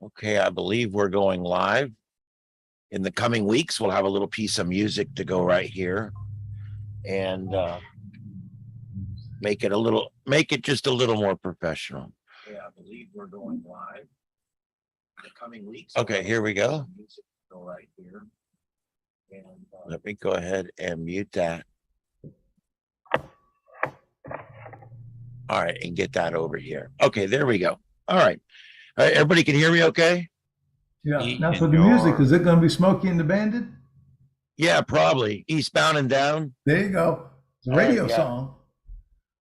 Okay, I believe we're going live. In the coming weeks, we'll have a little piece of music to go right here and make it just a little more professional. Yeah, I believe we're going live. In the coming weeks. Okay, here we go. Music to go right here. And let me go ahead and mute that. All right, and get that over here. Okay, there we go. All right. Everybody can hear me okay? Yeah. Now for the music, is it going to be Smokey and the Bandit? Yeah, probably. Eastbound and Down. There you go. It's a radio song.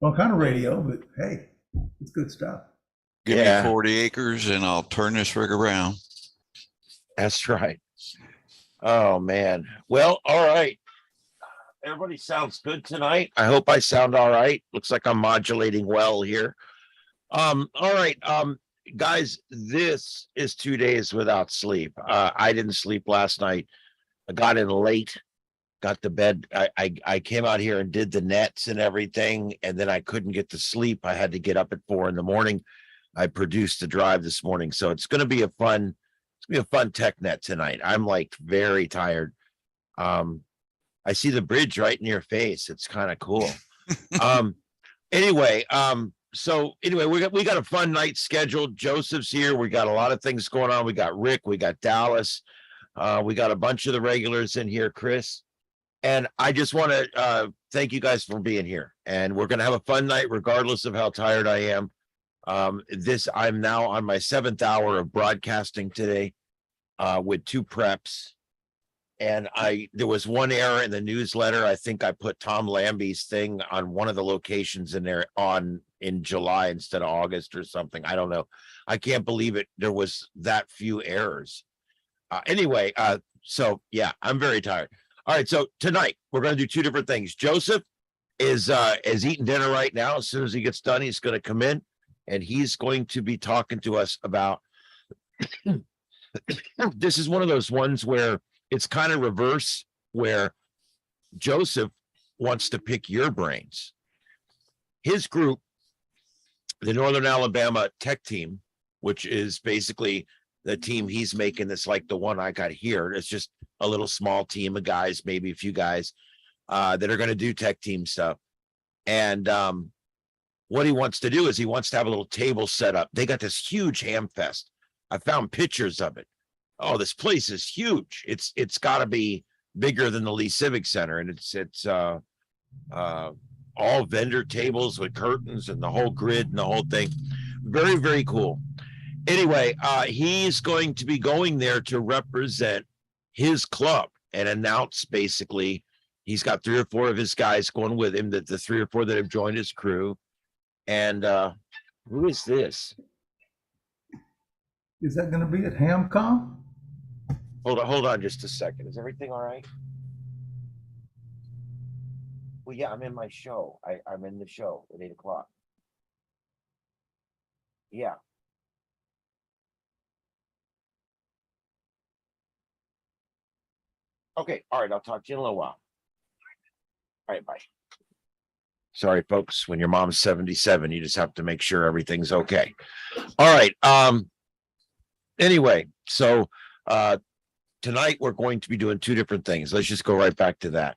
Well, kind of radio, but hey, it's good stuff. Give me 40 acres and I'll turn this rig around. That's right. Oh, man. Well, all right. Everybody sounds good tonight. I hope I sound all right. Looks like I'm modulating well here. All right. Guys, this is 2 days without sleep. I didn't sleep last night. I got in late, got to bed. I came out here and did the nets and everything, and then I couldn't get to sleep. I had to get up at 4 a.m. I produced the drive this morning, so it's going to be a fun tech net tonight. I'm like very tired. I see the bridge right in your face. It's kind of cool. Anyway, we got a fun night scheduled. Joseph's here. We got a lot of things going on. We got Rick, we got Dallas, we got a bunch of the regulars in here, Chris. And I just want to thank you guys for being here. And we're going to have a fun night regardless of how tired I am. I'm now on my 7th hour of broadcasting today with 2 preps. And there was one error in the newsletter. I think I put Tom Lambie's thing on one of the locations in there in July instead of August or something. I don't know. I can't believe it. There was that few errors. Anyway, so yeah, I'm very tired. All right, so tonight we're going to do 2 different things. Joseph is eating dinner right now. As soon as he gets done, he's going to come in and he's going to be talking to us about. This is one of those ones where it's kind of reverse, where Joseph wants to pick your brains. His group, the Northern Alabama Tech Team, which is basically the team he's making, that's like the one I got here. It's just a little small team of guys, maybe a few guys that are going to do tech team stuff. And what he wants to do is he wants to have a little table set up. They got this huge ham fest. I found pictures of it. Oh, this place is huge. It's got to be bigger than the Lee Civic Center, and it's all vendor tables with curtains and the whole grid and the whole thing. Very, very cool. Anyway, he's going to be going there to represent his club and announce, basically, he's got 3 or 4 of his guys going with him, that the 3 or 4 that have joined his crew. And who is this? Is that going to be at HamCom? Hold on just a second. Is everything all right? Well, yeah, I'm in my show. I'm in the show at 8 o'clock. Yeah. Okay, all right, I'll talk to you in a little while. All right, bye. Sorry, folks, when your mom's 77, you just have to make sure everything's okay. All right. Anyway, so tonight we're going to be doing 2 different things. Let's just go right back to that.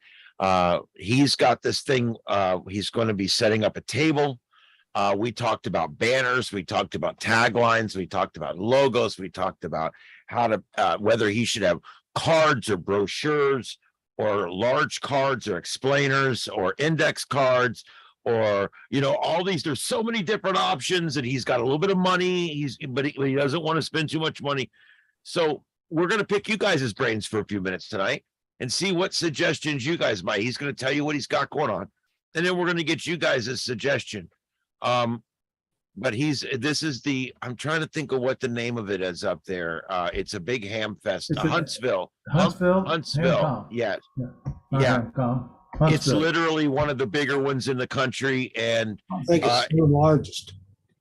He's got this thing. He's going to be setting up a table. We talked about banners. We talked about taglines. We talked about logos. We talked about how to whether he should have cards or brochures or large cards or explainers or index cards, or all these. There's so many different options, and he's got a little bit of money. But he doesn't want to spend too much money. So we're going to pick you guys' brains for a few minutes tonight and see what suggestions you guys might. He's going to tell you what he's got going on, and then we're going to get you guys a suggestion. But I'm trying to think of what the name of it is up there. It's a big ham fest. Huntsville. Huntsville. Yeah. Yeah. It's literally one of the bigger ones in the country. And I think it's the largest.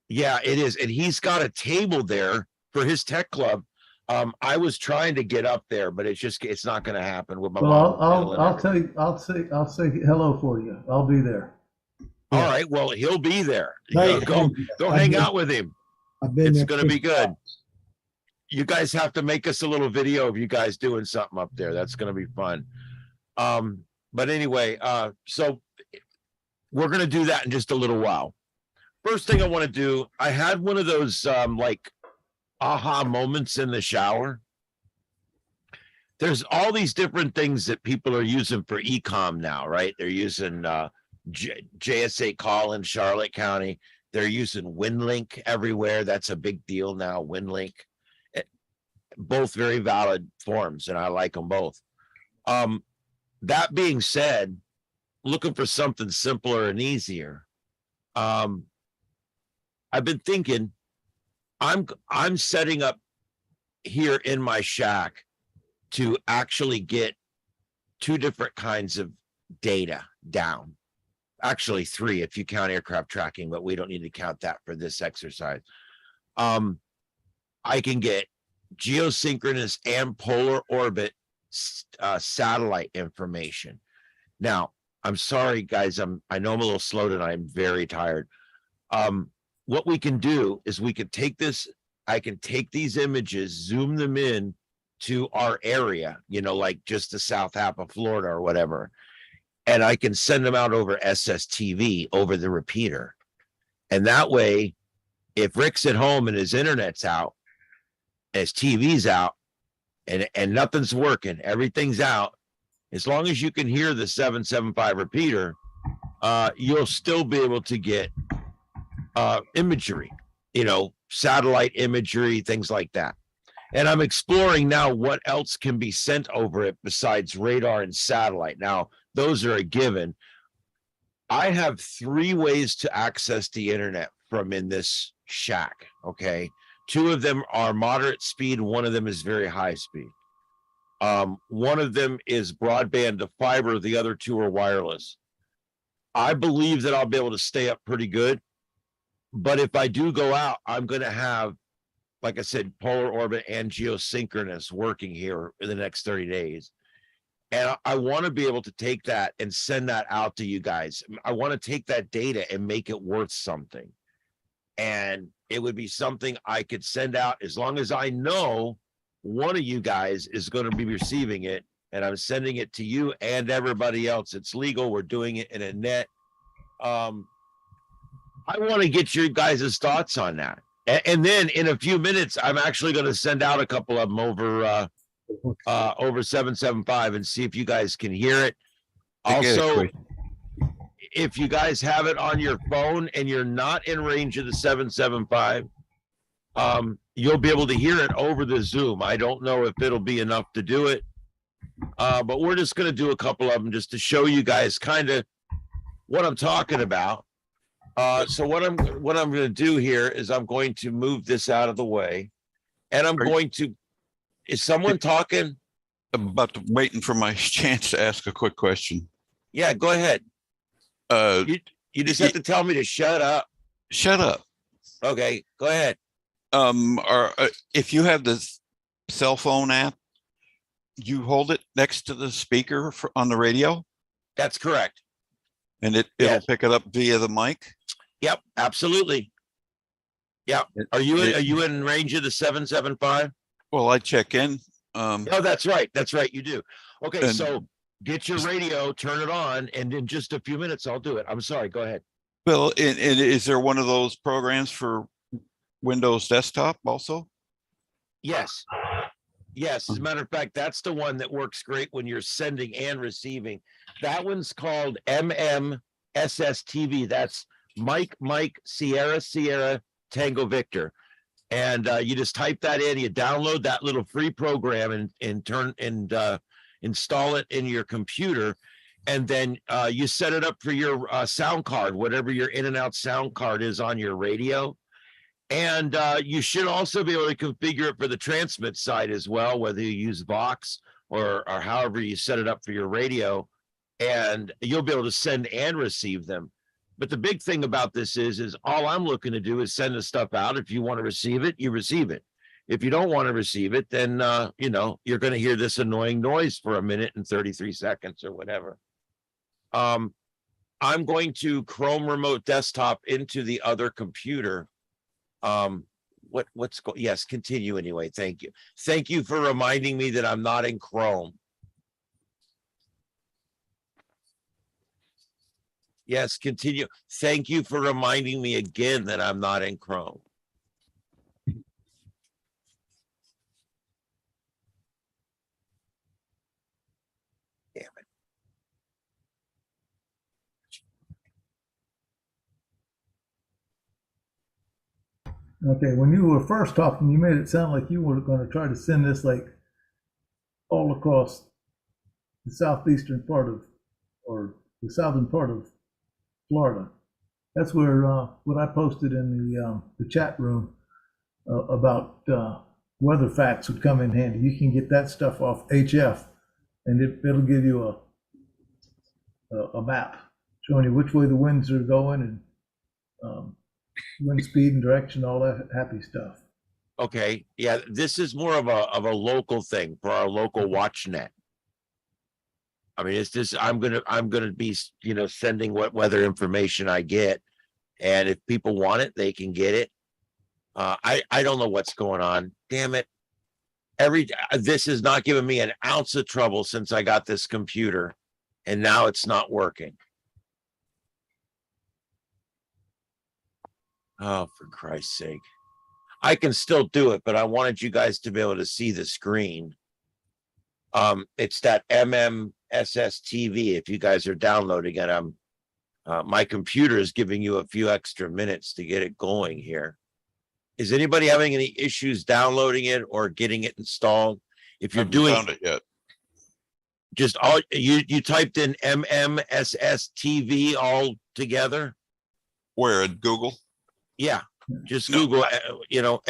Yeah, it is. And he's got a table there for his tech club. I was trying to get up there, but it's not going to happen with my mom. I'll say hello for you. I'll be there. All right. Well, he'll be there. Go hang out with him. It's going to be good. you guys have to make us a little video of you guys doing something up there. That's going to be fun. But anyway, so we're going to do that in just a little while. First thing I want to do, I had one of those like aha moments in the shower. There's all these different things that people are using for e-com now, right? They're using JSA call in Charlotte County. They're using WinLink everywhere. That's a big deal now, WinLink. Both very valid forms, and I like them both. That being said, looking for something simpler and easier. I've been thinking, I'm setting up here in my shack to actually get 2 different kinds of data down. Actually 3 if you count aircraft tracking, but we don't need to count that for this exercise. I can get geosynchronous and polar orbit satellite information. Now, I'm sorry, guys. I know I'm a little slow tonight. I'm very tired. What we can do is we can take this. I can take these images, zoom them in to our area, you know, like just the south half of Florida or whatever, and I can send them out over SSTV over the repeater. And that way, if Rick's at home and his internet's out, his TV's out, and nothing's working, everything's out, as long as you can hear the 775 repeater, you'll still be able to get imagery, you know, satellite imagery, things like that. And I'm exploring now what else can be sent over it besides radar and satellite. Now, those are a given. I have 3 ways to access the internet from in this shack, okay? 2 of them are moderate speed, 1 of them is very high speed. 1 of them is broadband to fiber, the other 2 are wireless. I believe that I'll be able to stay up pretty good, but if I do go out, I'm going to have, like I said, polar orbit and geosynchronous working here in the next 30 days. And I want to be able to take that and send that out to you guys. I want to take that data and make it worth something. And it would be something I could send out as long as I know one of you guys is going to be receiving it, and I'm sending it to you and everybody else. It's legal. We're doing it in a net. I want to get your guys' thoughts on that. And then in a few minutes, I'm actually going to send out a couple of them over 775 and see if you guys can hear it. Also, if you guys have it on your phone and you're not in range of the 775, you'll be able to hear it over the Zoom. I don't know if it'll be enough to do it, but we're just going to do a couple of them just to show you guys kind of what I'm talking about. So what I'm going to do here is I'm going to move this out of the way, and I'm going to. Is someone talking? I'm about to waiting for my chance to ask a quick question. Yeah, go ahead. You just have to tell me to shut up. Shut up. Okay, go ahead. If you have the cell phone app, you hold it next to the speaker on the radio. That's correct. And it'll pick it up via the mic. Yep, absolutely. Yeah. Are you in range of the 775? Well, I check in. Oh, that's right. That's right. You do. Okay, so get your radio, turn it on, and in just a few minutes, I'll do it. I'm sorry. Go ahead. Bill, is there one of those programs for Windows desktop also? Yes. Yes. As a matter of fact, that's the one that works great when you're sending and receiving. That one's called SSTV. That's Mike, Sierra, Tango, Victor. And you just type that in, you download that little free program and install it in your computer. And then you set it up for your sound card, whatever your in and out sound card is on your radio. And you should also be able to configure it for the transmit side as well, whether you use Vox or however you set it up for your radio. And you'll be able to send and receive them. But the big thing about this is all I'm looking to do is send the stuff out. If you want to receive it, you receive it. If you don't want to receive it, then, you're going to hear this annoying noise for 1 minute and 33 seconds or whatever. I'm going to Chrome Remote Desktop into the other computer. yes, continue anyway. Thank you. Thank you for reminding me that I'm not in Chrome. Yes, continue. Thank you for reminding me again that I'm not in Chrome. Damn it. Okay, when you were first talking, you made it sound like you were going to try to send this like all across the southeastern part of, or the southern part of Florida. That's where what I posted in the chat room about weather facts would come in handy. You can get that stuff off HF, and it'll give you a map showing you which way the winds are going and wind speed and direction, all that happy stuff. Okay, yeah, this is more of a local thing for our local watch net. I mean, it's just I'm gonna be, you know, sending what weather information I get, and if people want it, they can get it. I don't know what's going on. Damn it! This has not given me an ounce of trouble since I got this computer, and now it's not working. Oh, for Christ's sake! I can still do it, but I wanted you guys to be able to see the screen. It's that SSTV. If you guys are downloading it, my computer is giving you a few extra minutes to get it going here. Is anybody having any issues downloading it or getting it installed? If you're doing, found it yet. just all you typed in SSTV all together. Where at Google? Yeah, just No. Google, you know,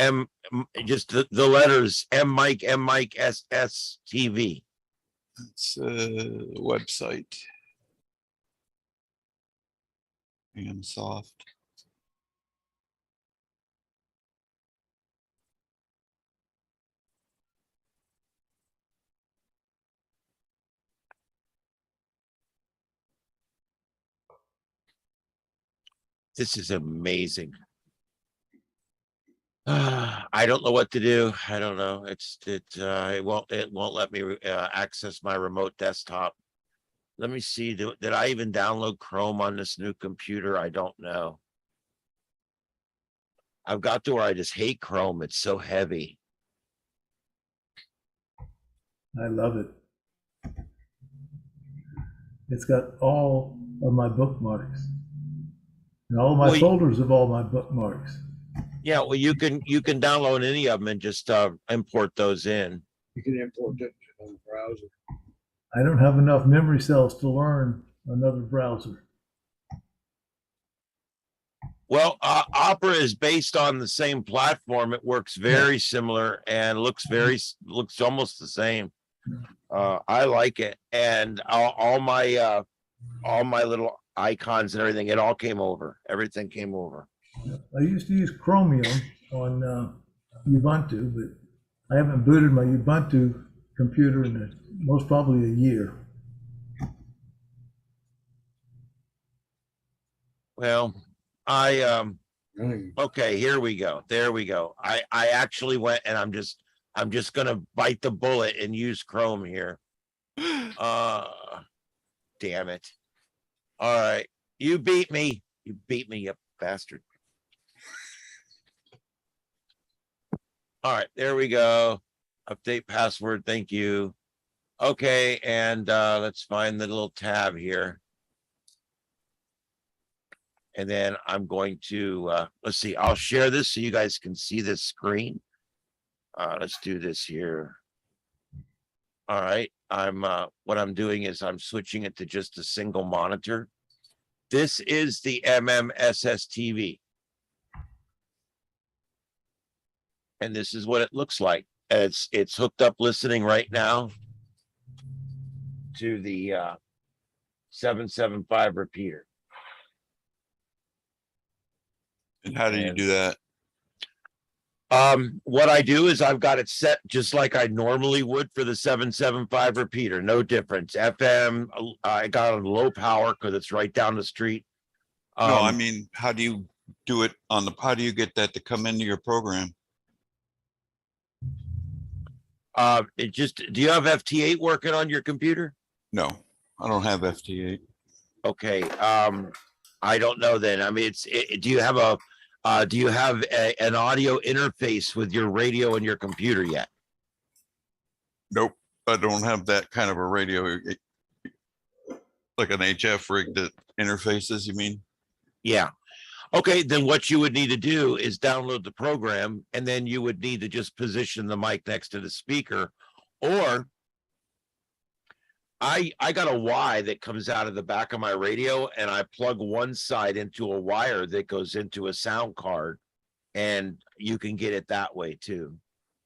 just the letters Mike SSTV. It's a website. Soft. This is amazing. I don't know what to do. I don't know. It won't let me access my remote desktop. Let me see. Did I even download Chrome on this new computer? I don't know. I've got to where I just hate Chrome. It's so heavy. I love it. It's got all of my bookmarks and all my folders of all my bookmarks. Yeah, well, you can download any of them and just import those in. You can import it on the browser. I don't have enough memory cells to learn another browser. Well, Opera is based on the same platform. It works very similar and looks almost the same. I like it, and all my little icons and everything, it all came over. Everything came over. I used to use Chromium on Ubuntu, but I haven't booted my Ubuntu computer in most probably a year. Well, okay, here we go. There we go. I actually went, and I'm just gonna bite the bullet and use Chrome here. Damn it. All right. You beat me. You beat me, you bastard. All right, there we go. Update password. Thank you. Okay, and let's find the little tab here. And then I'm going to let's see, I'll share this so you guys can see this screen. Let's do this here. All right, what I'm doing is I'm switching it to just a single monitor. This is the SSTV. And this is what it looks like. It's hooked up listening right now to the 775 repeater. And how do you do that? What I do is I've got it set just like I normally would for the 775 repeater. No difference. FM, I got a low power because it's right down the street. No, I mean, how do you do it on how do you get that to come into your program? Do you have FT8 working on your computer? No, I don't have FT8. Okay, I don't know then. I mean, do you have an audio interface with your radio and your computer yet? Nope, I don't have that kind of a radio, like an HF rig that interfaces, you mean? Yeah. Okay, then what you would need to do is download the program, and then you would need to just position the mic next to the speaker, or I got a Y that comes out of the back of my radio, and I plug one side into a wire that goes into a sound card, and you can get it that way too.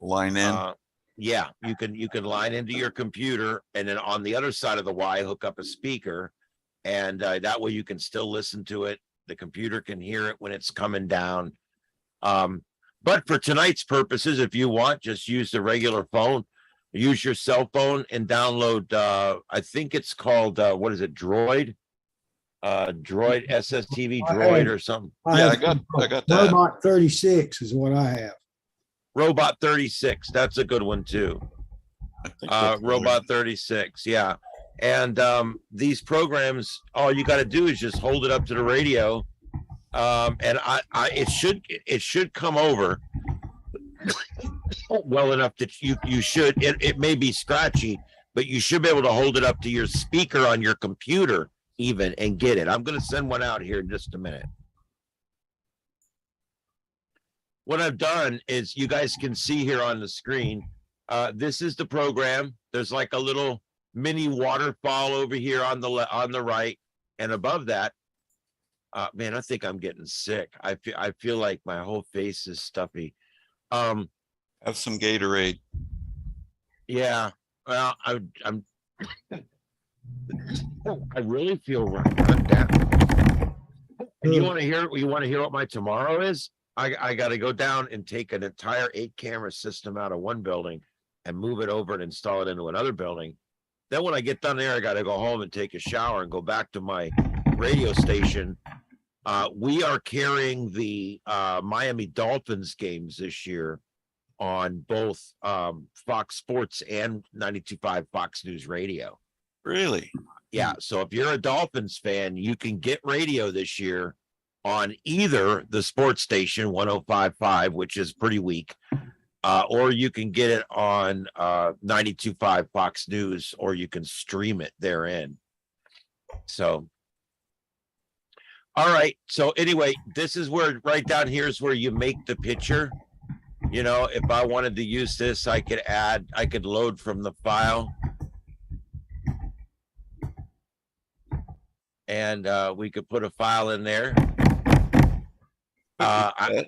Line in. Yeah, you can line into your computer, and then on the other side of the Y, hook up a speaker, and that way you can still listen to it. The computer can hear it when it's coming down. But for tonight's purposes, if you want, just use the regular phone. Use your cell phone and download, I think it's called, what is it, Droid? Droid, SSTV Droid or something. Yeah, I got that. Robot 36 is what I have. Robot 36, that's a good one too. I think that's Robot 36, yeah. And these programs, all you got to do is just hold it up to the radio, and it should come over well enough that you should. It may be scratchy, but you should be able to hold it up to your speaker on your computer even and get it. I'm going to send one out here in just a minute. What I've done is, you guys can see here on the screen, this is the program. There's like a little mini waterfall over here on the right, and above that, man, I think I'm getting sick. I feel like my whole face is stuffy. Have some Gatorade. Yeah, well, I'm I really feel run down. And you want to hear what my tomorrow is? I got to go down and take an entire 8-camera system out of one building and move it over and install it into another building. Then when I get done there, I got to go home and take a shower and go back to my radio station. We are carrying the Miami Dolphins games this year on both Fox Sports and 92.5 Fox News Radio. Really? Yeah. So if you're a Dolphins fan, you can get radio this year on either the sports station 105.5, which is pretty weak, or you can get it on 92.5 Fox News, or you can stream it therein. So, all right. So anyway, this is where, right down here is where you make the picture. You know, if I wanted to use this, I could load from the file. And we could put a file in there. I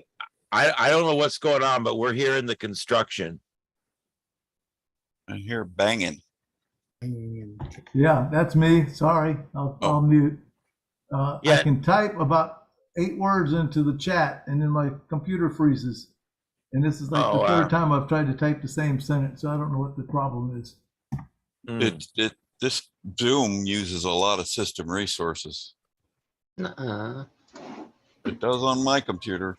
don't know what's going on, but we're here in the construction. I hear banging. Yeah, that's me. Sorry, I'll mute. I Yeah. can type about 8 words into the chat, and then my computer freezes. And this is like Oh, the third wow. time I've tried to type the same sentence, so I don't know what the problem is. This Zoom uses a lot of system resources. It does on my computer.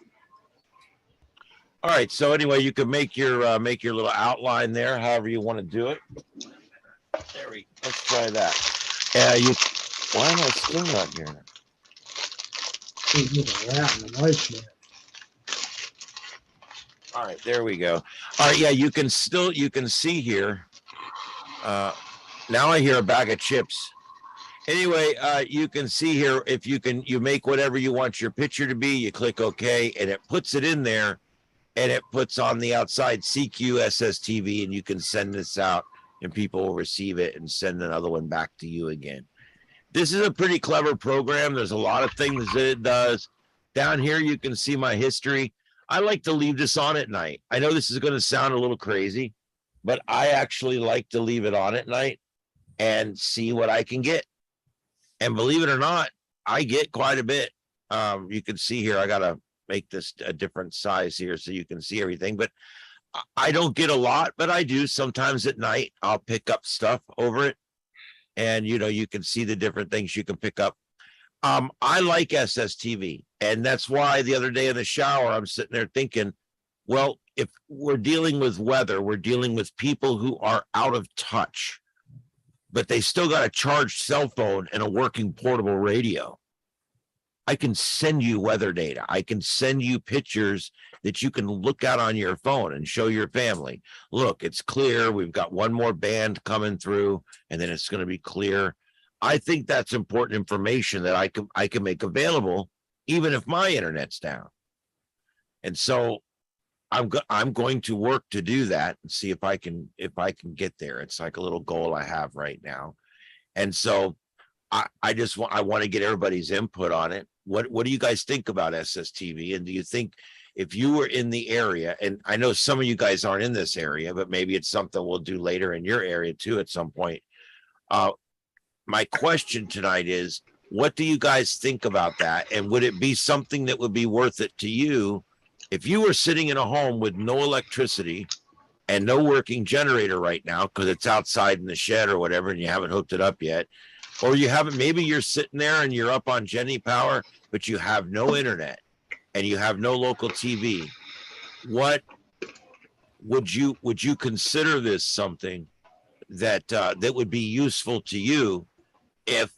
All right. So anyway, you can make your little outline there, however you want to do it. Let's try that. Why am I still not here? All right, there we go. All right, yeah, you can see here. Now I hear a bag of chips. Anyway, you can see here, if you make whatever you want your picture to be, you click OK, and it puts it in there, and it puts on the outside CQ SSTV, and you can send this out, and people will receive it and send another one back to you again. This is a pretty clever program. There's a lot of things that it does. Down here, you can see my history. I like to leave this on at night. I know this is going to sound a little crazy, but I actually like to leave it on at night and see what I can get. And believe it or not, I get quite a bit. You can see here, I got to make this a different size here so you can see everything, but I don't get a lot, but I do sometimes at night. I'll pick up stuff over it. And, you can see the different things you can pick up. I like SSTV, and that's why the other day in the shower, I'm sitting there thinking, Well, if we're dealing with weather, we're dealing with people who are out of touch, but they still got a charged cell phone and a working portable radio. I can send you weather data. I can send you pictures that you can look at on your phone and show your family. Look, it's clear. We've got one more band coming through, and then it's going to be clear. I think that's important information that I can make available, even if my internet's down. And so I'm going to work to do that and see if I can get there. It's like a little goal I have right now. And so I want to get everybody's input on it. What do you guys think about SSTV? And do you think if you were in the area, and I know some of you guys aren't in this area, but maybe it's something we'll do later in your area too at some point. My question tonight is, what do you guys think about that? And would it be something that would be worth it to you if you were sitting in a home with no electricity and no working generator right now because it's outside in the shed or whatever and you haven't hooked it up yet? Or you haven't, maybe you're sitting there and you're up on Jenny Power, but you have no internet and you have no local TV. What would you consider this something that that would be useful to you if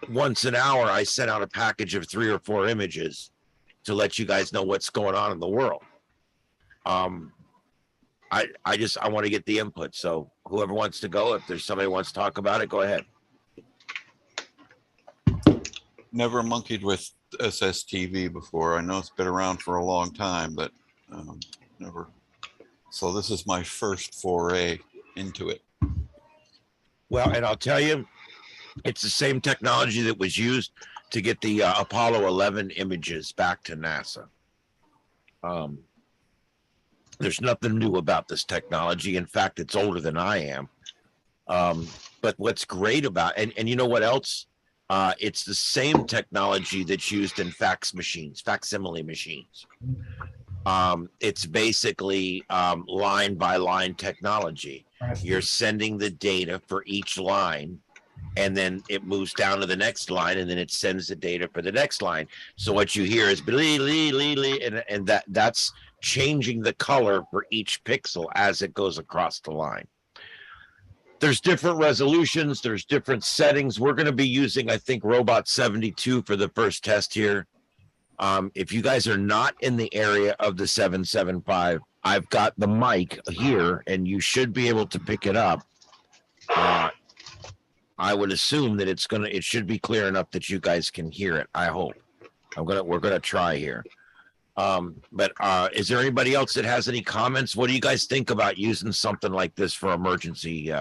once an hour I sent out a package of 3 or 4 images to let you guys know what's going on in the world? I want to get the input. So whoever wants to go, if there's somebody who wants to talk about it, go ahead. Never monkeyed with SSTV before. I know it's been around for a long time, but never. So this is my first foray into it. Well, and I'll tell you, it's the same technology that was used to get the Apollo 11 images back to NASA. There's nothing new about this technology. In fact, it's older than I am. But what's great about, and you know what else? It's the same technology that's used in facsimile machines. It's basically line by line technology. You're sending the data for each line, and then it moves down to the next line, and then it sends the data for the next line. So what you hear is and that's changing the color for each pixel as it goes across the line. There's different resolutions, there's different settings. We're going to be using, I think, Robot 72 for the first test here. If you guys are not in the area of the 775, I've got the mic here and you should be able to pick it up. I would assume that it should be clear enough that you guys can hear it. I hope. We're going to try here. But is there anybody else that has any comments? What do you guys think about using something like this for emergency,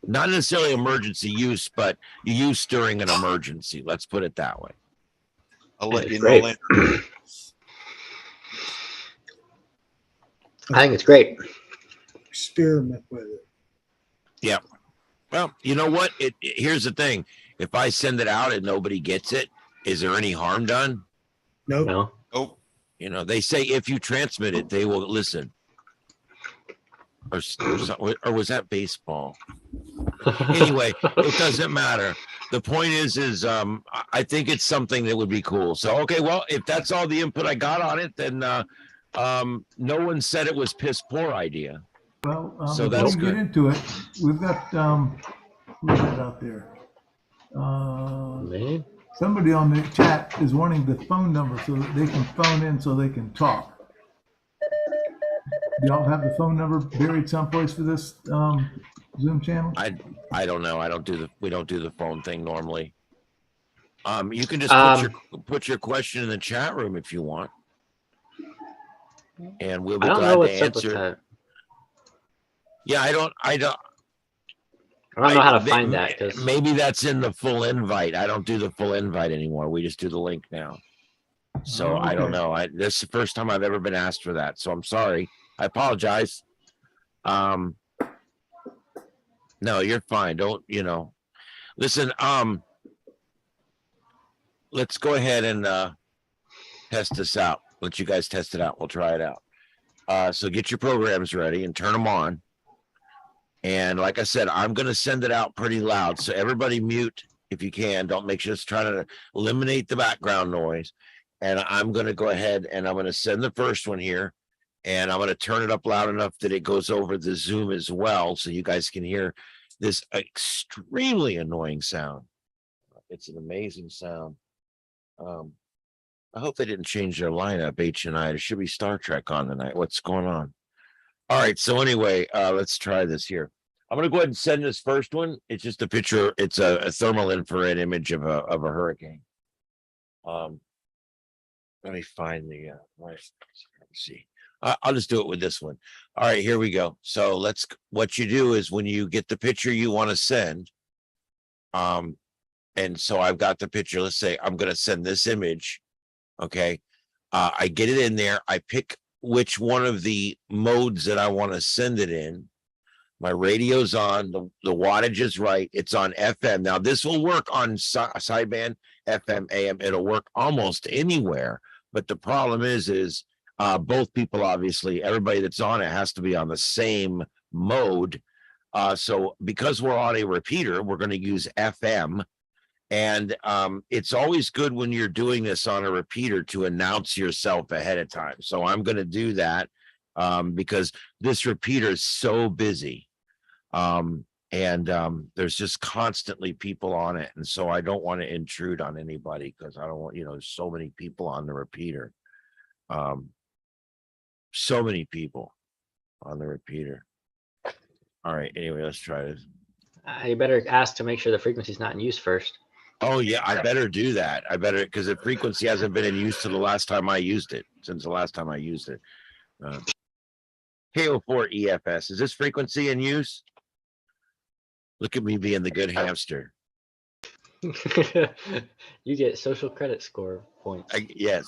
not necessarily emergency use, but use during an emergency? Let's put it that way. I'll let you know Great. later. I think it's great. Experiment with it. Yeah. Well, you know what? Here's the thing. If I send it out and nobody gets it, is there any harm done? Nope. No. Oh, You know, they say if you transmit it, they will listen. Or was that baseball? Anyway, it doesn't matter. The point is I think it's something that would be cool. So, okay, well, if that's all the input I got on it, then no one said it was piss poor idea. Well, So before that's we get good. into it, we've got, who's that out there? Me? Somebody on the chat is wanting the phone number so that they can phone in so they can talk. Do y'all have the phone number buried someplace for this Zoom channel? I don't know. We don't do the phone thing normally. You can just put your question in the chat room if you want. And we'll be I don't know glad to what's up with answer. that. Yeah, I don't I don't know how to find that because maybe that's in the full invite. I don't do the full invite anymore. We just do the link now. So I don't know. This is the first time I've ever been asked for that. So I'm sorry. I apologize. No, you're fine. Don't, listen, let's go ahead and test this out. Let you guys test it out. We'll try it out. So get your programs ready and turn them on. And like I said, I'm going to send it out pretty loud. So everybody mute if you can. Don't make sure it's trying to eliminate the background noise. And I'm going to go ahead and I'm going to send the first one here. And I'm going to turn it up loud enough that it goes over the Zoom as well, so you guys can hear this extremely annoying sound. It's an amazing sound. I hope they didn't change their lineup, H&I. There should be Star Trek on tonight. What's going on? All right, so anyway, let's try this here. I'm going to go ahead and send this first one. It's just a picture. It's a thermal infrared image of a hurricane. Let me find the let's see. I'll just do it with this one. All right, here we go. So what you do is when you get the picture you want to send, and so I've got the picture. Let's say I'm going to send this image. Okay. I get it in there. I pick which one of the modes that I want to send it in. My radio's on, the wattage is right. It's on FM. Now this will work on sideband, FM, AM. It'll work almost anywhere. But the problem is both people, obviously, everybody that's on it has to be on the same mode. So because we're on a repeater, we're going to use FM. And it's always good when you're doing this on a repeater to announce yourself ahead of time. So I'm going to do that because this repeater is so busy. There's just constantly people on it. And so I don't want to intrude on anybody because I don't want, there's so many people on the repeater. So many people on the repeater. All right. Anyway, let's try this. You better ask to make sure the frequency's not in use first. Oh yeah, I better do that. I better, because the frequency hasn't been in use to the last time I used it. Since the last time I used it. KO4 EFS. Is this frequency in use? Look at me being the good hamster. You get social credit score points. Yes.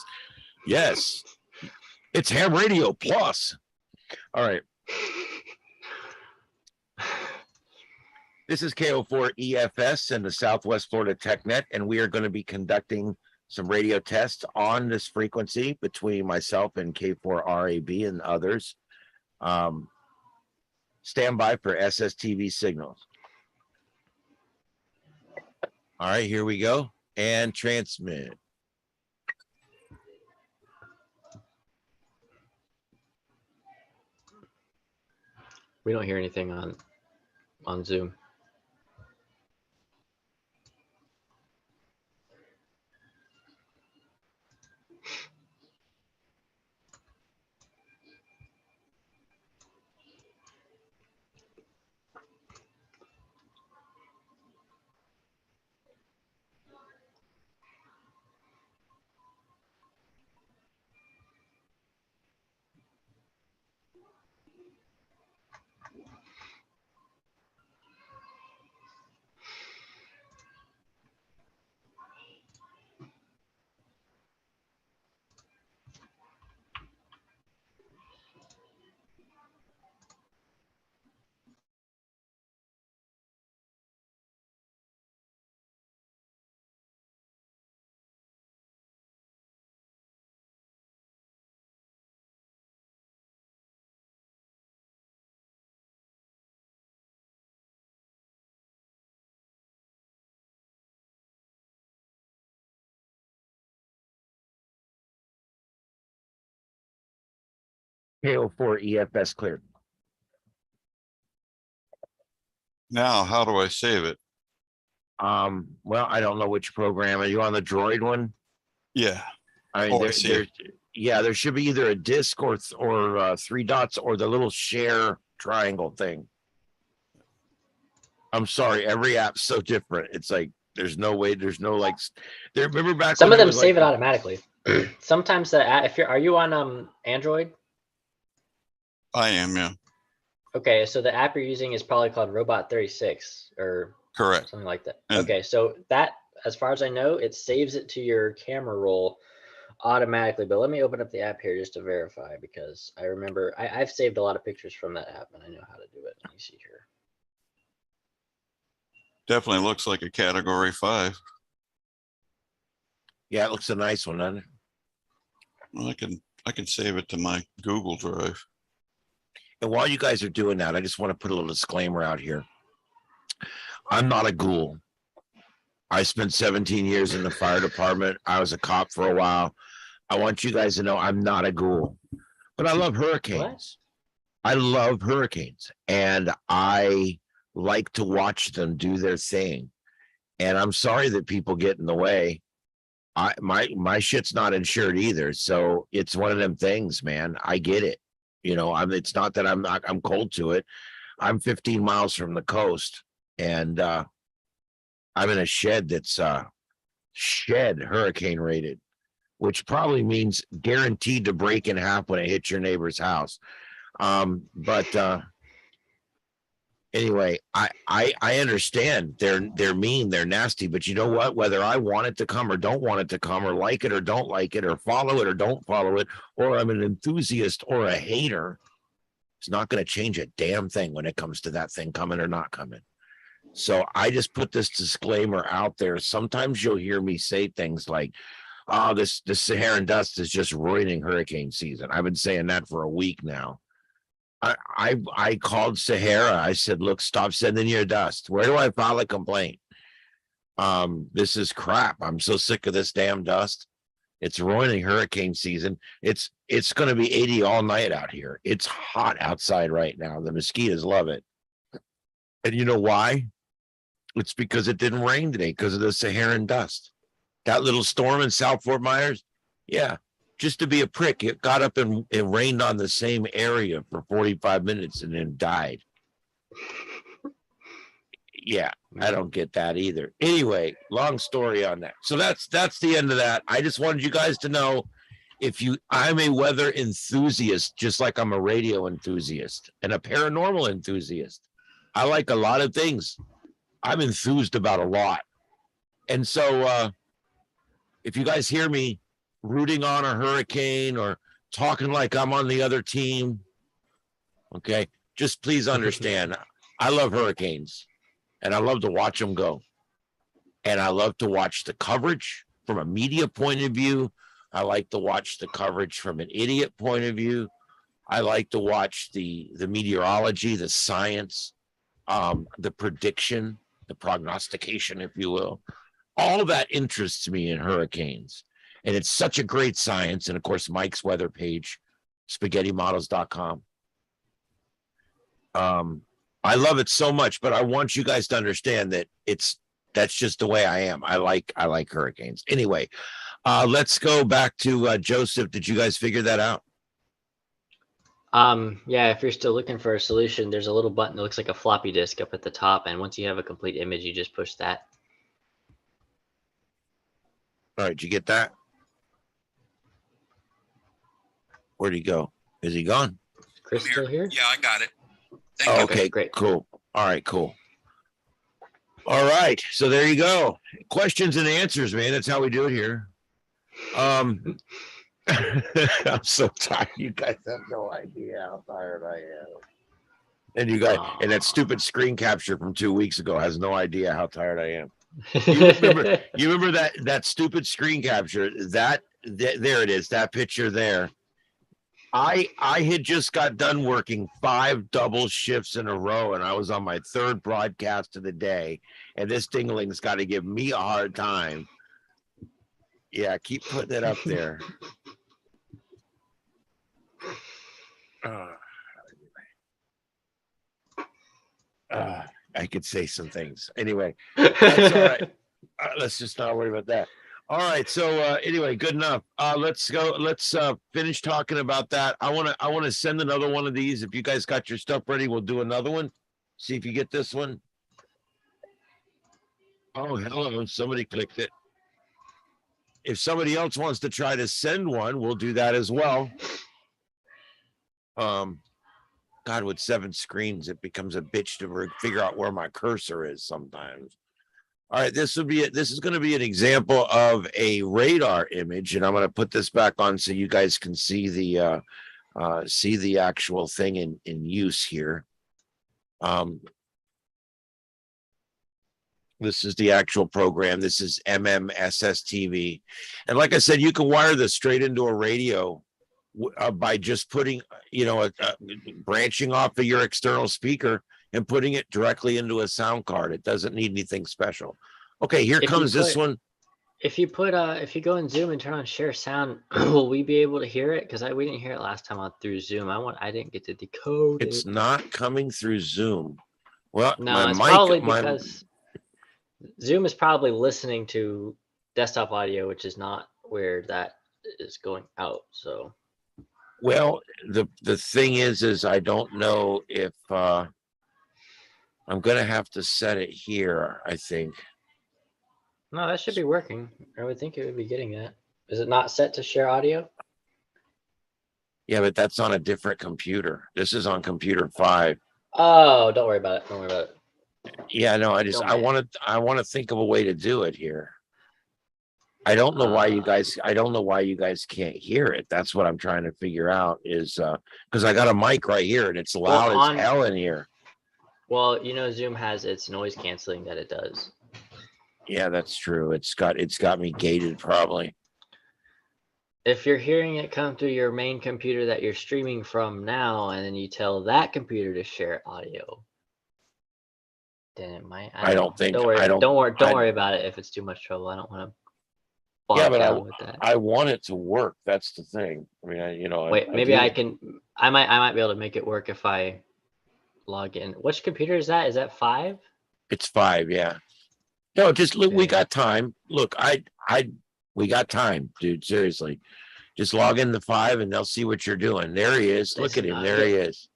Yes. It's ham radio plus. All right. This is KO4 EFS and the Southwest Florida TechNet, and we are going to be conducting some radio tests on this frequency between myself and K4RAB and others. Stand by for SSTV signals. All right, here we go. And transmit. We don't hear anything on Zoom. KO4 EFS cleared. Now, how do I save it? Well, I don't know which program. Are you on the Droid one? Yeah. I mean, Oh, I see it. there should be either a disc or three dots or the little share triangle thing. I'm sorry, every app's so different. It's like there's no way, there's no like. Remember back Some when of it them was save like, it automatically. Sometimes the app, are you on Android? I am, yeah. Okay, so the app you're using is probably called Robot 36 or Correct. something like that. And- Okay, so that, as far as I know, it saves it to your camera roll automatically. But let me open up the app here just to verify, because I remember I've saved a lot of pictures from that app and I know how to do it. Let me see here. Definitely looks like a category 5. yeah, it looks a nice one, doesn't it? Well, I can save it to my Google Drive. And while you guys are doing that, I just want to put a little disclaimer out here. I'm not a ghoul. I spent 17 years in the fire department. I was a cop for a while. I want you guys to know I'm not a ghoul. But I love hurricanes. I love hurricanes, and I like to watch them do their thing. And I'm sorry that people get in the way. My shit's not insured either, so it's one of them things, man. I get it. It's not that I'm cold to it. I'm 15 miles from the coast, and I'm in a shed that's shed hurricane rated, which probably means guaranteed to break in half when it hits your neighbor's house. But anyway, I understand they're mean, they're nasty, but you know what? Whether I want it to come or don't want it to come, or like it or don't like it, or follow it or don't follow it, or I'm an enthusiast or a hater, it's not going to change a damn thing when it comes to that thing coming or not coming. So I just put this disclaimer out there. Sometimes you'll hear me say things like, "Oh, this Saharan dust is just ruining hurricane season." I've been saying that for a week now. I called Sahara. I said, "Look, stop sending your dust. Where do I file a complaint? This is crap. I'm so sick of this damn dust. It's ruining hurricane season. It's going to be 80 all night out here. It's hot outside right now. The mosquitoes love it. And you know why? It's because it didn't rain today because of the Saharan dust. That little storm in South Fort Myers, yeah, just to be a prick, it got up and it rained on the same area for 45 minutes and then died. Yeah, I don't get that either. Anyway, long story on that. So that's the end of that. I just wanted you guys to know, I'm a weather enthusiast, just like I'm a radio enthusiast and a paranormal enthusiast. I like a lot of things. I'm enthused about a lot. And so if you guys hear me rooting on a hurricane or talking like I'm on the other team, okay, just please understand, I love hurricanes and I love to watch them go. And I love to watch the coverage from a media point of view. I like to watch the coverage from an idiot point of view. I like to watch the meteorology, the science, the prediction, the prognostication, if you will. All of that interests me in hurricanes. And it's such a great science. And of course, Mike's weather page, spaghettymodels.com. I love it so much, but I want you guys to understand that that's just the way I am. I like hurricanes. Anyway, let's go back to Joseph. Did you guys figure that out? Yeah, if you're still looking for a solution, there's a little button that looks like a floppy disk up at the top, and once you have a complete image, you just push that. All right, did you get that? Where'd he go? Is he gone? Chris still here? Yeah, I got it. Thank you. Okay, great. Cool. All right, cool. All right, so there you go. Questions and answers, man. That's how we do it here. I'm so tired. You guys have no idea how tired I am. And you guys, and that stupid screen capture from 2 weeks ago has no idea how tired I am. You remember that stupid screen capture? There it is. That picture there. I had just got done working 5 double shifts in a row, and I was on my 3rd broadcast of the day. And this dingling's got to give me a hard time. Yeah, keep putting it up there. I could say some things. Anyway, that's all right. Let's just not worry about that. All right. So anyway, good enough. Let's go. Let's finish talking about that. I want to send another one of these. If you guys got your stuff ready, we'll do another one. See if you get this one. Oh, hello. Somebody clicked it. If somebody else wants to try to send one, we'll do that as well. God, with 7 screens, it becomes a bitch to figure out where my cursor is sometimes. All right, this is going to be an example of a radar image, and I'm going to put this back on so you guys can see the actual thing in use here. This is the actual program. This is SSTV, and like I said, you can wire this straight into a radio by just putting, branching off of your external speaker and putting it directly into a sound card. It doesn't need anything special. Okay, here comes this one. If you go in Zoom and turn on share sound, will we be able to hear it? Because we didn't hear it last time on through Zoom. I didn't get to decode It's it. not coming through Zoom. Well, No, it's probably because Zoom is probably listening to desktop audio, which is not where that is going out. So well, the thing is I don't know if I'm gonna have to set it here, I think. no, that should be working. I would think it would be getting that. Is it not set to share audio? Yeah, but that's on a different computer. This is on computer 5. Oh, don't worry about it. Don't worry about it. Yeah, no, I Don't want to think of a way to do it here. I don't know why you guys can't hear it. That's what I'm trying to figure out is because I got a mic right here and it's loud as hell in here. Well, Zoom has its noise canceling that it does. Yeah, that's true. It's got me gated probably. If you're hearing it come through your main computer that you're streaming from now, and then you tell that computer to share audio, then it might. I don't think. Don't worry. I don't. Don't I- worry about it if it's too much trouble. I don't want to. Yeah, but down with that. I want it to work. That's the thing. I mean, Wait, maybe I can. I might be able to make it work if I log in. Which computer is that? Is that 5? It's 5. Yeah. No, just look. We Okay. got time. Look, we got time, dude. Seriously, just log in the 5 and they'll see what you're doing. There he is. Look at him. There he is.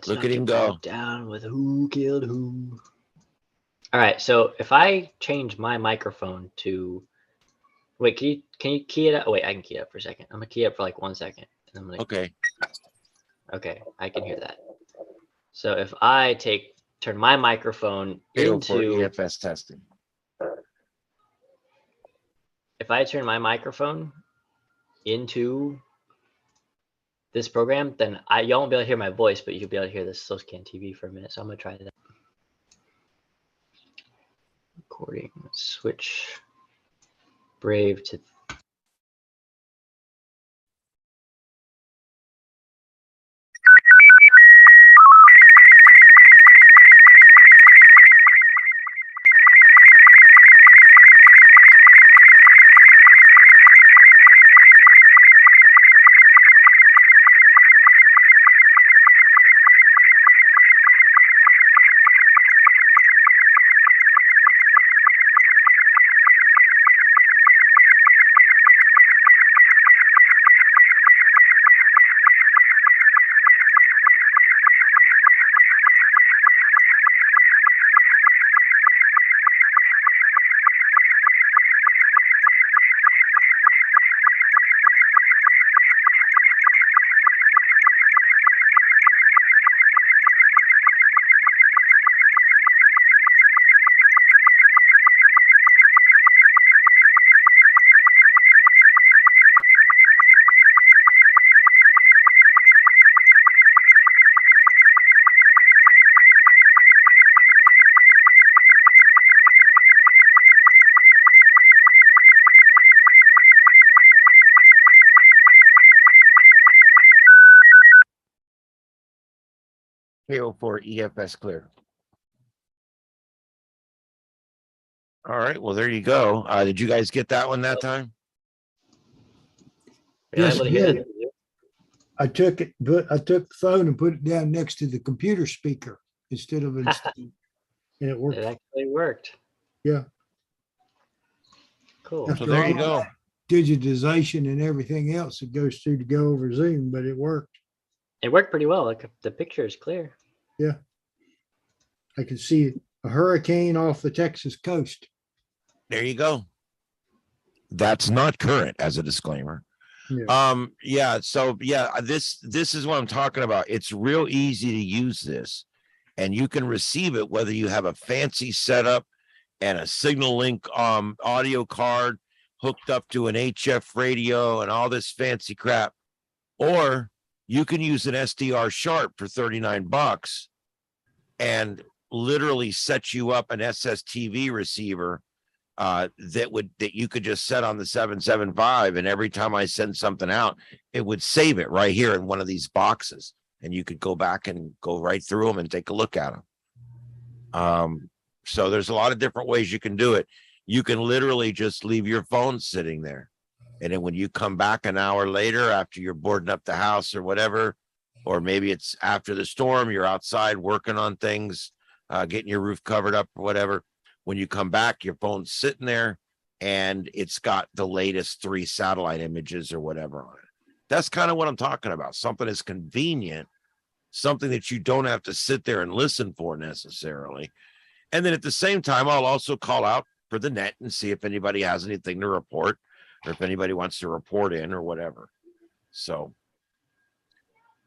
Look at him go. Down with who killed who. All right. So if I change my microphone to, wait, can you key it up? Wait, I can key it up for a second. I'm gonna key it up for like 1 second. And I'm Okay. Okay, I can hear that. So if I turn my microphone Go for into, EFS testing. if I turn my microphone into this program, then y'all won't be able to hear my voice, but you'll be able to hear the SLOScan TV for a minute. So I'm gonna try that. Recording, switch Brave to. KO4 EFS clear. All right. Well, there you go. Did you guys get that one that time? Are you Yes, able to I hear did. that? I took the phone and put it down next to the computer speaker instead of and it worked. It actually worked. Yeah. Cool. So After there you all go. digitization and everything else it goes through to go over Zoom, but it worked. It worked pretty well. Like the picture is clear. Yeah. I could see a hurricane off the Texas coast. There you go. That's not current as a disclaimer. Yeah. So this is what I'm talking about. It's real easy to use this, and you can receive it whether you have a fancy setup and a signal link audio card hooked up to an HF radio and all this fancy crap, or you can use an SDR Sharp for $39 and literally set you up an SSTV receiver that you could just set on the 775, and every time I send something out, it would save it right here in one of these boxes, and you could go back and go right through them and take a look at them. So there's a lot of different ways you can do it. you can literally just leave your phone sitting there. And then when you come back an hour later, after you're boarding up the house or whatever, or maybe it's after the storm, you're outside working on things, getting your roof covered up or whatever. When you come back, your phone's sitting there and it's got the latest 3 satellite images or whatever on it. That's kind of what I'm talking about. Something that's convenient, something that you don't have to sit there and listen for necessarily. And then at the same time, I'll also call out for the net and see if anybody has anything to report, or if anybody wants to report in or whatever. So,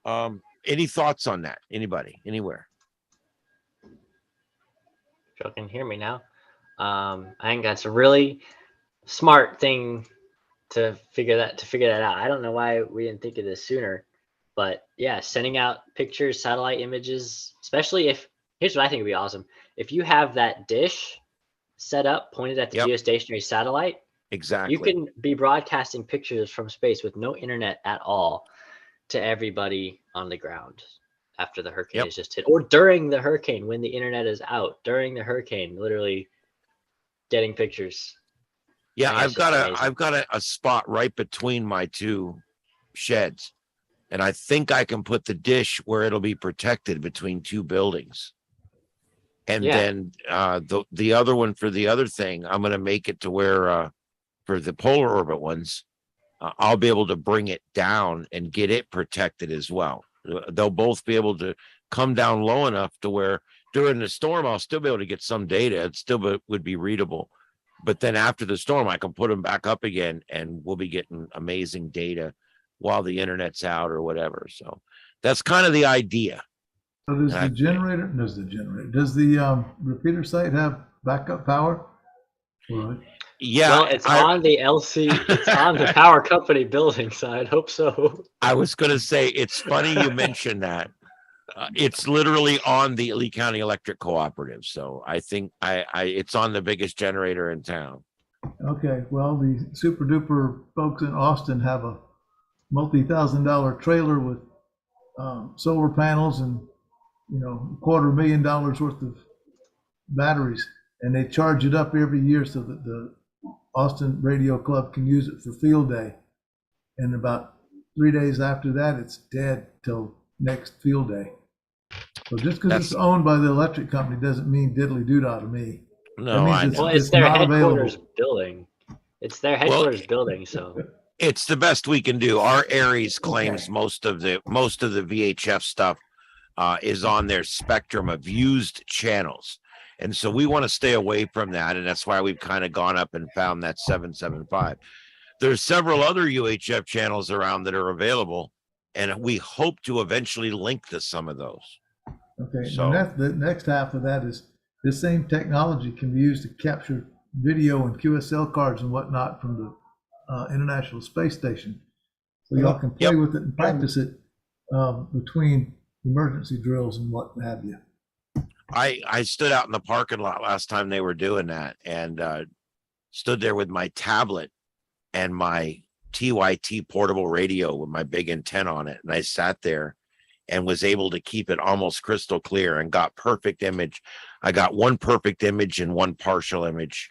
any thoughts on that? Anybody, anywhere? If y'all can hear me now. I think that's a really smart thing to figure that out. I don't know why we didn't think of this sooner, but yeah, sending out pictures, satellite images, especially if, here's what I think would be awesome. If you have that dish set up, pointed at the geostationary satellite, Exactly. you can be broadcasting pictures from space with no internet at all to everybody on the ground after the hurricane is just hit, or during the hurricane when the internet is out, during the hurricane, literally getting pictures. Yeah, I've got a spot right between my 2 sheds, and I think I can put the dish where it'll be protected between 2 buildings. And then the other one for the other thing, I'm going to make it to where for the polar orbit ones, I'll be able to bring it down and get it protected as well. They'll both be able to come down low enough to where during the storm, I'll still be able to get some data. It still would be readable. But then after the storm, I can put them back up again and we'll be getting amazing data while the internet's out or whatever. So that's kind of the idea. So does the repeater site have backup power? Yeah. Well, it's on the it's on the power company building, so I'd hope so. I was going to say, it's funny you mentioned that. It's literally on the Lee County Electric Cooperative. So I think it's on the biggest generator in town. Okay. Well, the super duper folks in Austin have a multi-$1,000 trailer with solar panels and, $250,000 worth of batteries, and they charge it up every year so that the Austin Radio Club can use it for field day. And about 3 days after that, it's dead till next field day. So just because it's owned by the electric company doesn't mean diddly doodah to me. No, I know. Well, it's their headquarters building. It's their headquarters building, so it's the best we can do. Our Aries claims most of the VHF stuff is on their spectrum of used channels. And so we want to stay away from that. And that's why we've kind of gone up and found that 775. There's several other UHF channels around that are available, and we hope to eventually link to some of those. Okay, so the next half of that is this same technology can be used to capture video and QSL cards and whatnot from the International Space Station. So y'all can play with it and practice it between emergency drills and what have you. I stood out in the parking lot last time they were doing that, and stood there with my tablet and my TYT portable radio with my big antenna on it. And I sat there and was able to keep it almost crystal clear and got perfect image. I got one perfect image and one partial image.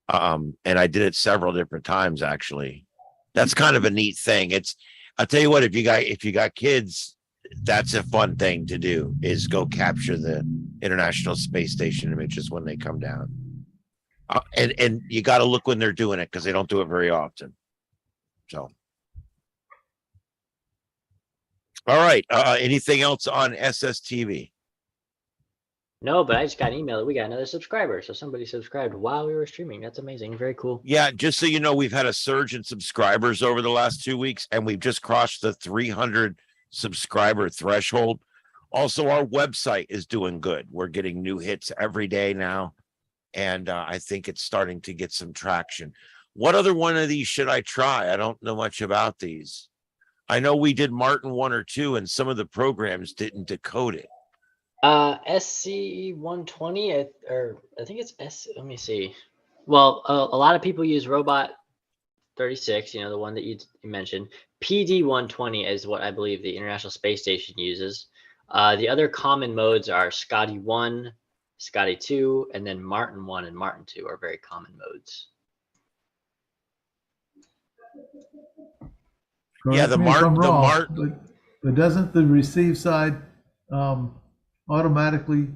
And I did it several different times, actually. That's kind of a neat thing. I'll tell you what, if you got kids, that's a fun thing to do, is go capture the International Space Station images when they come down. And you got to look when they're doing it, because they don't do it very often. So. All right. Anything else on SSTV? No, but I just got an email that we got another subscriber. So somebody subscribed while we were streaming. That's amazing. Very cool. Yeah, just so you know, we've had a surge in subscribers over the last 2 weeks, and we've just crossed the 300 subscriber threshold. Also, our website is doing good. We're getting new hits every day now, and I think it's starting to get some traction. What other one of these should I try? I don't know much about these. I know we did Martin 1 or 2, and some of the programs didn't decode it. SC120, or I think it's let me see. Well, a lot of people use Robot 36, the one that you mentioned. PD120 is what I believe the International Space Station uses. The other common modes are Scotty 1, Scotty 2, and then Martin 1 and Martin 2 are very common modes. Yeah, Correct me if I'm wrong, Mart- but doesn't the receive side automatically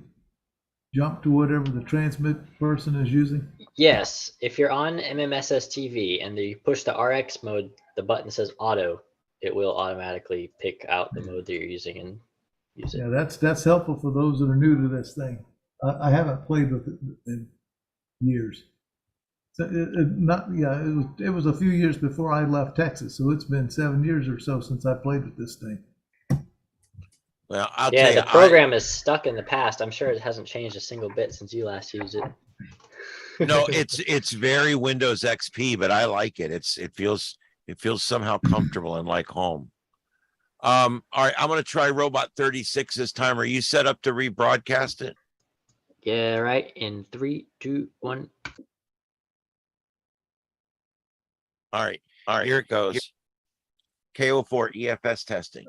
jump to whatever the transmit person is using? Yes, if you're on SSTV and you push the RX mode, the button says auto, it will automatically pick out the mode that you're using and use it. Yeah, that's helpful for those that are new to this thing. I haven't played with it in years. So it was a few years before I left Texas, so it's been 7 years or so since I played with this thing. Well, I'll Yeah, tell you, the program is stuck in the past. I'm sure it hasn't changed a single bit since you last used it. no, it's very Windows XP, but I like it. It feels somehow comfortable and like home. All right, I'm gonna try Robot 36 this time. Are you set up to rebroadcast it? Yeah, right. In 3, 2, 1. All right, here it goes. KO4 EFS testing.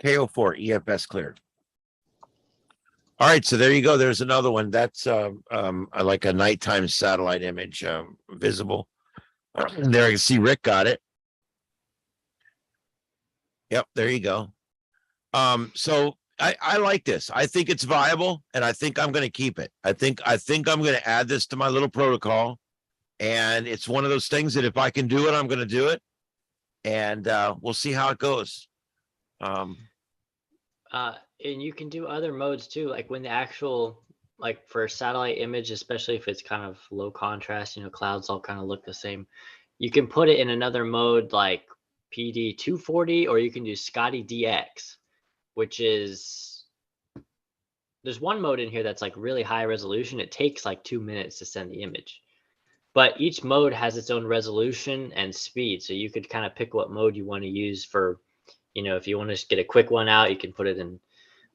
KO4 EFS cleared. All right, so there you go. There's another one. That's like a nighttime satellite image, visible. And there you can see Rick got it. Yep, there you go. So I like this. I think it's viable, and I think I'm going to keep it. I think I'm going to add this to my little protocol, and it's one of those things that if I can do it, I'm going to do it, and we'll see how it goes. And you can do other modes too, like when the actual, like for satellite image, especially if it's kind of low contrast, clouds all kind of look the same. You can put it in another mode like PD 240, or you can do Scotty DX, which is, there's one mode in here that's like really high resolution. It takes like 2 minutes to send the image, but each mode has its own resolution and speed. So you could kind of pick what mode you want to use for, if you want to just get a quick one out, you can put it in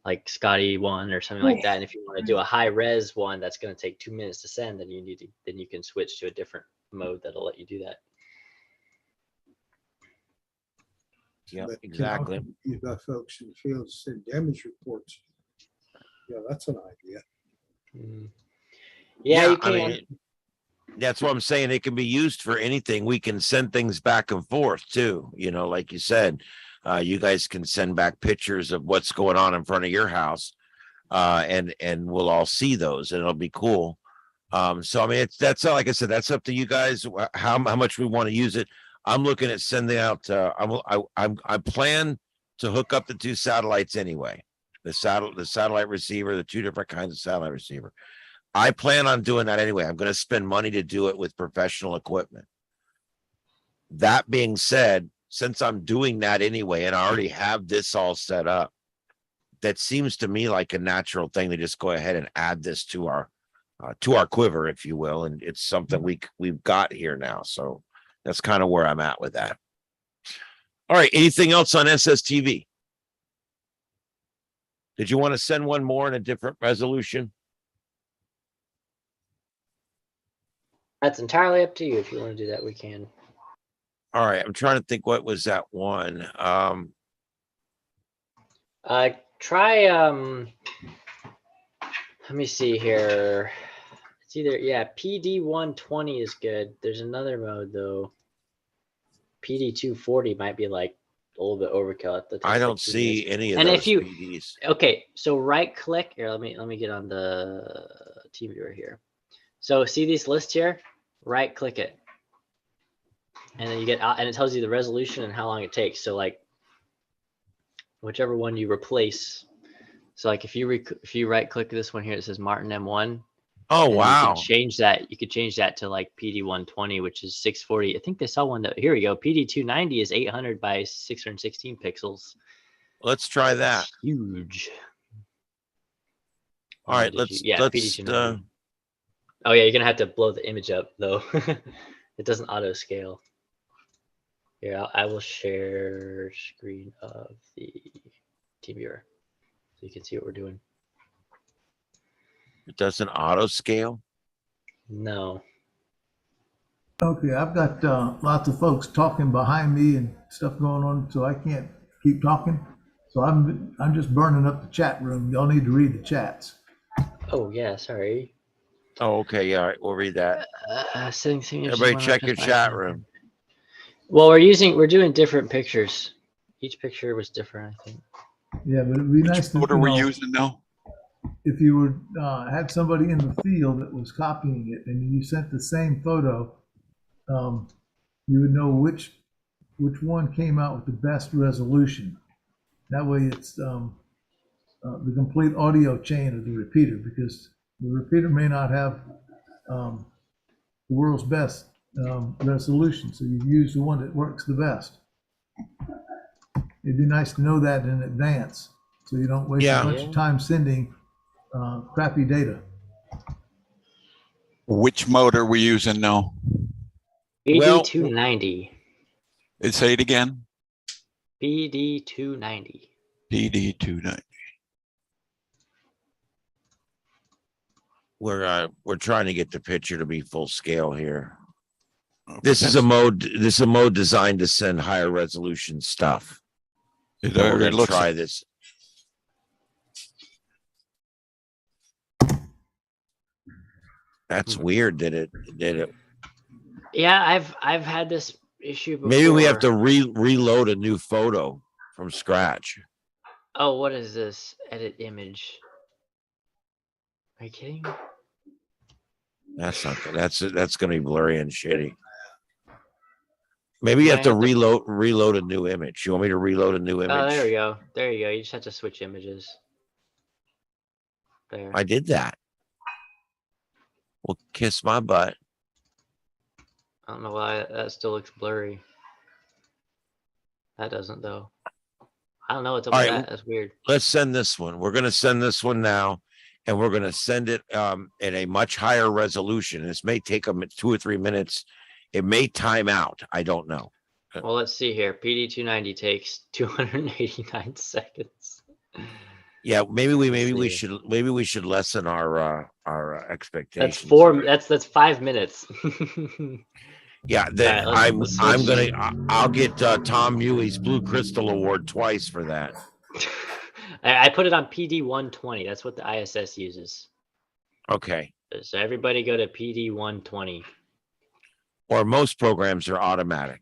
like Scotty 1 or something like that. And if you want to do a high res one that's going to take 2 minutes to send, then you can switch to a different mode that'll let you do that. Yeah, But exactly. Used by folks in the field to send damage reports. Yeah, that's an idea. Yeah, you I can. mean, that's what I'm saying. It can be used for anything. We can send things back and forth too. Like you said, you guys can send back pictures of what's going on in front of your house, and we'll all see those, and it'll be cool. So I mean, that's like I said, that's up to you guys how much we want to use it. I'm looking at sending out. I plan to hook up the 2 satellites anyway. The satellite receiver, the 2 different kinds of satellite receiver. I plan on doing that anyway. I'm going to spend money to do it with professional equipment. That being said, since I'm doing that anyway, and I already have this all set up, that seems to me like a natural thing to just go ahead and add this to our quiver, if you will. And it's something we've got here now. So that's kind of where I'm at with that. All right. Anything else on SSTV? Did you want to send one more in a different resolution? That's entirely up to you. If you want to do that, we can. All right. I'm trying to think, what was that one? Try, let me see here. It's either, PD 120 is good. There's another mode though. PD 240 might be like a little bit overkill. I don't see any of and those if you, PDs. Okay, so right click here. Let me get on the team viewer here. So see this list here, right click it. And then you get out, and it tells you the resolution and how long it takes. So like whichever one you replace. So like if you right click this one here, it says Martin M1. Oh, And wow. You could change that to like PD 120, which is 640. I think they saw one that, here we go. PD 290 is 800 by 616 pixels. Let's try that. It's huge. All right, Yeah, PD 290. Oh yeah, you're gonna have to blow the image up though. It doesn't auto scale. Here, I will share screen of the TeamViewer so you can see what we're doing. It doesn't auto scale. No. Okay, I've got lots of folks talking behind me and stuff going on, so I can't keep talking. So I'm just burning up the chat room. Y'all need to read the chats. Oh yeah, sorry. Oh, okay. Yeah, all right, we'll read that. Everybody check your chat room. Well, we're doing different pictures. Each picture was different, I think. Yeah, but it'd be Which nice to, photo you we're know, using now? if you would had somebody in the field that was copying it and you sent the same photo, you would know which one came out with the best resolution. That way it's the complete audio chain of the repeater, because the repeater may not have the world's best resolution. So you use the one that works the best. It'd be nice to know that in advance, so you don't waste Yeah. a bunch of time sending crappy data. Which mode are we using now? Well- PD 290. Say it again. PD 290. PD 290. We're trying to get the picture to be full scale here. Okay, This is a mode designed to send higher resolution stuff. It So we're already gonna looks try this. That's weird that it Yeah, I've had this issue before. maybe we have to reload a new photo from scratch. Oh, what is this? Edit image. Are you kidding me? That's not good. That's gonna be blurry and shitty. Maybe you Might have to have to- reload a new image. You want me to reload a new image? Oh, there we go. There you go. You just have to switch images. There. I did that. Well, kiss my butt. I don't know why that still looks blurry. That doesn't though. I don't know what's up All with right. that. That's weird. Let's send this one. We're gonna send this one now, and we're gonna send it in a much higher resolution. This may take them 2 or 3 minutes. It may time out. I don't know. Well, let's see here. PD 290 takes 289 seconds. Yeah, maybe we see. should lessen our expectations. That's 4. That's 5 minutes. Yeah, All right, let's switch. I'll get Tom Mewey's Blue Crystal Award twice for that. I put it on PD 120. That's what the ISS uses. Okay. So everybody go to PD 120. Or most programs are automatic.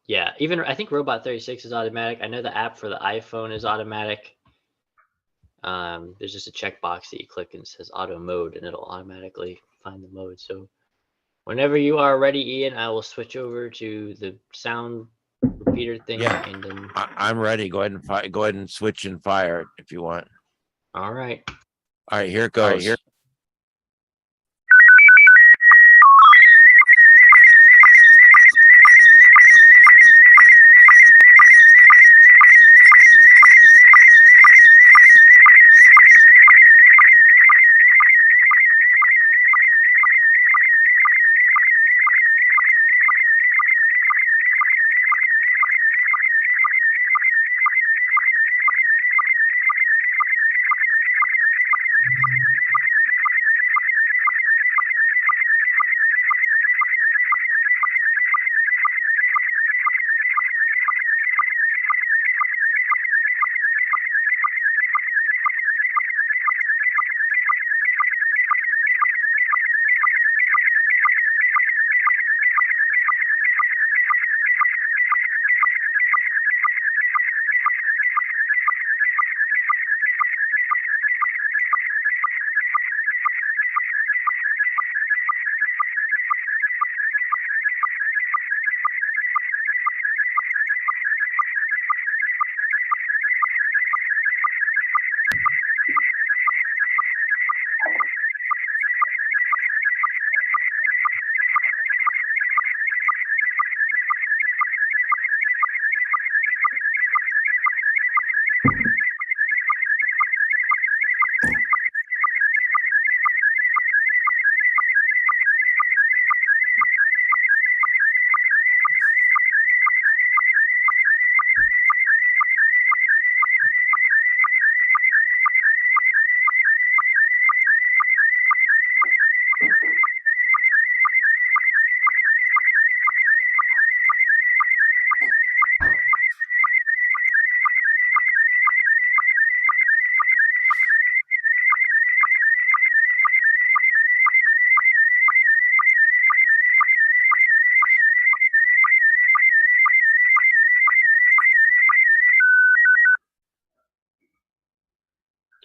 Yeah, even I think Robot 36 is automatic. I know the app for the iPhone is automatic. There's just a checkbox that you click and it says auto mode, and it'll automatically find the mode. So whenever you are ready, Ian, I will switch over to the sound repeater thing. Yeah. And then I'm ready. Go ahead and switch and fire it if you want. all right. All right, here it goes.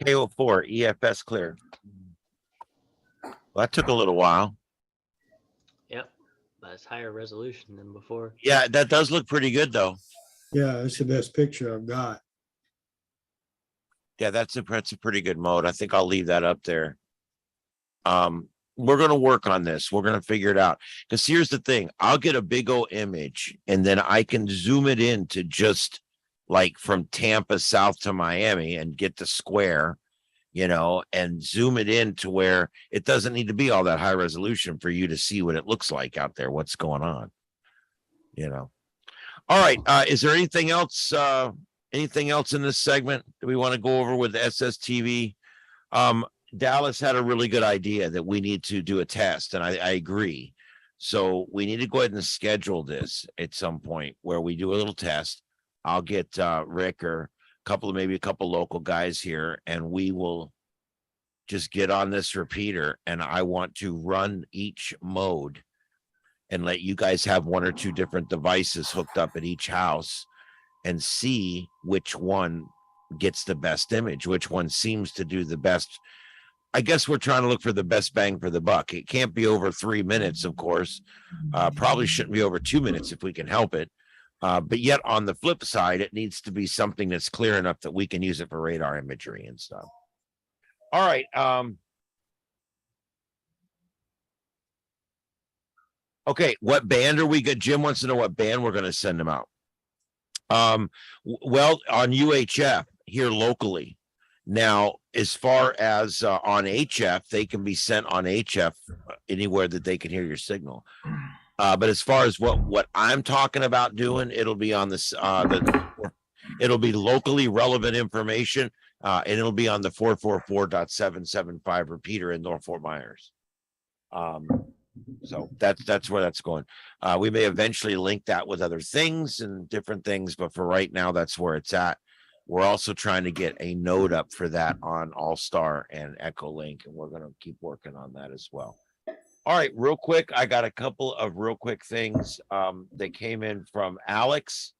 KO4 EFS clear. Well, that took a little while. Yep. That's higher resolution than before. Yeah, that does look pretty good though. Yeah, that's the best picture I've got. Yeah, that's a pretty good mode. I think I'll leave that up there. We're gonna work on this. We're gonna figure it out. Because here's the thing: I'll get a big old image, and then I can zoom it in to just like from Tampa south to Miami and get the square, you know, and zoom it in to where it doesn't need to be all that high resolution for you to see what it looks like out there, what's going on, you know. All right. Is there anything else? Anything else in this segment that we want to go over with the SSTV? Dallas had a really good idea that we need to do a test, and I agree. So we need to go ahead and schedule this at some point where we do a little test. I'll get Rick or maybe a couple local guys here, and we will just get on this repeater. And I want to run each mode and let you guys have one or two different devices hooked up at each house and see which one gets the best image, which one seems to do the best. I guess we're trying to look for the best bang for the buck. It can't be over 3 minutes, of course. Probably shouldn't be over 2 minutes if we can help it. But yet on the flip side, it needs to be something that's clear enough that we can use it for radar imagery and stuff. All right. Okay, what band are we good? Jim wants to know what band we're going to send them out. Well, on UHF here locally. Now, as far as on HF, they can be sent on HF anywhere that they can hear your signal. But as far as what I'm talking about doing, it'll be on this it'll be locally relevant information, and it'll be on the 444.775 repeater in North Fort Myers. So that's where that's going. We may eventually link that with other things and different things, but for right now, that's where it's at. We're also trying to get a node up for that on All-Star and Echo Link, and we're going to keep working on that as well. All right, real quick, I got a couple of real quick things that came in from Alex.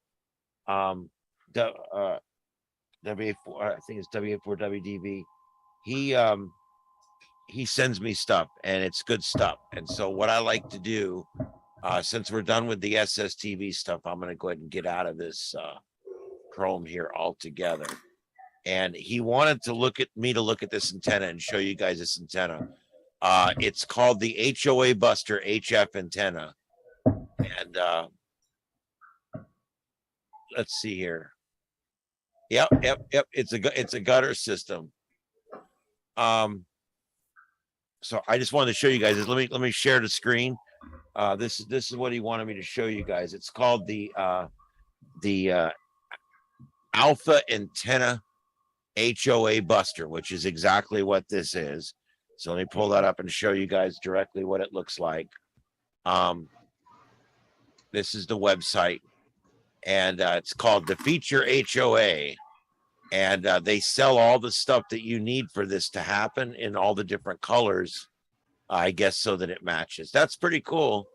W4, I think it's W4WDV. He sends me stuff, and it's good stuff. And so what I like to do, since we're done with the SSTV stuff, I'm going to go ahead and get out of this Chrome here altogether. And he wanted to look at this antenna and show you guys this antenna. It's called the HOA Buster HF antenna. And let's see here. Yep. It's a gutter system. So I just wanted to show you guys this. Let me share the screen. This is what he wanted me to show you guys. It's called the Alpha Antenna HOA Buster, which is exactly what this is. So let me pull that up and show you guys directly what it looks like. This is the website, and it's called the Feature HOA. And they sell all the stuff that you need for this to happen in all the different colors, I guess, so that it matches. That's pretty cool.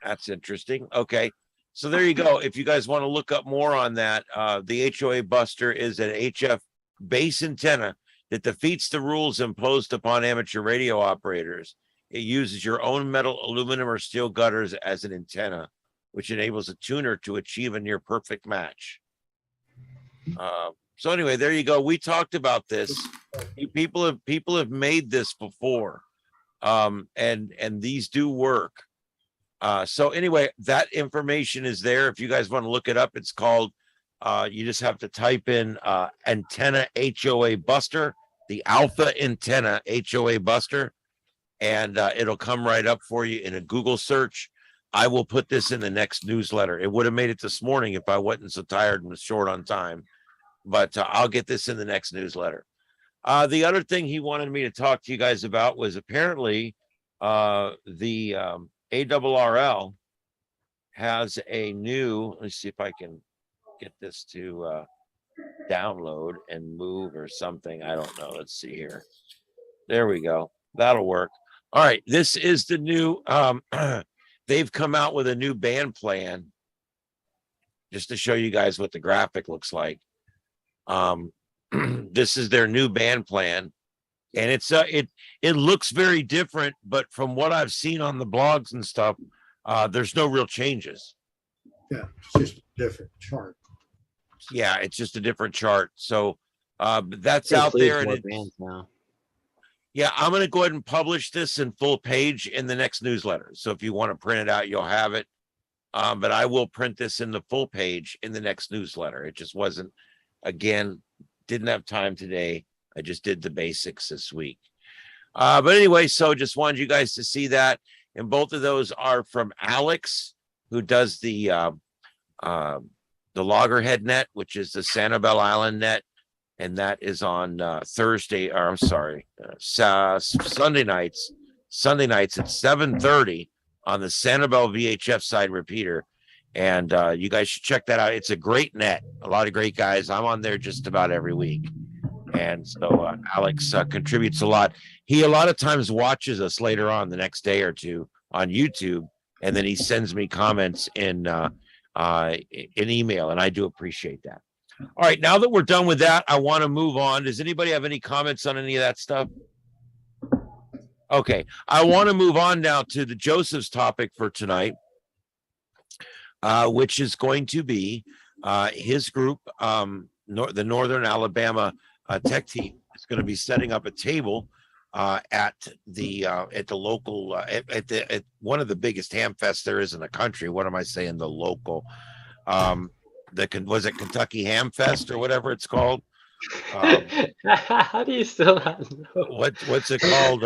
That's interesting. Okay. So there you go. If you guys want to look up more on that, the HOA Buster is an HF base antenna that defeats the rules imposed upon amateur radio operators. It uses your own metal, aluminum, or steel gutters as an antenna, which enables a tuner to achieve a near perfect match. So anyway, there you go. We talked about this. People have made this before, and these do work. So anyway, that information is there. If you guys want to look it up, it's called. You just have to type in antenna HOA Buster, the Alpha Antenna HOA Buster. And it'll come right up for you in a Google search. I will put this in the next newsletter. It would have made it this morning if I wasn't so tired and was short on time. But I'll get this in the next newsletter. The other thing he wanted me to talk to you guys about was apparently the ARRL has a new, let's see if I can get this to download and move or something. I don't know. Let's see here. There we go. That'll work. All right, this is the new, they've come out with a new band plan. just to show you guys what the graphic looks like. This is their new band plan, and it looks very different, but from what I've seen on the blogs and stuff, there's no real changes. Yeah, it's just a different chart. Yeah, it's just a different chart. So that's It out there, and includes it's, more bands now. yeah, I'm going to go ahead and publish this in full page in the next newsletter. So if you want to print it out, you'll have it. But I will print this in the full page in the next newsletter. It just wasn't, again, didn't have time today. I just did the basics this week. But anyway, so just wanted you guys to see that. And both of those are from Alex, who does the Loggerhead net, which is the Sanibel Island net. And that is on Sunday nights at 7:30 on the Sanibel VHF side repeater. And you guys should check that out. It's a great net. A lot of great guys. I'm on there just about every week. And so Alex contributes a lot. He a lot of times watches us later on the next day or two on YouTube. And then he sends me comments in email. And I do appreciate that. All right. Now that we're done with that, I want to move on. Does anybody have any comments on any of that stuff? Okay. I want to move on now to the Joseph's topic for tonight. Which is going to be his group, the Northern Alabama Tech Team is going to be setting up a table at the local at one of the biggest ham fests there is in the country. What am I saying? The local, was it Kentucky Ham Fest or whatever it's called? How do you still not know? What's it called?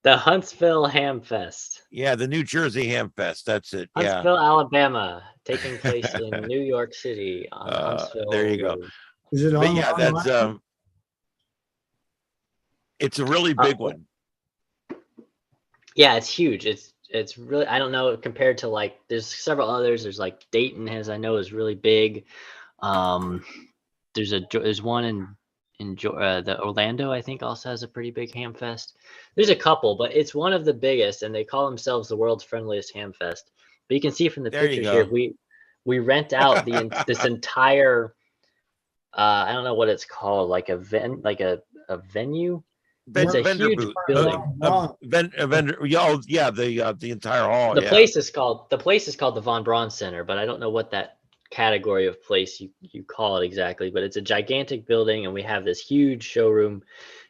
The Huntsville Ham Fest. Yeah, the New Jersey Ham Fest. That's it. Yeah. Huntsville, Alabama, taking place in New York City on Huntsville. There you go. Road. Is it But on? yeah, that's it's a really big one. Yeah, it's huge. It's really, I don't know, compared to like there's several others. There's like Dayton I know is really big. There's one in the Orlando, I think, also has a pretty big ham fest. There's a couple, but it's one of the biggest, and they call themselves the world's friendliest ham fest. But you can see from the pictures here, we rent out this entire I don't know what it's called, like a venue. It's a vendor huge booth. building. Vendor, yeah, the entire hall. The place is called the Von Braun Center, but I don't know what that category of place you call it exactly, but it's a gigantic building, and we have this huge showroom,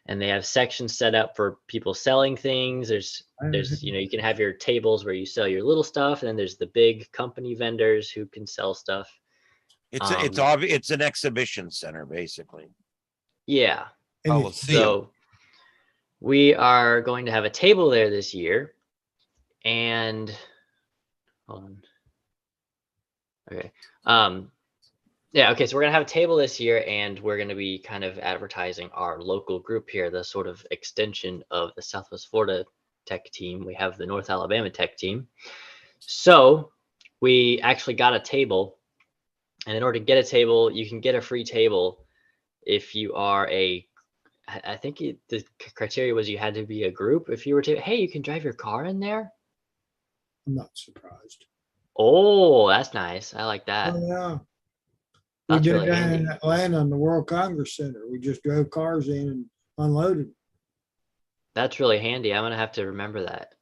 and they have sections set up for people selling things. There's you can have your tables where you sell your little stuff, and then there's the big company vendors who can sell stuff. It's an exhibition center basically. Yeah. Coliseum. So we are going to have a table there this year, and hold on. Okay. Yeah, okay, so we're gonna have a table this year, and we're gonna be kind of advertising our local group here, the sort of extension of the Southwest Florida Tech Team. We have the North Alabama Tech Team. So we actually got a table, and in order to get a table, you can get a free table if you are I think the criteria was you had to be a group. If you were to, hey, you can drive your car in there. I'm not surprised. Oh, that's nice. I like that. Oh, yeah. We That's did really that handy. in Atlanta in the World Congress Center. We just drove cars in and unloaded. That's really handy. I'm gonna have to remember that.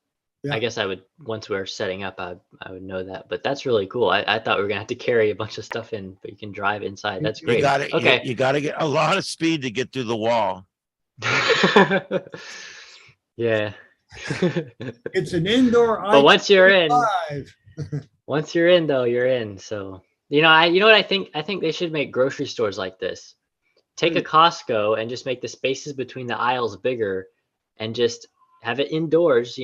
Yeah. I guess I would, once we're setting up, I would know that. But that's really cool. I thought we were gonna have to carry a bunch of stuff in, but you can drive inside. That's great. You got it. Okay. You got to get a lot of speed to get through the wall. Yeah. It's an indoor. But once you're in, I-5. once you're in though, you're in. So you know what I think? I think they should make grocery stores like this. Take a Costco and just make the spaces between the aisles bigger, and just have it indoors,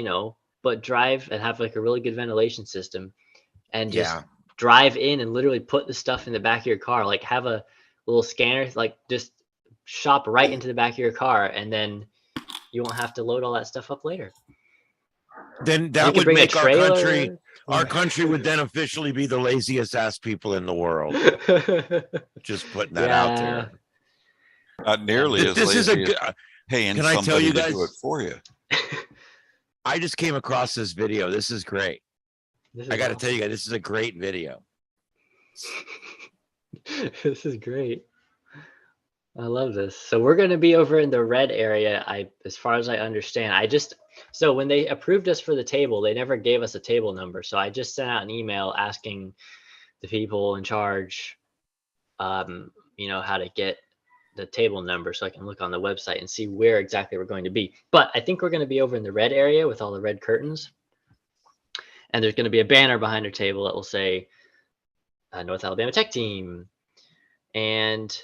but drive and have like a really good ventilation system, and just drive in and literally put the stuff in the back of your car. Like have a little scanner, like just shop right into the back of your car, and then you won't have to load all that stuff up later. Then You that could would bring a make our trailer. country. Our country would then officially be the laziest ass people in the world. Just putting that out there. Not nearly as This is lazy a as good. paying Can I tell somebody you to guys? do it for you. I just came across this video. This is great. This is I got to awesome. tell you guys, this is a great video. This is great. I love this. So we're going to be over in the red area. As far as I understand, so when they approved us for the table, they never gave us a table number. So I just sent out an email asking the people in charge, how to get the table number so I can look on the website and see where exactly we're going to be. But I think we're going to be over in the red area with all the red curtains. And there's going to be a banner behind our table that will say North Alabama Tech Team. And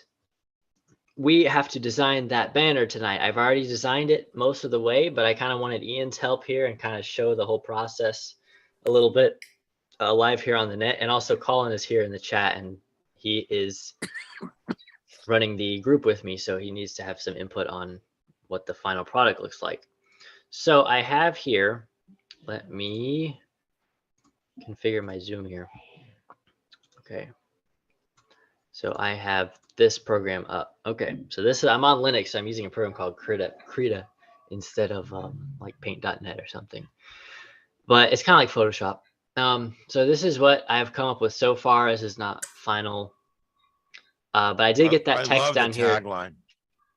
we have to design that banner tonight. I've already designed it most of the way, but I kind of wanted Ian's help here and kind of show the whole process a little bit live here on the net. And also Colin is here in the chat, and he is running the group with me, so he needs to have some input on what the final product looks like. So I have here, let me configure my Zoom here. Okay. So I have this program up. Okay, so I'm on Linux. So I'm using a program called Krita instead of like paint.net or something. But it's kind of like Photoshop. So this is what I've come up with so far. This is not final. But I did get that text down here. Tagline.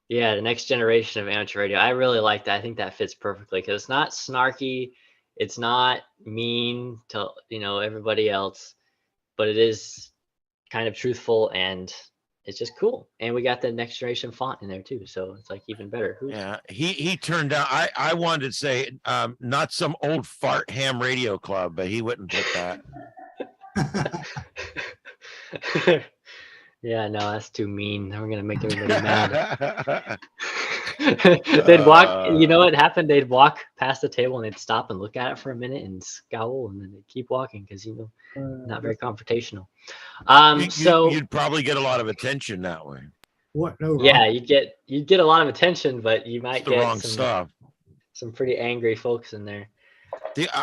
Yeah, the next generation of amateur radio. I really like that. I think that fits perfectly because it's not snarky. It's not mean to everybody else, but it is kind of truthful, and it's just cool. And we got the next generation font in there too, so it's like even better. Yeah, he turned out. I wanted to say not some old fart ham radio club, but he wouldn't put that. Yeah, no, that's too mean. We're gonna make everybody mad. They'd walk. You know what happened? They'd walk past the table and they'd stop and look at it for a minute and scowl, and then they'd keep walking because not very confrontational. So you'd probably get a lot of attention that way. What? No. Yeah, you'd get a lot of attention, but you might It's the get wrong stuff. Some pretty angry folks in there.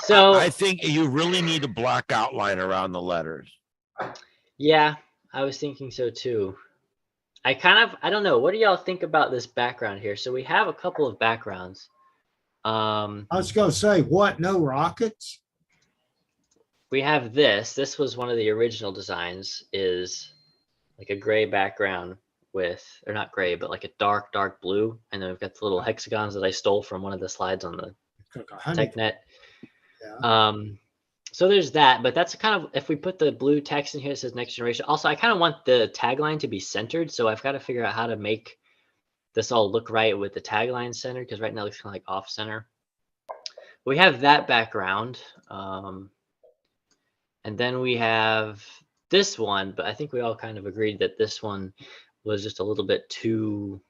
So I think you really need a black outline around the letters. Yeah, I was thinking so too. I don't know. What do y'all think about this background here? So we have a couple of backgrounds. I was going to say, what? No rockets? We have this. This was one of the original designs, is like a gray background with, or not gray, but like a dark blue. And then we've got the little hexagons that I stole from one of the slides on the TechNet. Yeah. So there's that, but that's kind of, if we put the blue text in here, it says next generation. Also, I kind of want the tagline to be centered. So I've got to figure out how to make this all look right with the tagline centered, because right now it looks kind of like off center. We have that background. And then we have this one, but I think we all kind of agreed that this one was just a little bit too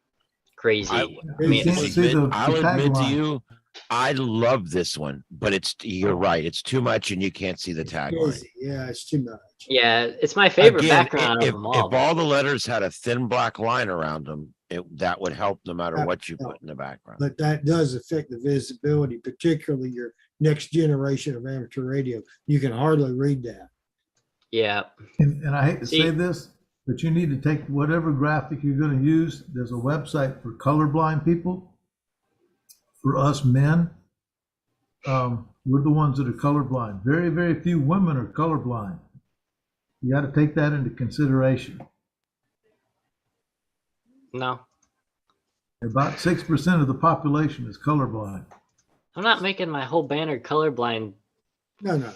crazy. I'll admit to you, I love this one, but you're right. It's too much and you can't see the tagline. Yeah, it's too much. Yeah, it's my favorite background if of them all. If all the letters had a thin black line around them, that would help no matter what you put in the background. But that does affect the visibility, particularly your next generation of amateur radio. You can hardly read that. Yeah. And I hate to say this, but you need to take whatever graphic you're going to use. There's a website for colorblind people. For us men, we're the ones that are colorblind. Very, very few women are colorblind. You got to take that into consideration. No. About 6% of the population is colorblind. I'm not making my whole banner colorblind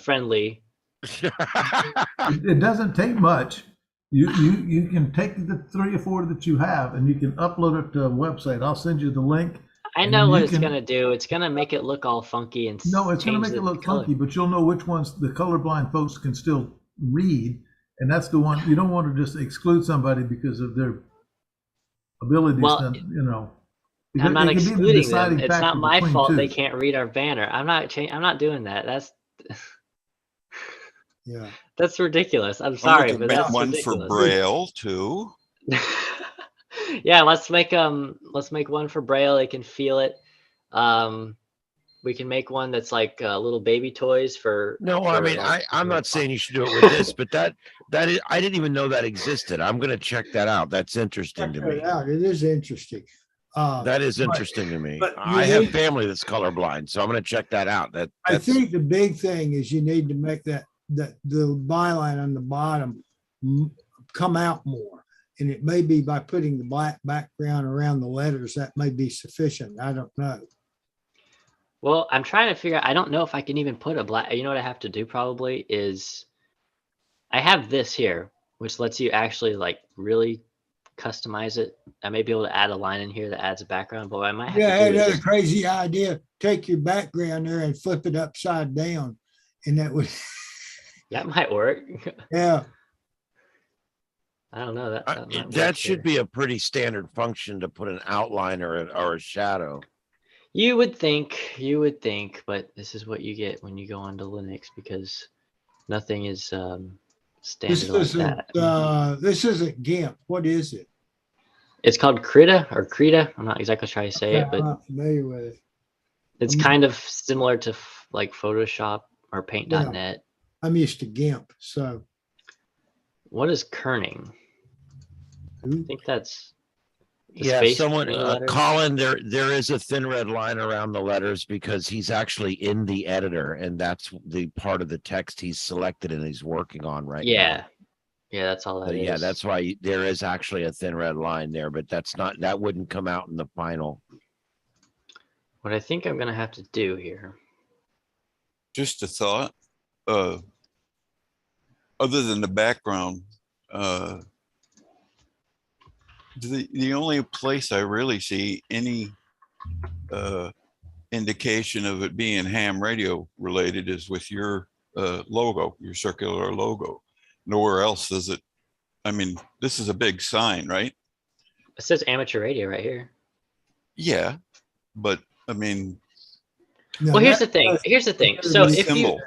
friendly. It doesn't take much. You can take the 3 or 4 that you have and you can upload it to a website. I'll send you the link. I know what it's going to do. It's going to make it look all funky. And no, it's going to make it look funky, but you'll know which ones the colorblind folks can still read. And that's the one. You don't want to just exclude somebody because of their abilities. Well, I'm not excluding them. It's not my fault they can't read our banner. I'm not doing that. That's ridiculous. I'm sorry, but that's one ridiculous. For Braille too. Yeah, let's make one for Braille. They can feel it. We can make one that's like little baby toys for. No, I mean, I'm not saying you should do it with this, but that is, I didn't even know that existed. I'm going to check that out. That's interesting to me. It is interesting. That is interesting to me. I have family that's colorblind, so I'm going to check that out. I think the big thing is you need to make the byline on the bottom come out more. And it may be by putting the black background around the letters, that may be sufficient. I don't know. Well, I'm trying to figure out, I don't know if I can even put a black, you know what I have to do probably is I have this here, which lets you actually like really customize it. I may be able to add a line in here that adds a background, but what I might have Yeah, I to had do is another just, crazy idea. Take your background there and flip it upside down. And that would, that might work. yeah. I don't know, that might work That should here. be a pretty standard function to put an outline or a shadow. You would think, but this is what you get when you go onto Linux because nothing is standard like that. This isn't GIMP. What is it? It's called Krita or Krita. I'm not exactly sure how you say Okay, it, I'm but not familiar with it. it's I'm- kind of similar to like Photoshop or Paint.net. I'm used to GIMP. So What is kerning? I think that's the Yeah, space someone, between the letters. Colin, there is a thin red line around the letters because he's actually in the editor and that's the part of the text he's selected and he's working on right now. Yeah, that's all that is. Yeah, that's why there is actually a thin red line there, but that wouldn't come out in the final. What I think I'm gonna have to do here. Just a thought. Other than the background, the only place I really see any indication of it being ham radio related is with your logo, your circular logo. Nowhere else does it. I mean, this is a big sign, right? It says amateur radio right here. Yeah, but I mean, no, Well, here's the that- thing. Here's the thing. that's So the if you symbol.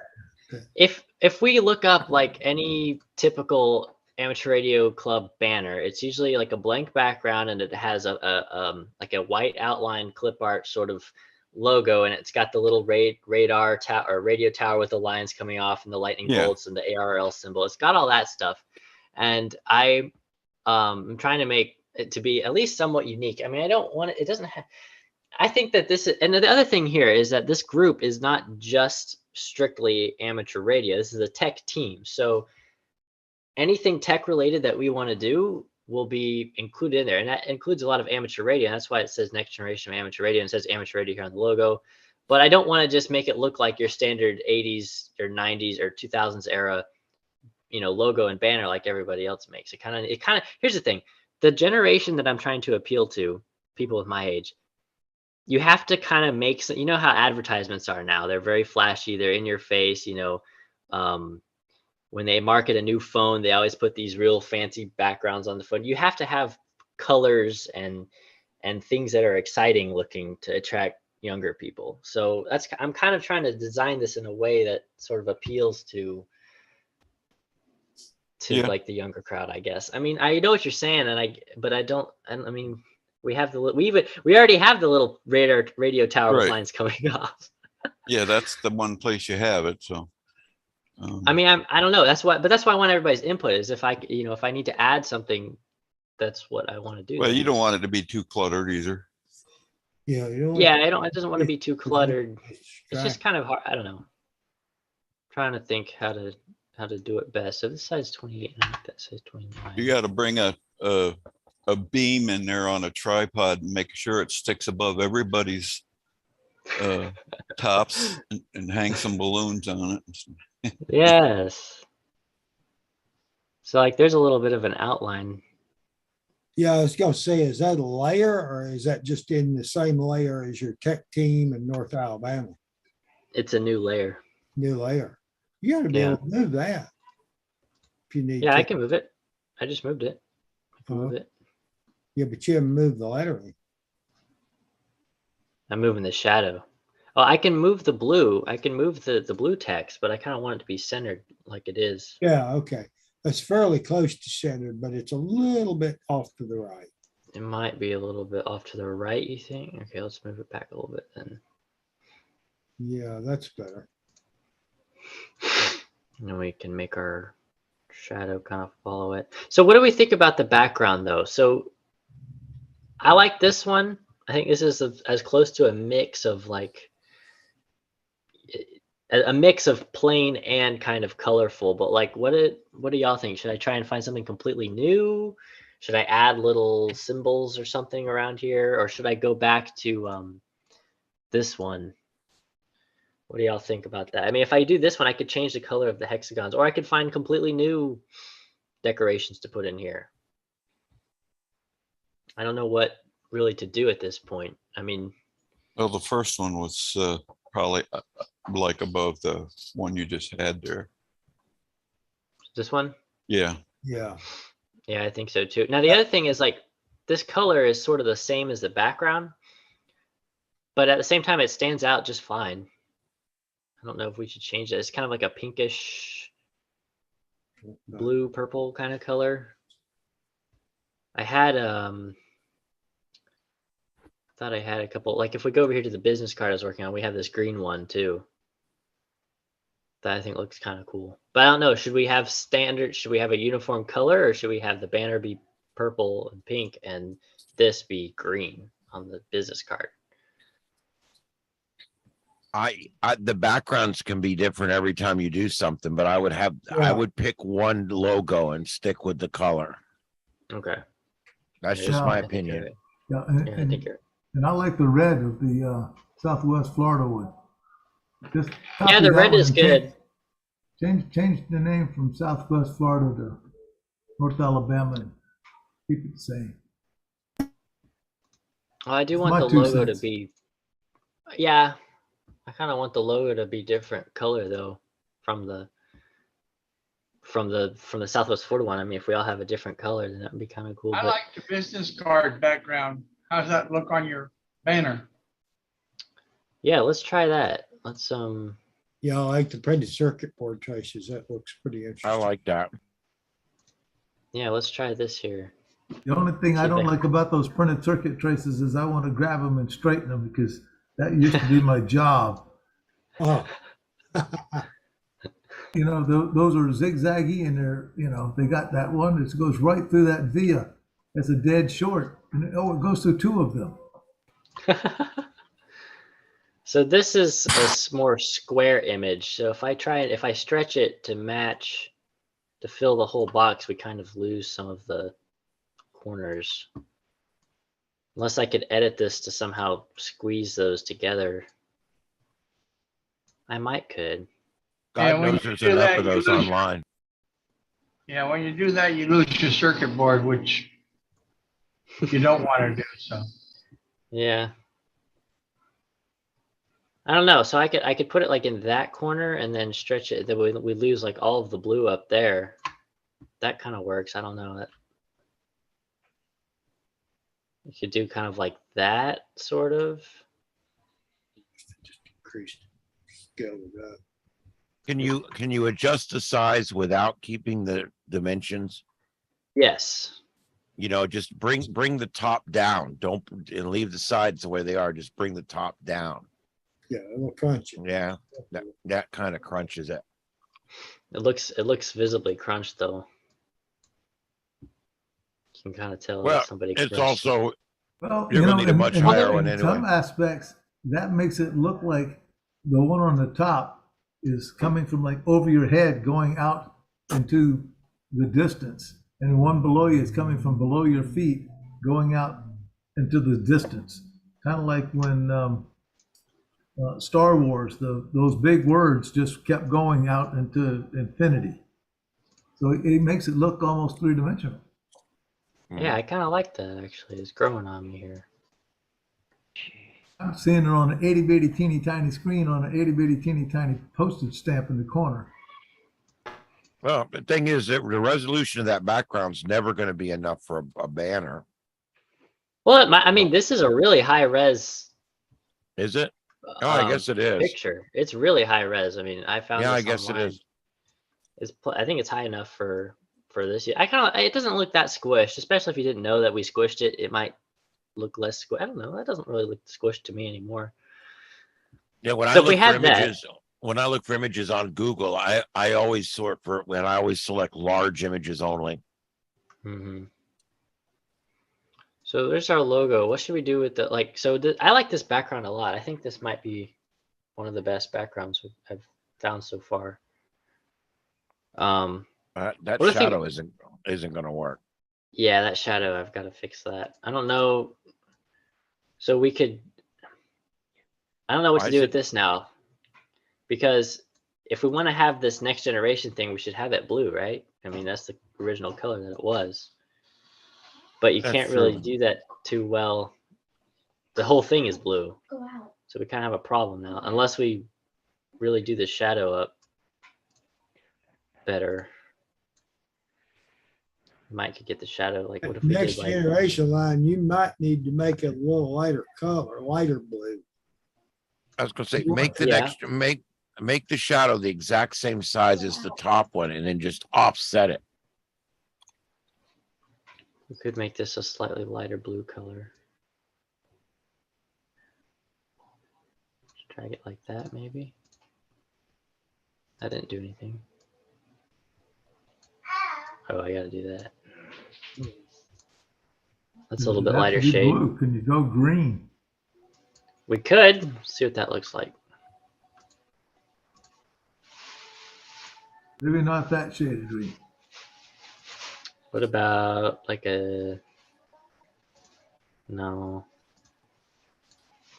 if we look up like any typical amateur radio club banner, it's usually like a blank background and it has a like a white outline clip art sort of logo, and it's got the little radar tower or radio tower with the lines coming off and the lightning Yeah. bolts and the ARRL symbol. It's got all that stuff, and I'm trying to make it to be at least somewhat unique. I mean, I don't want it. It doesn't have. I think that this is, and the other thing here is that this group is not just strictly amateur radio. This is a tech team. So anything tech related that we want to do will be included in there. And that includes a lot of amateur radio. And that's why it says next generation of amateur radio and it says amateur radio here on the logo. But I don't want to just make it look like your standard 80s or 90s or 2000s era, logo and banner like everybody else makes. It kind of, here's the thing. The generation that I'm trying to appeal to, people with my age, you have to kind of make some, how advertisements are now. They're very flashy. They're in your face, when they market a new phone, they always put these real fancy backgrounds on the phone. You have to have colors and things that are exciting looking to attract younger people. So I'm kind of trying to design this in a way that sort of appeals to Yeah. like the younger crowd, I guess. I mean, I know what you're saying, I mean, we already have the little radio tower with Right. lines coming off. Yeah, that's the one place you have it. So, I mean, I don't know. That's why I want everybody's input. Is if I need to add something, that's what I want to do. well, you don't want it to be too cluttered either. Yeah, you don't. Yeah, it doesn't want to be too cluttered. It's just kind of hard. I don't know. Trying to think how to do it best. So this size 28, and I think that size 29. You got to bring a beam in there on a tripod and make sure it sticks above everybody's tops and hang some balloons on it. Yes. So like, there's a little bit of an outline. Yeah, I was gonna say, is that a layer or is that just in the same layer as your tech team in North Alabama? It's a new layer. New layer. You gotta be Yeah. able to move that. If you need Yeah, I to. can move it. I just moved it. I can move Uh-huh. it. Yeah, but you haven't moved the lettering. I'm moving the shadow. Oh, I can move the blue. I can move the blue text, but I kind of want it to be centered like it is. Yeah, okay. That's fairly close to center, but it's a little bit off to the right. It might be a little bit off to the right, you think? Okay, let's move it back a little bit then. Yeah, that's better. And then we can make our shadow kind of follow it. So what do we think about the background though? So I like this one. I think this is as close to a mix of like, a mix of plain and kind of colorful. But like, what do y'all think? Should I try and find something completely new? Should I add little symbols or something around here, or should I go back to this one? What do y'all think about that? I mean, if I do this one, I could change the color of the hexagons, or I could find completely new decorations to put in here. I don't know what really to do at this point. I mean, Well, the first one was probably like above the one you just had there. this one? Yeah. Yeah. Yeah, I think so too. Now, the other thing is like this color is sort of the same as the background, but at the same time, it stands out just fine. I don't know if we should change it. It's kind of like a pinkish blue purple kind of color. I had thought I had a couple, like if we go over here to the business card I was working on, we have this green one too that I think looks kind of cool. But I don't know, should we have a uniform color, or should we have the banner be purple and pink and this be green on the business card? The backgrounds can be different every time you do something, but I Yeah. would pick one logo and stick with the color. Okay. That's Yeah, just I my think you're opinion. right. Yeah, Yeah, I think you're and I like the red of the Southwest Florida one. Just Yeah, copy the that red one is and good. Change the name from Southwest Florida to North Alabama and keep it the same. Well, I do It's want my the 2 logo to cents. be, yeah, I kind of want the logo to be different color though from the Southwest Florida one. I mean, if we all have a different color, then that would be kind of cool. I But like the business card background. How's that look on your banner? yeah, let's try that. Let's Yeah, I like the printed circuit board choices. That looks pretty interesting. I like that. yeah, let's try this here. The only thing See I if don't I- like about those printed circuit traces is I want to grab them and straighten them because that used to be my job. Oh. You know, those are zigzaggy and they got that one that goes right through that via. It's a dead short. And it goes through 2 of them. So this is a more square image. So if I stretch it to match, to fill the whole box, we kind of lose some of the corners. Unless I could edit this to somehow squeeze those together. I might could. Yeah, God when knows you there's do enough that, of you those lose- online. Yeah, when you do that, you lose your circuit board, which you don't want to do. So Yeah. I don't know. So I could put it like in that corner and then stretch it. Then we lose like all of the blue up there. That kind of works. I don't know. That you could do kind of like that, sort of. Just increased scale of that. Can you adjust the size without keeping the dimensions? Yes. Just bring the top down. Don't and leave the sides the way they are. Just bring the top down. Yeah, it'll crunch it. Yeah, that kind of crunches it. It looks visibly crunched though. You can kind of tell Well, that somebody it's crunched it. also Well, You're gonna need a much higher one in some anyway. aspects, that makes it look like the one on the top is coming from like over your head going out into the distance. And the one below you is coming from below your feet going out into the distance. Kind of like when Star Wars, those big words just kept going out into infinity. So it makes it look almost 3-dimensional. Yeah, I kind of like that actually. It's growing on me here. I'm seeing it on an itty bitty teeny tiny screen on an itty bitty teeny tiny postage stamp in the corner. Well, the thing is that the resolution of that background's never going to be enough for a banner, Well, I mean, this is a really high res is it? Oh, I guess it is. picture. It's really high res. I mean, I found Yeah, this I guess online. it is. I think it's high enough for this. It doesn't look that squished, especially if you didn't know that we squished it. It might look less squished. I don't know. That doesn't really look squished to me anymore. Yeah, when So I if we look for had that- images, when I look for images on Google, I always select large images only. Mm-hmm. So there's our logo. What should we do with the I like this background a lot. I think this might be one of the best backgrounds I've down so far. That What if we- shadow isn't gonna work. Yeah, that shadow, I've got to fix that. I don't know. So we could, I don't know what to I do said- with this now. Because if we want to have this next generation thing, we should have it blue, right? I mean, that's the original color that it was. But you That's can't really true. do that too well. The whole thing is blue. Go out. So we kind of have a problem now, unless we really do the shadow up better. Might could get the shadow, like what if we Next did like, generation line, you might need to make it a little lighter color, lighter blue. I was gonna say, Yeah. make the next, make the shadow the exact same size as the top one and then just offset it. we could make this a slightly lighter blue color. Drag it like that, maybe. That didn't do anything. Oh, I gotta do that. That's a little bit Does it have lighter to be shade. blue? Can you go green? We could see what that looks like. Maybe not that shade of green. What about like a, no.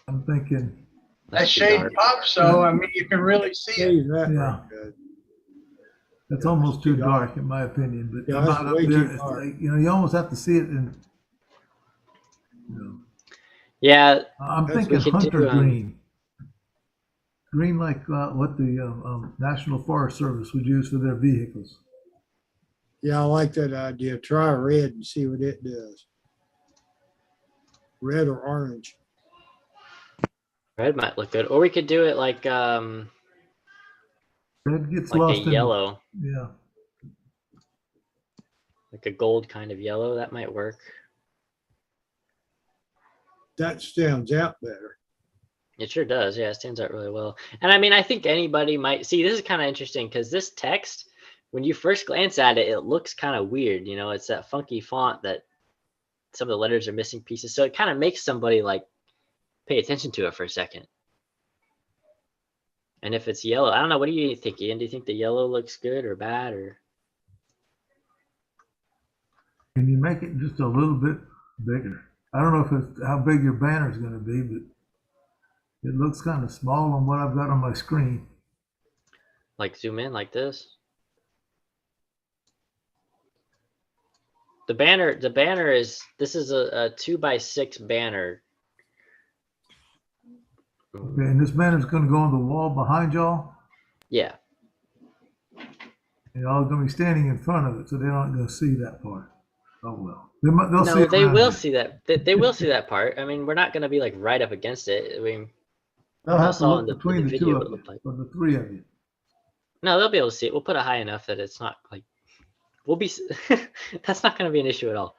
I'm thinking, That that's too shade dark. pops, so I mean, you can really see it. See that? Yeah. very good. that's almost too dark in my opinion, but Yeah, I'm that's not up way there. too It's dark. like, you almost have to see it in, Yeah, I'm That's- thinking we could hunter do, green. Green like what the National Forest Service would use for their vehicles. Yeah, I like that idea. Try red and see what it does. Red or orange. red might look good. Or we could do it like Red gets a lost in, yellow, yeah. like a gold kind of yellow. That might work. That stands out better. It sure does. Yeah, it stands out really well. And I mean, I think anybody might see, this is kind of interesting because this text, when you first glance at it, it looks kind of weird. It's that funky font that some of the letters are missing pieces. So it kind of makes somebody like pay attention to it for a second. And if it's yellow, I don't know. What do you think, Ian? Do you think the yellow looks good or bad, or? Can you make it just a little bit bigger? I don't know if it's how big your banner is going to be, but it looks kind of small on what I've got on my screen. Like zoom in like this? The banner is, this is a 2x6 banner. Okay, and this banner's going to go on the wall behind y'all, Yeah. and y'all going to be standing in front of it, so they're not going to see that part. Oh well, they'll see No, it they around will it. see that. They will see that part. I mean, we're not going to be like right up against it. I mean, They'll have to saw look in the between the video two what of it you, looked like. or the three of you. no, they'll be able to see it. We'll put it high enough that it's not like, we'll be, that's not going to be an issue at all.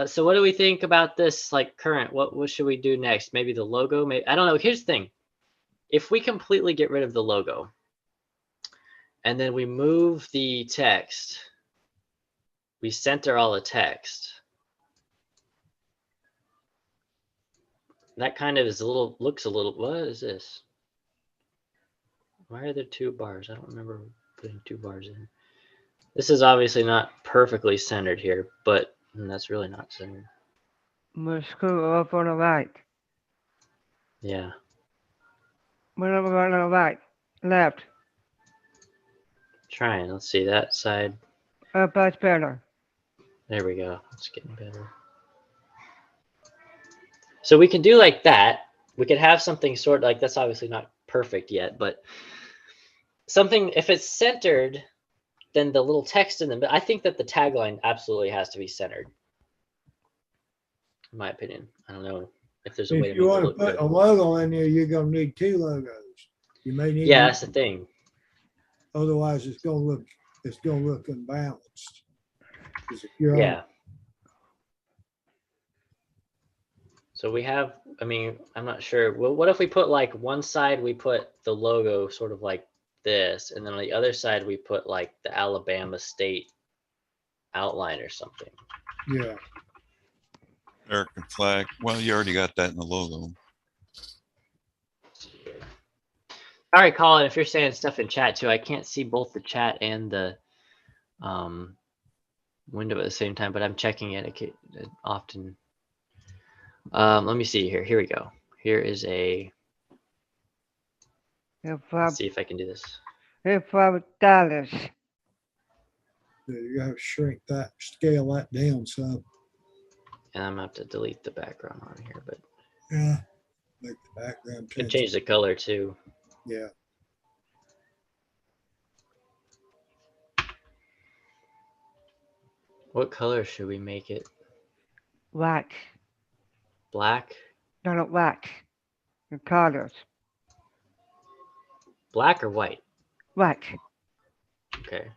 So what do we think about this, like current? What should we do next? Maybe the logo? Maybe, I don't know. Here's the thing. If we completely get rid of the logo and then we move the text, we center all the text, that kind of is a little, looks a little, what is this? Why are there 2 bars? I don't remember putting 2 bars in. This is obviously not perfectly centered here, but that's really not centered. Must screw up on the right. Yeah. What about on the right? Left. Trying. Let's see that side. Up, that's better. There we go. It's getting better. So we can do like that. We could have something sort of like, that's obviously not perfect yet, but something, if it's centered, then the little text in the, I think that the tagline absolutely has to be centered. In my opinion. I don't know if there's a way If to you make it want to look put good. a logo in there, you're gonna need 2 logos. You may need. Yeah, that's the thing. Otherwise, it's gonna look imbalanced. 'Cause if you're on- Yeah. So we have, I mean, I'm not sure. Well, what if we put like one side, we put the logo sort of like this, and then on the other side, we put like the Alabama State outline or something. Yeah, American flag. Well, you already got that in the logo. All right, Colin, if you're saying stuff in chat too, I can't see both the chat and the window at the same time, but I'm checking it often. Let me see here. Here we go. Here is a. Let's see if I can do this. $5. You gotta shrink that, scale that down some. And I'm gonna have to delete the background on here, but Yeah. Make the background can change. change the color too. Yeah. What color should we make it? White. Black? No, not white. The colors. Black or white? White. Okay.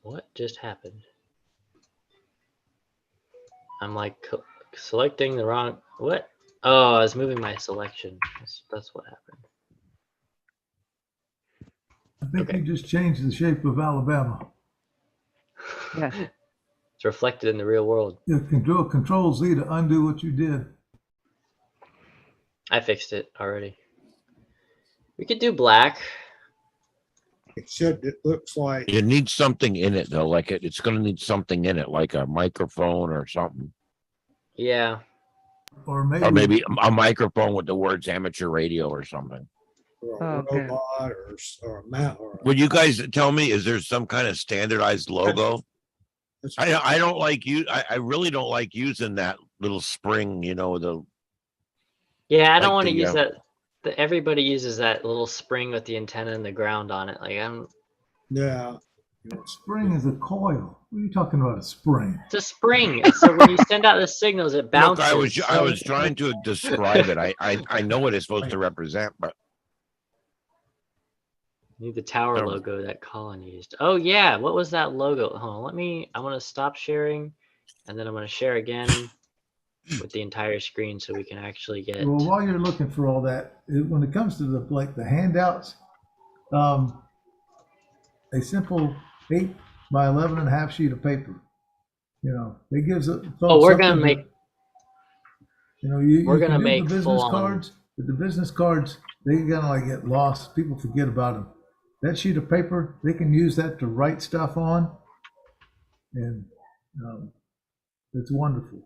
What just happened? I'm like selecting the wrong. What? Oh, I was moving my selection. That's what happened. I think Okay. you just changed the shape of Alabama. Yes. It's reflected in the real world. You can do a Control Z to undo what you did. I fixed it already. We could do black. Except it looks like, It needs something in it though, like it's gonna need something in it, like a microphone or something. Yeah. Or maybe, Or maybe a microphone with the words amateur radio or something. or Oh, a okay. robot or a mount. Or Would you guys tell me, is there some kind of standardized logo? I don't like you. I really don't like using that little spring, you know, Yeah, I Like don't want to the, use that. Everybody uses that little spring with the antenna and the ground on it. Like Yeah. spring is a coil. What are you talking about, a spring? it's a spring. So when you send out the signals, it look, bounces. I was trying to describe it. I know what it's supposed to represent, but Need the tower No. logo that Colin used. Oh yeah, what was that logo? Hold on, I want to stop sharing, and then I'm going to share again with the entire screen so we can actually get. Well, while you're looking for all that, when it comes to the handouts, a simple 8 by 11.5 sheet of paper, it gives it. Oh, we're gonna something make. to- you We're can gonna do make the business full-on- cards, but the business cards, they gonna like get lost. People forget about them. That sheet of paper, they can use that to write stuff on, and it's wonderful.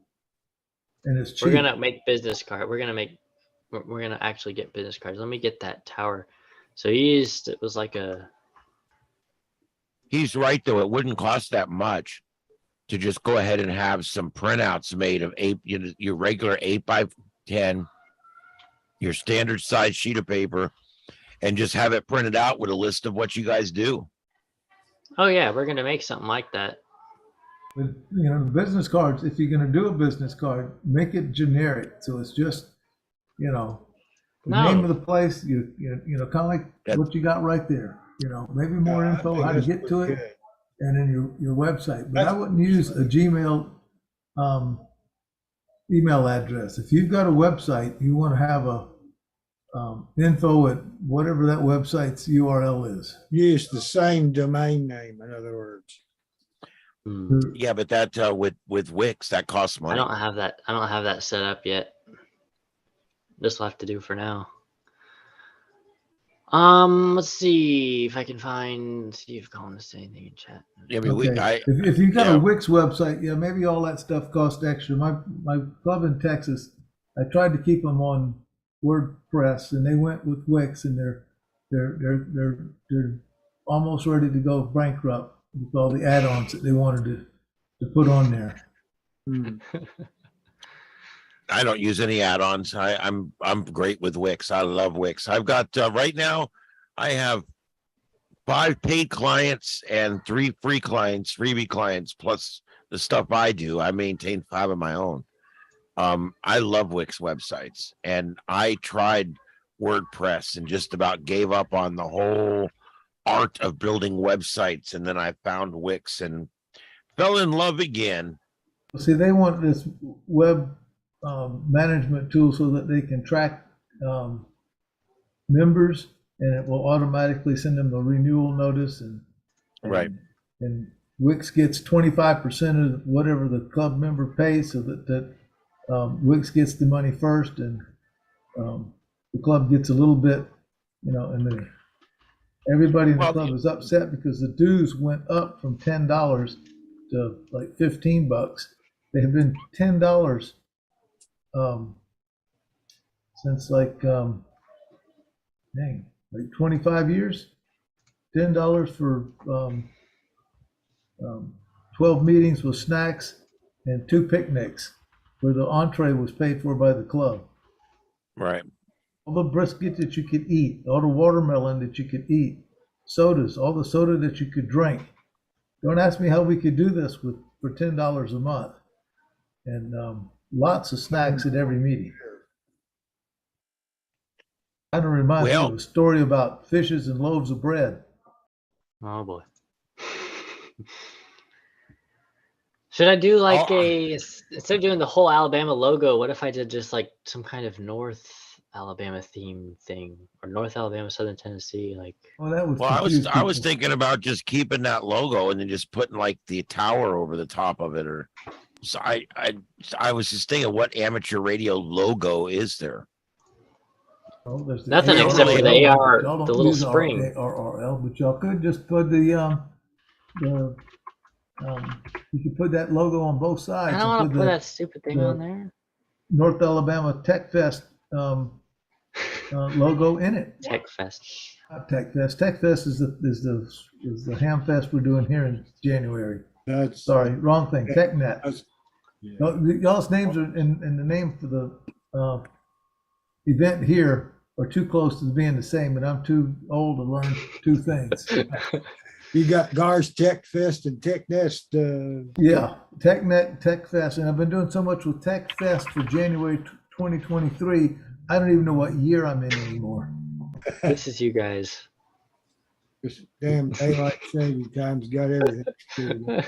And it's cheap. We're gonna make business card. We're gonna actually get business cards. Let me get that tower. So it was like a. he's right though. It wouldn't cost that much to just go ahead and have some printouts made of your regular 8 by 10, your standard size sheet of paper, and just have it printed out with a list of what you guys do. Oh yeah, we're gonna make something like that. But, the business cards, if you're going to do a business card, make it generic. So it's just, the name of the place, kind of like That- what you got right there. Maybe more I info, think how to that's get to pretty it, good. and then your website. But I That's- wouldn't use a Gmail email address. If you've got a website, you want to have a info at whatever that website's URL is. Use the same domain name, in other words. Yeah, but that with Wix, that costs I money. don't have that. I don't have that set up yet. This will have to do for now. Let's see if I can see if Colin has anything in chat. I mean, Okay. If you've got yeah. a Wix website, maybe all that stuff costs extra. My club in Texas, I tried to keep them on WordPress, and they went with Wix, and they're almost ready to go bankrupt with all the add-ons that they wanted to put on there. I don't use any add-ons. I'm great with Wix. I love Wix. I've got right now, I have 5 paid clients and 3 free clients, freebie clients, plus the stuff I do. I maintain 5 of my own. I love Wix websites, and I tried WordPress and just about gave up on the whole art of building websites, and then I found Wix and fell in love again. See, they want this web management tool so that they can track members, and it will automatically send them a renewal notice. And Right. And Wix gets 25% of whatever the club member pays, so that Wix gets the money first. And the club gets a little bit, and everybody in the Well, club is upset because the dues went up from $10 to like $15. They have been $10 um, since like 25 years. $10 for 12 meetings with snacks and 2 picnics, where the entree was paid for by the club. right. All the brisket that you could eat, all the watermelon that you could eat, sodas, all the soda that you could drink. Don't ask me how we could do this for $10 a month, and lots of snacks at every meeting. Kind of reminds me Well, of a story about fishes and loaves of bread. Oh boy. Should I do like Oh, instead of doing the whole Alabama logo, what if I did just like some kind of North Alabama theme thing, or North Alabama, Southern Tennessee, like? Well, that would well, confuse I was people. thinking about just keeping that logo and then just putting like the tower over the top of it, or so I was just thinking, what amateur radio logo is there? Oh, there's the Nothing except for the ARRL, AR, but y'all the don't little use spring. ARRL, but y'all could just put the you could put that logo on both I sides don't and want put to put the that stupid thing on there. North Alabama Tech Fest logo in it. Tech Fest. Not Tech Fest. Tech Fest is the ham fest we're doing here in January. That's Sorry, wrong thing. TechNet. that's- yeah. Y'all's names are in the name for the event here are too close to being the same, and I'm too old to learn 2 things. You got Gars Tech Fest and Tech Nest. Yeah, TechNet, Tech Fest, and I've been doing so much with Tech Fest for January 2023. I don't even know what year I'm in anymore. This is you guys. This damn daylight saving time's got everything screwed up.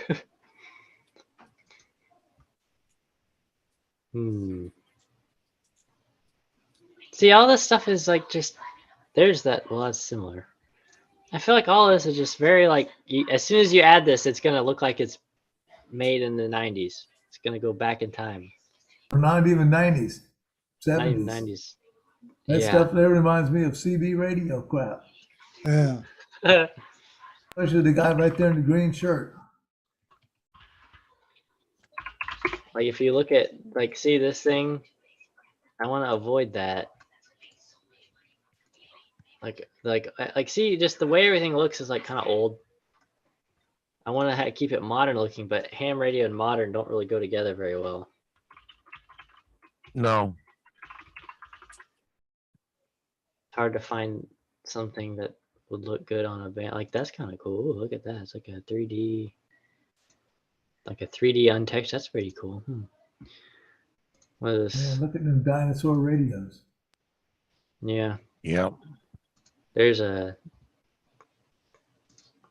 See, all this stuff is like just there's that. Well, that's similar. I feel like all this is just very like as soon as you add this, it's gonna look like it's made in the 90s. It's gonna go back in time. Or not even 90s, Not even 70s. 90s. That Yeah. stuff there reminds me of CB radio crap. Yeah. Especially the guy right there in the green shirt. Like if you look at like see this thing, I want to avoid that. Like see just the way everything looks is like kind of old. I want to keep it modern looking, but ham radio and modern don't really go together very well. No. It's hard to find something that would look good on a band. Like that's kind of cool. Ooh, look at that. It's like a 3D, like a 3D untextured. That's pretty cool. What is this? Man, look at them dinosaur radios. Yeah. Yep. There's a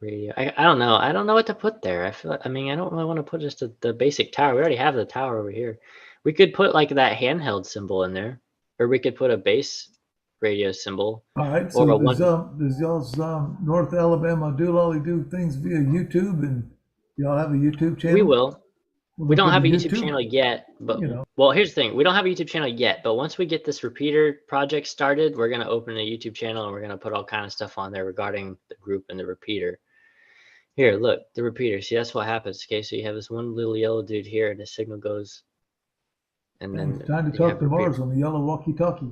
radio. I don't know. I don't know what to put there. I feel like, I mean, I don't really want to put just the basic tower. We already have the tower over here. We could put like that handheld symbol in there, or we could put a base radio symbol. All right, Or so a does y'all's North Alabama doolally do things via YouTube, and y'all have a YouTube channel? We will. We don't put have a the YouTube channel yet, but you know. well, here's the thing. We don't have a YouTube channel yet, but once we get this repeater project started, we're going to open a YouTube channel and we're going to put all kind of stuff on there regarding the group and the repeater. Here, look, the repeater. See, that's what happens. Okay, so you have this one little yellow dude here and the signal goes. And then It's time to you talk have to repeater. Mars on the yellow walkie-talkie.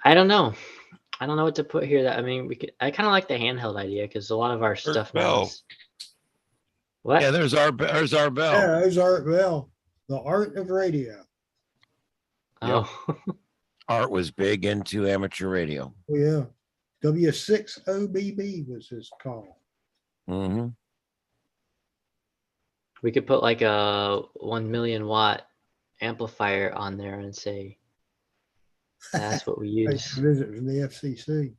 I don't know. I don't know what to put here. That I mean, we could. I kind of like the handheld idea because a lot of our stuff now Bell. is. What? Yeah, there's our bell. Yeah, there's Art Bell, the art of radio. Oh. Art was big into amateur radio. Oh, yeah. W6OBB was his call. Mm-hmm. We could put like a 1 million watt amplifier on there and say that's what we use. Visit from the FCC.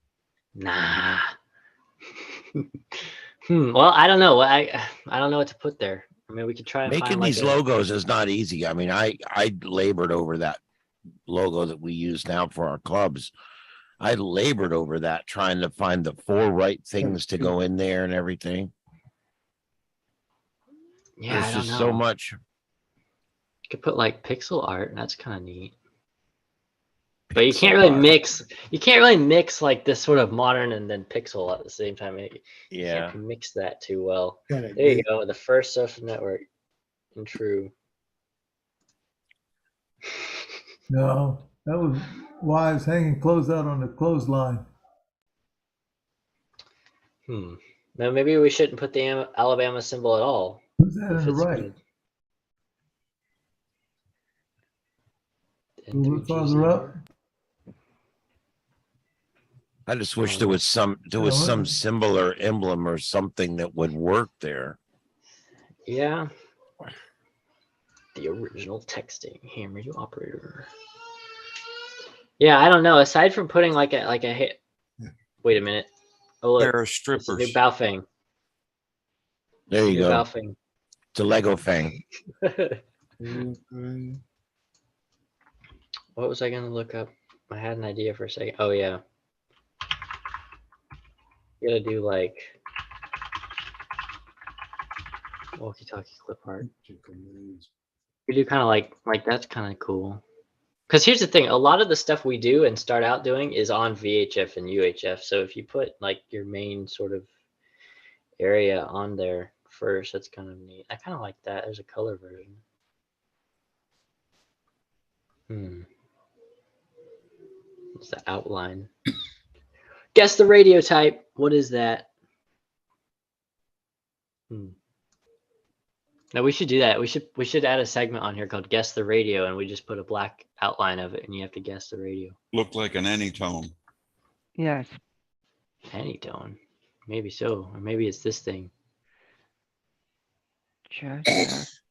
Nah. Well, I don't know. I don't know what to put there. I mean, we could try and Making find like these logos is not easy. I mean, I labored over that logo that we use now for our clubs. I labored over that, trying to find the 4 right things to go in there and everything. Yeah, There's I don't just know. so much. You could put like pixel art, and that's kind of neat. But you can't really mix. You can't really mix like this sort of modern and then pixel at the same time. You Yeah. can't mix that too well. Kinda There you good. go. The first social network in true. No, that was wives hanging clothes out on the clothesline. Now maybe we shouldn't put the Alabama symbol at all. Who's that If on the it's right? good. A little bit farther up. I just wish there was some symbol or emblem or something that would work there. Yeah. The original texting ham radio operator. Yeah, I don't know. Aside from putting like a hit. Wait a minute. Oh look, Pair of it's a new strippers. Baofeng. There you New go. Baofeng. It's a Lego thing. What was I gonna look up? I had an idea for a second. Oh yeah. You gotta do like walkie-talkie clip art. You do kind of like that's kind of cool. Because here's the thing, a lot of the stuff we do and start out doing is on VHF and UHF. So if you put like your main sort of area on there first, that's kind of neat. I kind of like that. There's a color version. It's the outline. Guess the radio type. What is that? No, we should do that. We should add a segment on here called Guess the Radio, and we just put a black outline of it, and you have to guess the radio. Looked like an anytone. Yes. Anytone. Maybe so. Or maybe it's this thing. Just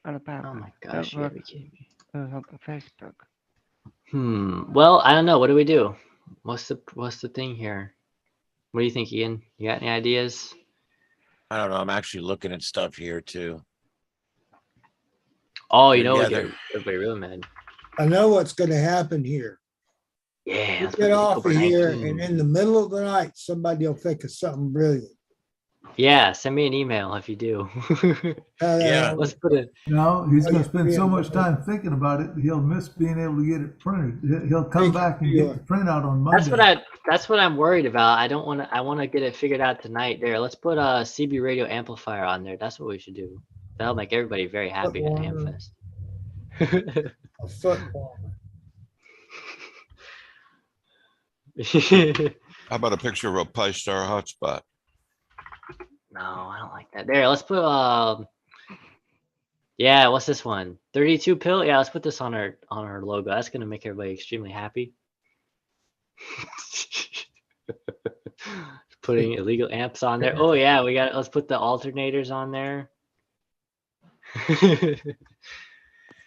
Alabama. Oh my gosh, you gotta be kidding me. Facebook. Well, I don't know. What do we do? What's the thing here? What do you think, Ian? You got any ideas? I don't know. I'm actually looking at stuff here too. Oh, you know what? Together. Everybody really mad. I know what's gonna happen here. Yeah. You get off of here and in the middle of the night, somebody will think of something brilliant. Yeah, send me an email if you do. Yeah. Let's put it. No, he's going to spend so much time thinking about it, he'll miss being able to get it printed. He'll come back and get the printout on Monday. That's what I'm worried about. I want to get it figured out tonight. There, let's put a CB radio amplifier on there. That's what we should do. That'll make everybody very happy at Hamfest. A foot warmer. How about a picture of a Pi Star hotspot? No, I don't like that. There, let's put yeah, what's this one? 32 pill? Yeah, let's put this on our logo. That's gonna make everybody extremely happy. Putting illegal amps on there. Oh yeah, let's put the alternators on there.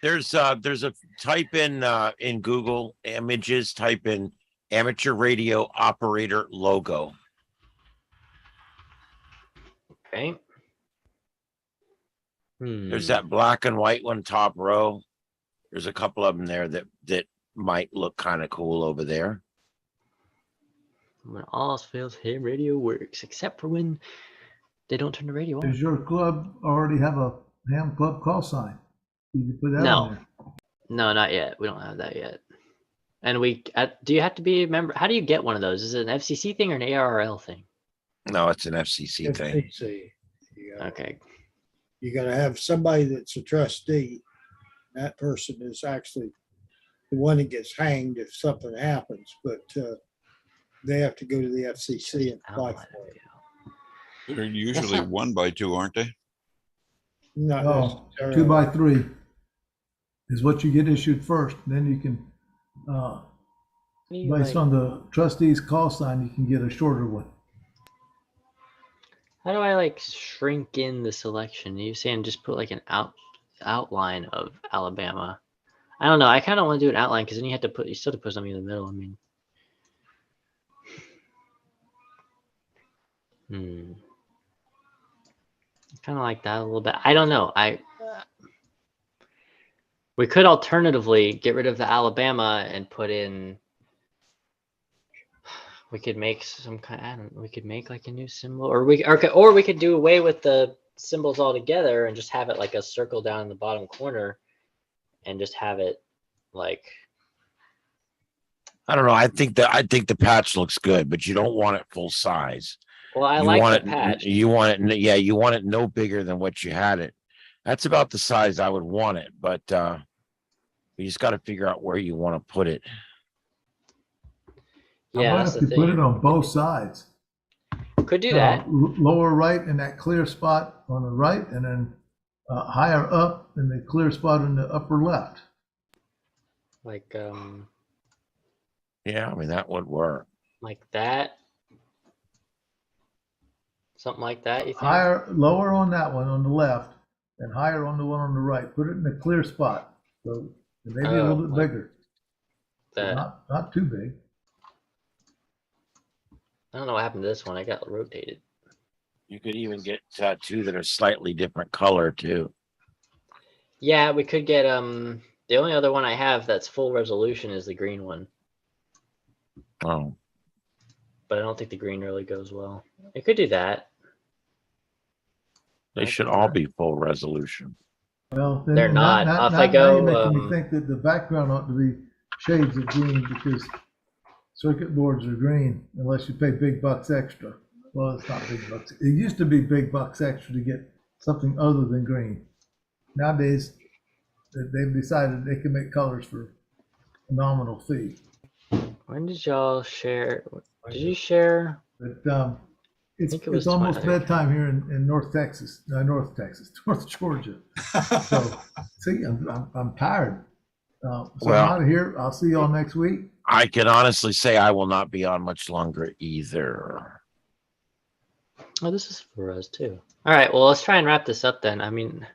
There's a type in Google Images, type in amateur radio operator logo. Okay. There's that black and white one top row. There's a couple of them there that might look kind of cool over there. When all else fails, ham radio works, except for when they don't turn the radio on. Does your club already have a ham club call sign? You can put that on there. No, not yet. We don't have that yet. And do you have to be a member? How do you get one of those? Is it an FCC thing or an ARRL thing? No, it's an FCC thing. FCC. Okay. You gotta have somebody that's a trustee. That person is actually the one that gets hanged if something happens, but they have to go to the FCC and apply for it. They're usually 1 by 2, aren't they? Not Oh, necessarily. 2 by 3 is what you get issued first. Then you can, based on the trustee's call sign, you can get a shorter one. How do I like shrink in the selection? Are you saying just put like an outline of Alabama? I don't know. I kind of want to do an outline because then you still have to put something in the middle. I mean, kind of like that a little bit. I don't know. We could alternatively get rid of the Alabama and put in. We could make some kind. We could make like a new symbol, or we could do away with the symbols altogether and just have it like a circle down in the bottom corner, and just have it like I don't know. I think the patch looks good, but you don't want it full size. Well, I You like want the it, patch. you want it, yeah, you want it no bigger than what you had it. That's about the size I would want it, but you just got to figure out where you want to put it. How Yeah, about that's if the you put it thing. on both sides? Could do that. Lower right in that clear spot on the right, and then higher up in the clear spot in the upper left. Like Yeah, I mean that would work. like that. Something like that, you think? Higher, lower on that one on the left, and higher on the one on the right. Put it in a clear spot, so maybe a little bit like bigger, that. not too big. I don't know what happened to this one. I got rotated. You could even get two that are slightly different color too. Yeah, we could get the only other one I have that's full resolution is the green one, Oh, but I don't think the green really goes well. It could do that. they should all be full resolution. Well, They're not. If I now you're go, making me think that the background ought to be shades of green because circuit boards are green unless you pay big bucks extra. Well, it's not big bucks. It used to be big bucks extra to get something other than green. Nowadays, they've decided they can make colors for a nominal fee. when did y'all share? Did you share? But think it was it's almost 20. bedtime here in North Georgia. So see, I'm tired. So Well- I'm out of here. I'll see y'all next week. I can honestly say I will not be on much longer either. Oh, this is for us too. All right, well, let's try and wrap this up then. I mean,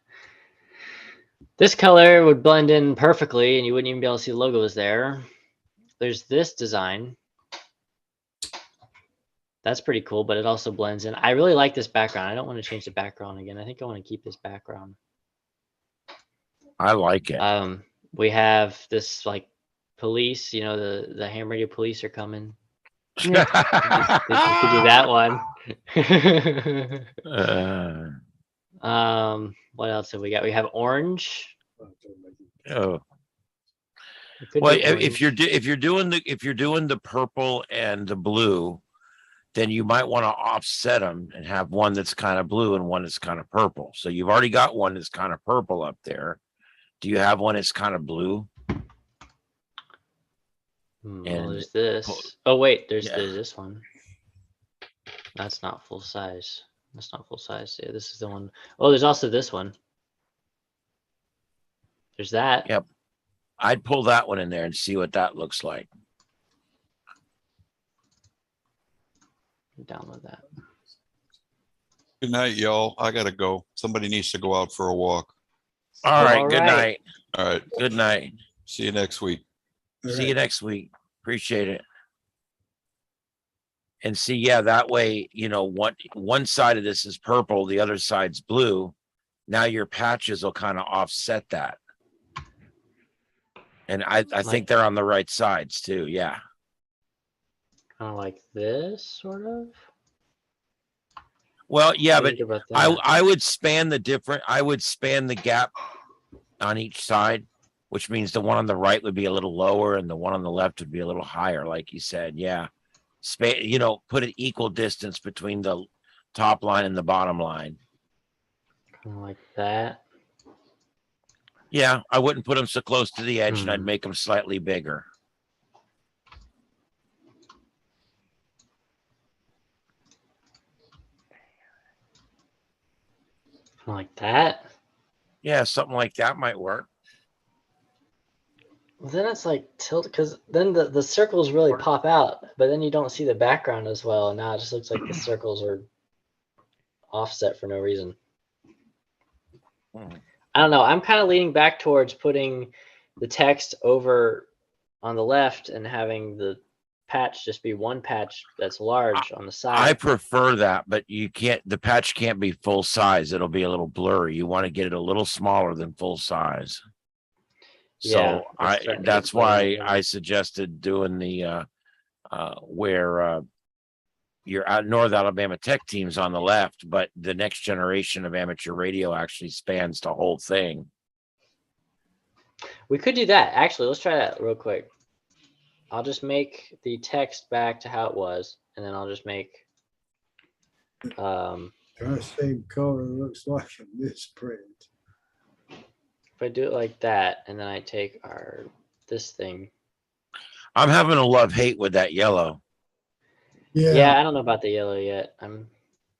this color would blend in perfectly and you wouldn't even be able to see the logos there. There's this design. That's pretty cool, but it also blends in. I really like this background. I don't want to change the background again. I think I want to keep this background. I like it. We have this like police, you know, the ham radio police are coming. We could do that one. What else have we got? We have orange. Oh. We could Well, do if you're orange. if you're doing the purple and the blue, then you might want to offset them and have one that's kind of blue and one that's kind of purple. So you've already got one that's kind of purple up there. Do you have one that's kind of blue? Well, and- there's this. Oh wait, there's Yeah. this one. That's not full size. That's not full size. Yeah, this is the one. Oh, there's also this one. There's that. Yep. I'd pull that one in there and see what that looks like. Download that. Good night, y'all. I gotta go. Somebody needs to go out for a walk. All right. All Good right. night. All right. Good night. See you next week. See you next week. Appreciate it. And see, yeah, that way, you know, one side of this is purple, the other side's blue. Now your patches will kind of offset that. And I think they're on the right sides too. Yeah. Kind of like this, sort of. Well, yeah, What do but you think about that? I would span the gap on each side, which means the one on the right would be a little lower and the one on the left would be a little higher, like you said. Yeah. Put an equal distance between the top line and the bottom line. Kind of like that. Yeah, I wouldn't put them so close to the edge and I'd Hmm. make them slightly bigger. Kind of like that. Yeah, something like that might work. Well, then it's like tilt because then the circles really pop out, but then you don't see the background as well. And now it just looks like the circles are offset for no reason. Hmm. I don't know. I'm kind of leaning back towards putting the text over on the left and having the patch just be one patch that's large on the I side. prefer that, but the patch can't be full size. It'll be a little blurry. You want to get it a little smaller than full size. Yeah, So it's starting to get that's blurry why now. I suggested doing the where your North Alabama Tech team's on the left, but the next generation of amateur radio actually spans the whole thing. We could do that. Actually, let's try that real quick. I'll just make the text back to how it was, and then I'll just make The same color looks like a misprint. if I do it like that, and then I take this thing. I'm having a love-hate with that yellow. Yeah, I don't know about the yellow yet.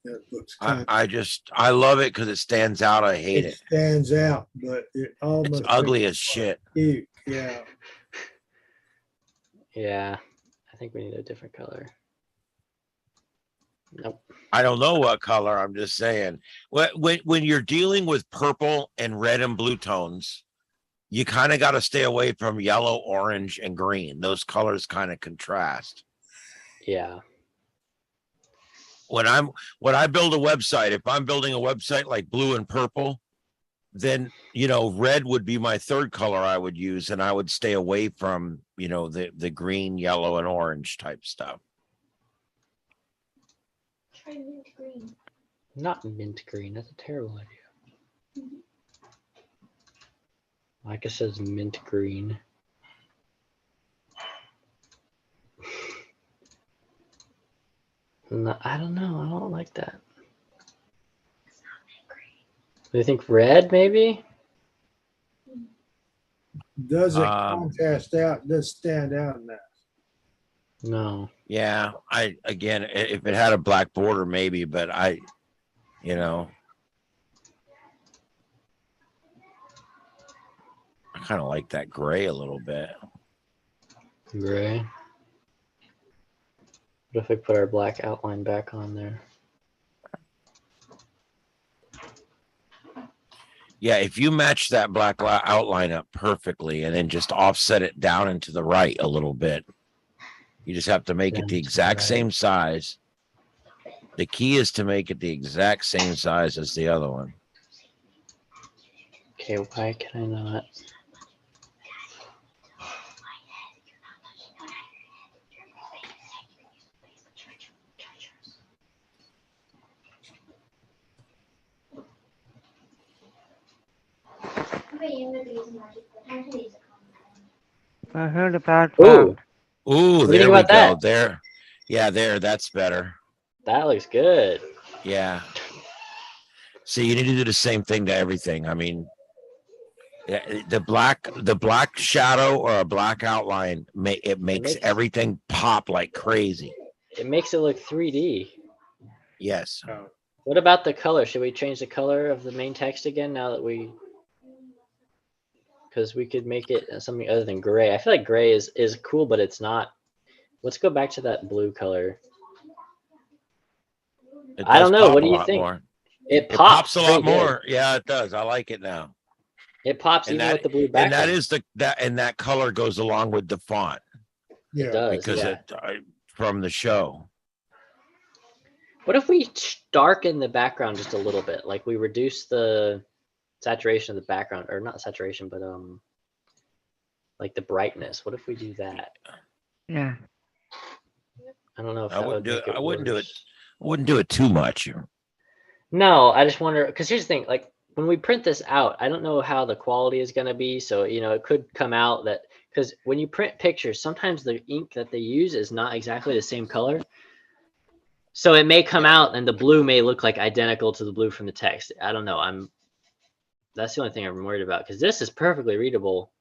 That looks kind I love it because it stands out. I hate it it. stands out, but it almost It's ugly makes as shit. it cute. Yeah. Yeah, I think we need a different color. Nope. I don't know what color. I'm just saying. When you're dealing with purple and red and blue tones, you kind of got to stay away from yellow, orange, and green. Those colors kind of contrast. Yeah. When I build a website, if I'm building a website like blue and purple, then red would be my third color I would use, and I would stay away from the green, yellow, and orange type stuff. Try mint green. Not mint green. That's a terrible idea. Like it says mint green. No, I don't know. I don't like that. It's not mint green. Do you think red maybe? Does it contrast out? Does stand out in that? No. Yeah, again, if it had a black border, maybe, but I kind of like that gray a little bit. Gray. What if I put our black outline back on there? Yeah, if you match that black outline up perfectly and then just offset it down and to the right a little bit, you just have to make it the exact same size. The key is to make it the exact same size as the other one. Okay, why can I not? I heard about Ooh, Ooh, What do you there think we about go. that? There. Yeah, that's better. that looks good. Yeah. See, you need to do the same thing to everything. I mean, the black shadow or a black outline, it makes everything pop like crazy. It makes it look 3D. Yes. What about the color? Should we change the color of the main text again now that because we could make it something other than gray. I feel like gray is cool, but it's not. Let's go back to that blue color. I don't know. What do you think? More. It pops a lot pretty good. more. Yeah, it does. I like it now. It pops even with the blue background. And that is that color goes along with the font. Yeah. It does. Because Yeah. From the show. What if we darken the background just a little bit? Like we reduce the saturation of the background, or not saturation, but like the brightness. What if we do that? Yeah. I don't know if I wouldn't do it. I wouldn't do it. I wouldn't do it too much. No, I just wonder, because here's the thing, like when we print this out, I don't know how the quality is going to be. So, it could come out that, because when you print pictures, sometimes the ink that they use is not exactly the same color. So it may come out and the blue may look like identical to the blue from the text. I don't know. That's the only thing I'm worried about, because this is perfectly readable,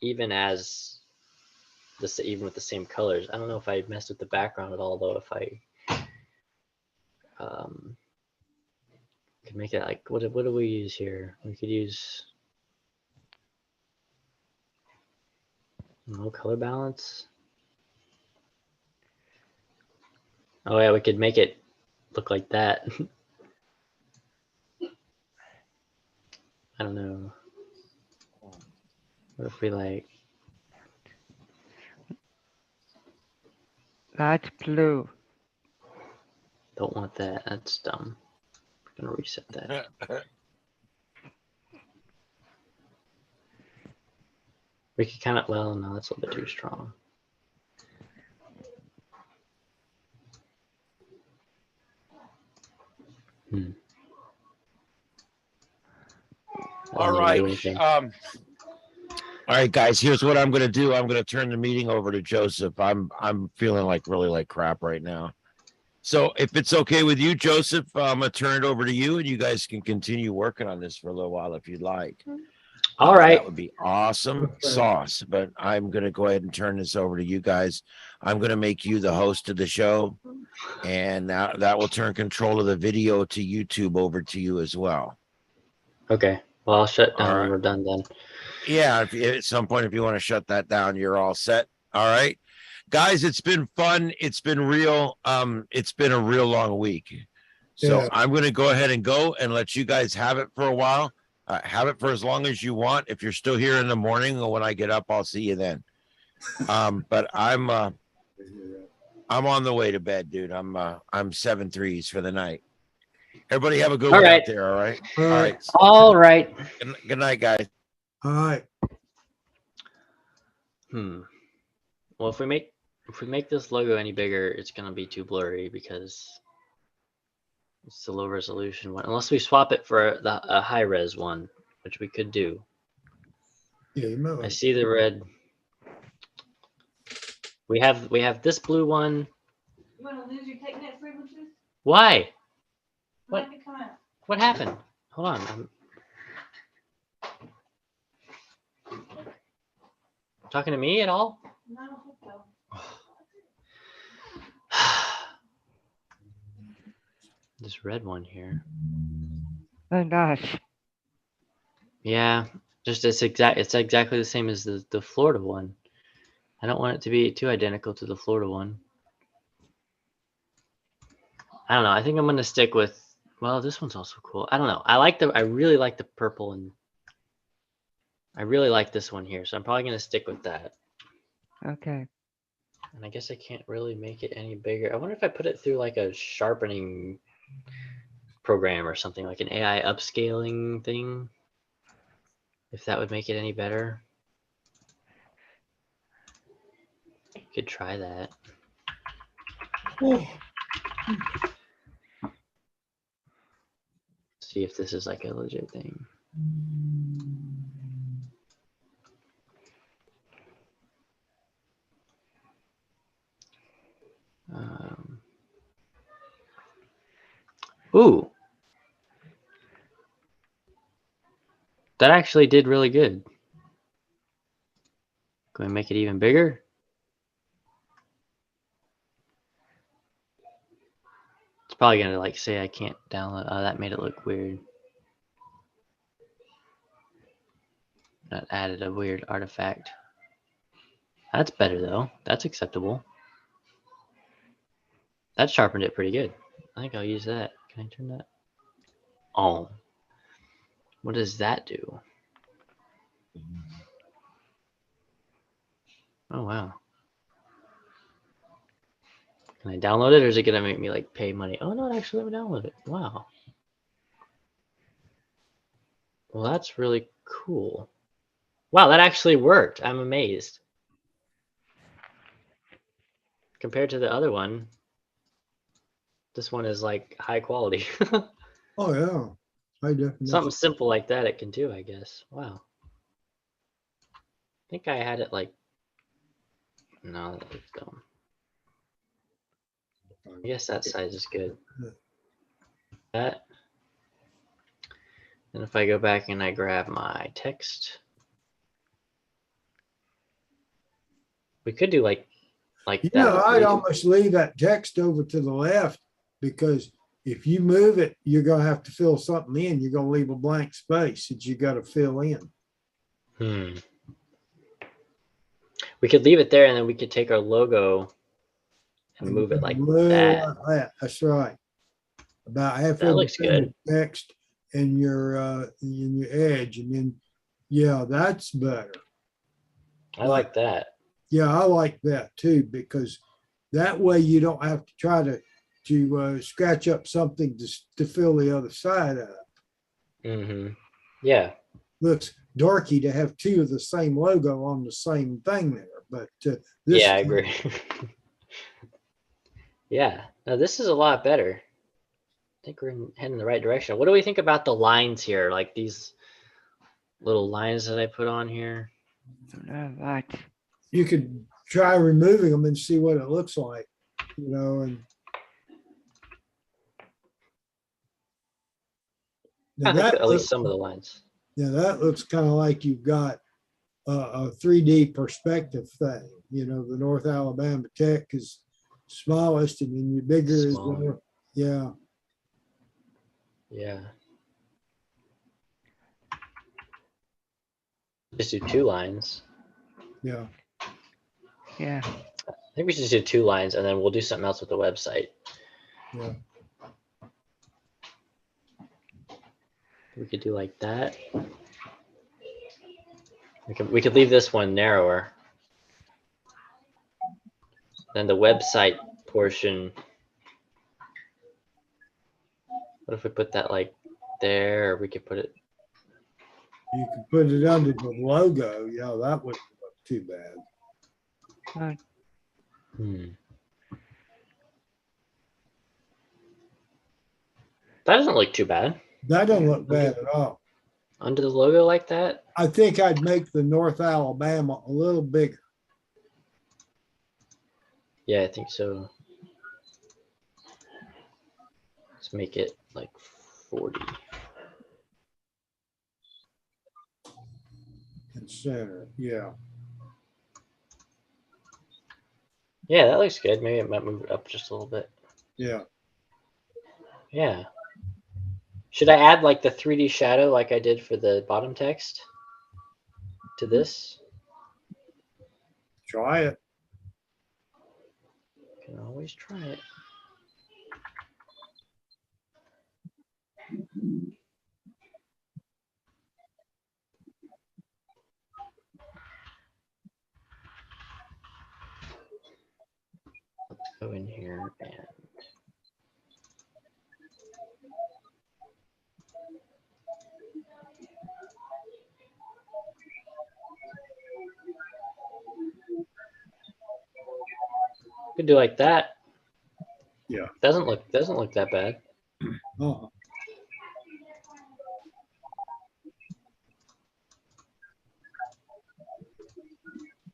even with the same colors. I don't know if I messed with the background at all, though. If I could make it like, what do we use here? We could use no color balance. Oh yeah, we could make it look like that. I don't know. What if we like light blue? don't want that? That's dumb. I'm gonna reset that. We could kind of, well, no, that's a little bit too strong. All right. All right, guys, here's what I'm gonna do. I'm gonna turn the meeting over to Joseph. I'm feeling like really like crap right now. So if it's okay with you, Joseph, I'm gonna turn it over to you and you guys can continue working on this for a little while if you'd like. All right. That would be awesome sauce, but I'm gonna go ahead and turn this over to you guys. I'm gonna make you the host of the show, and that will turn control of the video to YouTube over to you as well. Okay. Well, I'll shut down All when right. we're done then. Yeah, at some point, if you want to shut that down, you're all set. All right. Guys, it's been fun. It's been real. It's been a real long week. So Yeah. I'm gonna go ahead and go and let you guys have it for a while. Have it for as long as you want. If you're still here in the morning or when I get up, I'll see you then. But I'm on the way to bed, dude. I'm 7 3s for the night. Everybody have a good All one right. out there. All right. All right. All right. Good night, guys. All right. Well, if we make this logo any bigger, it's gonna be too blurry because it's the low resolution one. Unless we swap it for a high res one, which we could do. Yeah, you might I want see the red. We have this blue one. You want to lose your TechNet privileges? Why? What? Let me come out. What happened? Hold on. Talking to me at all? No, I don't think so. This red one here. Oh gosh. Yeah, just it's exactly the same as the Florida one. I don't want it to be too identical to the Florida one. I don't know. I think I'm gonna stick with. Well, this one's also cool. I don't know. I really like the purple, and I really like this one here. So I'm probably gonna stick with that. Okay. And I guess I can't really make it any bigger. I wonder if I put it through like a sharpening program or something, like an AI upscaling thing. If that would make it any better. Could try that. See if this is like a legit thing. Ooh. That actually did really good. Can we make it even bigger? It's probably gonna like say I can't download. Oh, that made it look weird. That added a weird artifact. That's better though. That's acceptable. That sharpened it pretty good. I think I'll use that. Can I turn that? Oh. What does that do? Oh wow. Can I download it or is it gonna make me like pay money? Oh no, actually let me download it. Wow. Well, that's really cool. Wow, that actually worked. I'm amazed. Compared to the other one, this one is like high quality. Oh yeah, high definition. Something simple like that it can do, I guess. Wow. I think I had it like, no, that looks dumb. I guess that size is good. That. And if I go back and I grab my text, we could do like Yeah, that. I'd almost leave that text over to the left because if you move it, you're gonna have to fill something in. You're gonna leave a blank space that you got to fill in. We could leave it there and then we could take our logo and move it like that. That's right. About halfway That looks between good. the text and your edge, and then yeah, that's better. I like that. Yeah, I like that too because that way you don't have to try to scratch up something to fill the other side up. Yeah. Looks dorky to have two of the same logo on the same thing there, but this Yeah, I agree. Yeah. Now this is a lot better. I think we're heading in the right direction. What do we think about the lines here? Like these little lines that I put on here. Right. You could try removing them and see what it looks like, you know, and now I think that at least looks, some of the lines. yeah, that looks kind of like you've got a 3D perspective thing, you know, the North Alabama Tech is smallest and then your bigger is the Smaller. North. Yeah, Yeah. Just do 2 lines. yeah. Yeah. I think we should just do 2 lines and then we'll do something else with the website. Yeah. We could do like that. We could leave this one narrower. Then the website portion. What if we put that like there, or we could put it. You could put it under the logo. Yeah, that wouldn't look too bad. Right. That doesn't look too bad. That doesn't look bad at all. Under the logo like that? I think I'd make the North Alabama a little bigger. Yeah, I think so. Let's make it like 40. And center, yeah. Yeah, that looks good. Maybe it might move it up just a little bit. Yeah. Yeah. Should I add like the 3D shadow like I did for the bottom text to this? Try it. Can always try it. Let's go in here and could do like that. Yeah. Doesn't look that bad. Uh-huh.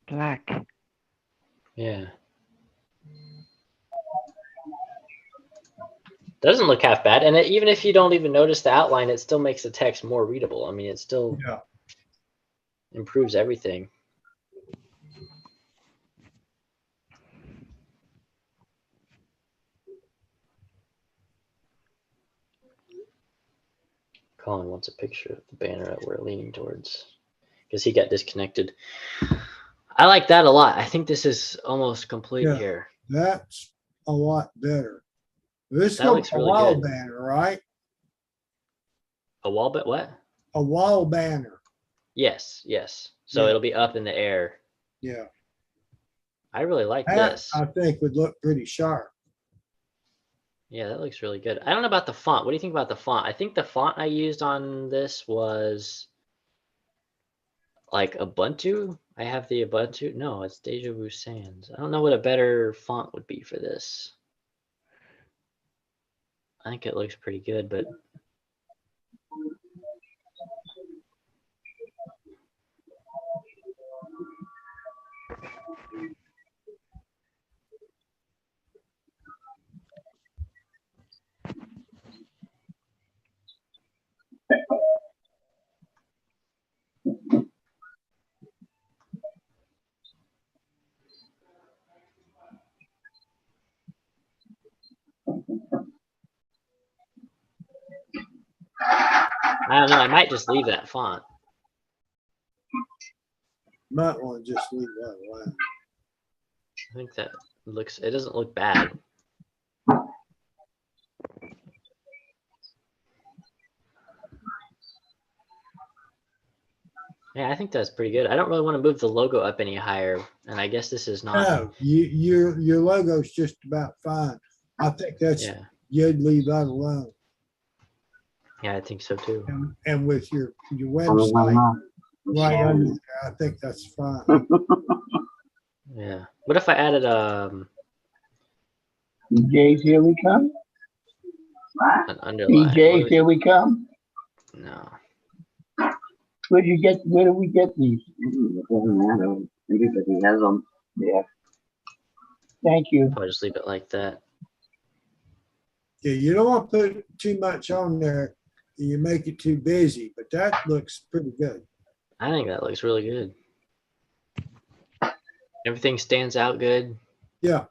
Black. Yeah. Doesn't look half bad. And even if you don't even notice the outline, it still makes the text more readable. I mean, it still Yeah. improves everything. Colin wants a picture of the banner that we're leaning towards because he got disconnected. I like that a lot. I think this is almost complete Yeah. here. That's a lot better. This is That looks a really wall good. banner, right? A wall bit what? A wall banner. Yes, yes. So Yeah. it'll be up in the air. Yeah. I really like That this. I think would look pretty sharp. Yeah, that looks really good. I don't know about the font. What do you think about the font? I think the font I used on this was like Ubuntu. I have the Ubuntu. No, it's Deja Vu Sans. I don't know what a better font would be for this. I think it looks pretty good, but I don't know. I might just leave that font. Might want to just leave that alone. I think that looks, it doesn't look bad. Yeah, I think that's pretty good. I don't really want to move the logo up any higher, and I guess this is not. No, your logo's just about fine. I think that's, Yeah, you'd leave that alone. yeah, I think so too. And with your website right under there, I think that's fine. Yeah. What if I added DJs, here we come. an underline? DJs, here we come. No. Where do we get these? It doesn't matter. Everybody has them there. Thank you. I'll just leave it like that. Yeah, you don't want to put too much on there. You make it too busy, but that looks pretty good. I think that looks really good. Everything stands out good. Yeah,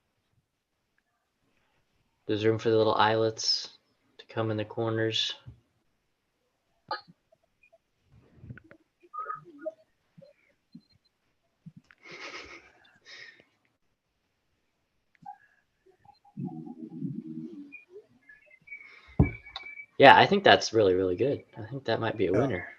There's room for the little eyelets to come in the corners. Yeah, I think that's really, really good. I think that might be a Yeah. winner.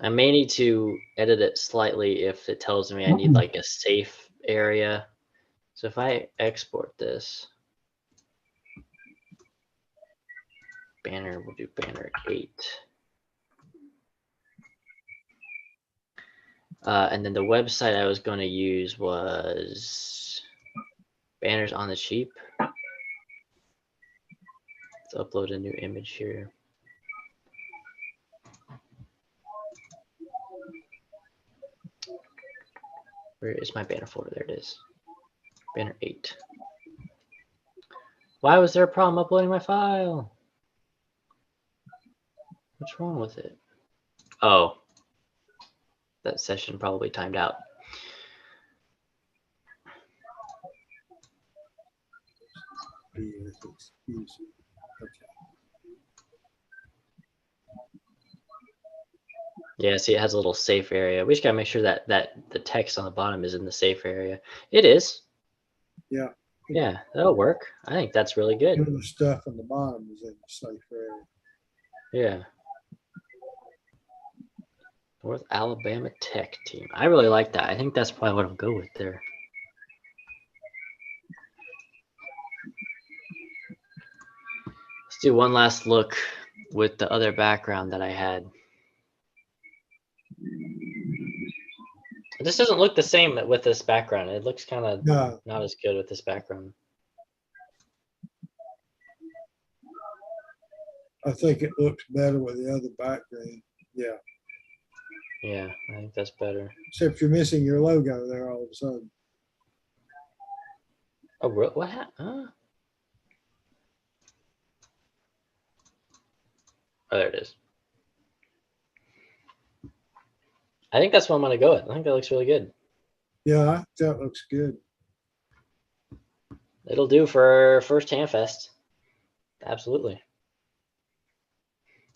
I may need to edit it slightly if it tells me I need like a safe area. So if I export this, banner, we'll do banner 8. And then the website I was going to use was Banners on the Cheap. Let's upload a new image here. Where is my banner folder? There it is. Banner 8. Why was there a problem uploading my file? What's wrong with it? Oh, that session probably timed out. Yeah, see, it has a little safe area. We just gotta make sure that the text on the bottom is in the safe area. It is. yeah. Yeah, that'll work. I think that's really good. Some of the stuff on the bottom is in the safe area. Yeah. North Alabama Tech Team. I really like that. I think that's probably what I'll go with there. Let's do one last look with the other background that I had. This doesn't look the same with this background. It looks kind of No, not as good with this background. I think it looks better with the other background. Yeah, Yeah, I think that's better. except you're missing your logo there all of a sudden. Oh, what happened? Huh? Oh, there it is. I think that's what I'm going to go with. I think that looks really good. Yeah, I think that looks good. It'll do for first Handfest. Absolutely.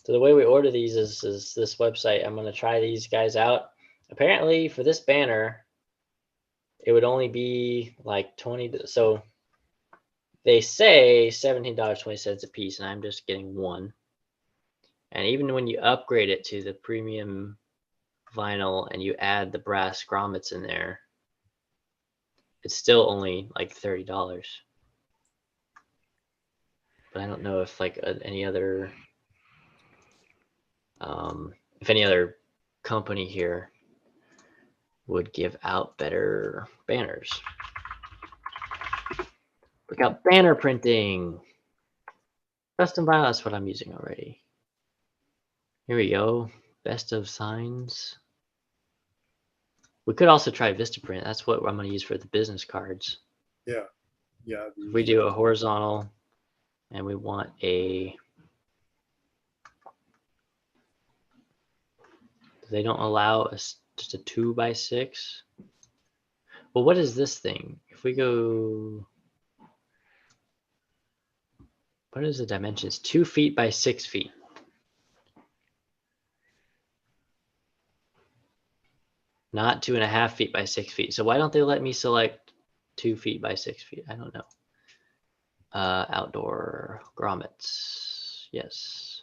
So the way we order these is this website. I'm going to try these guys out. Apparently for this banner, it would only be like 20. So they say $17.20 a piece, and I'm just getting one. And even when you upgrade it to the premium vinyl and you add the brass grommets in there, it's still only like $30. But I don't know if like any other company here would give out better banners. Look out, banner printing. Custom vinyl, that's what I'm using already. Here we go. Best of signs. We could also try Vistaprint. That's what I'm going to use for the business cards. Yeah, yeah. If we do a horizontal and we want a... They don't allow us just a 2x6. Well, what is this thing? If we go... What is the dimensions? 2 feet by 6 feet. Not 2.5 feet by 6 feet. So why don't they let me select 2 feet by 6 feet? I don't know. Outdoor grommets. Yes.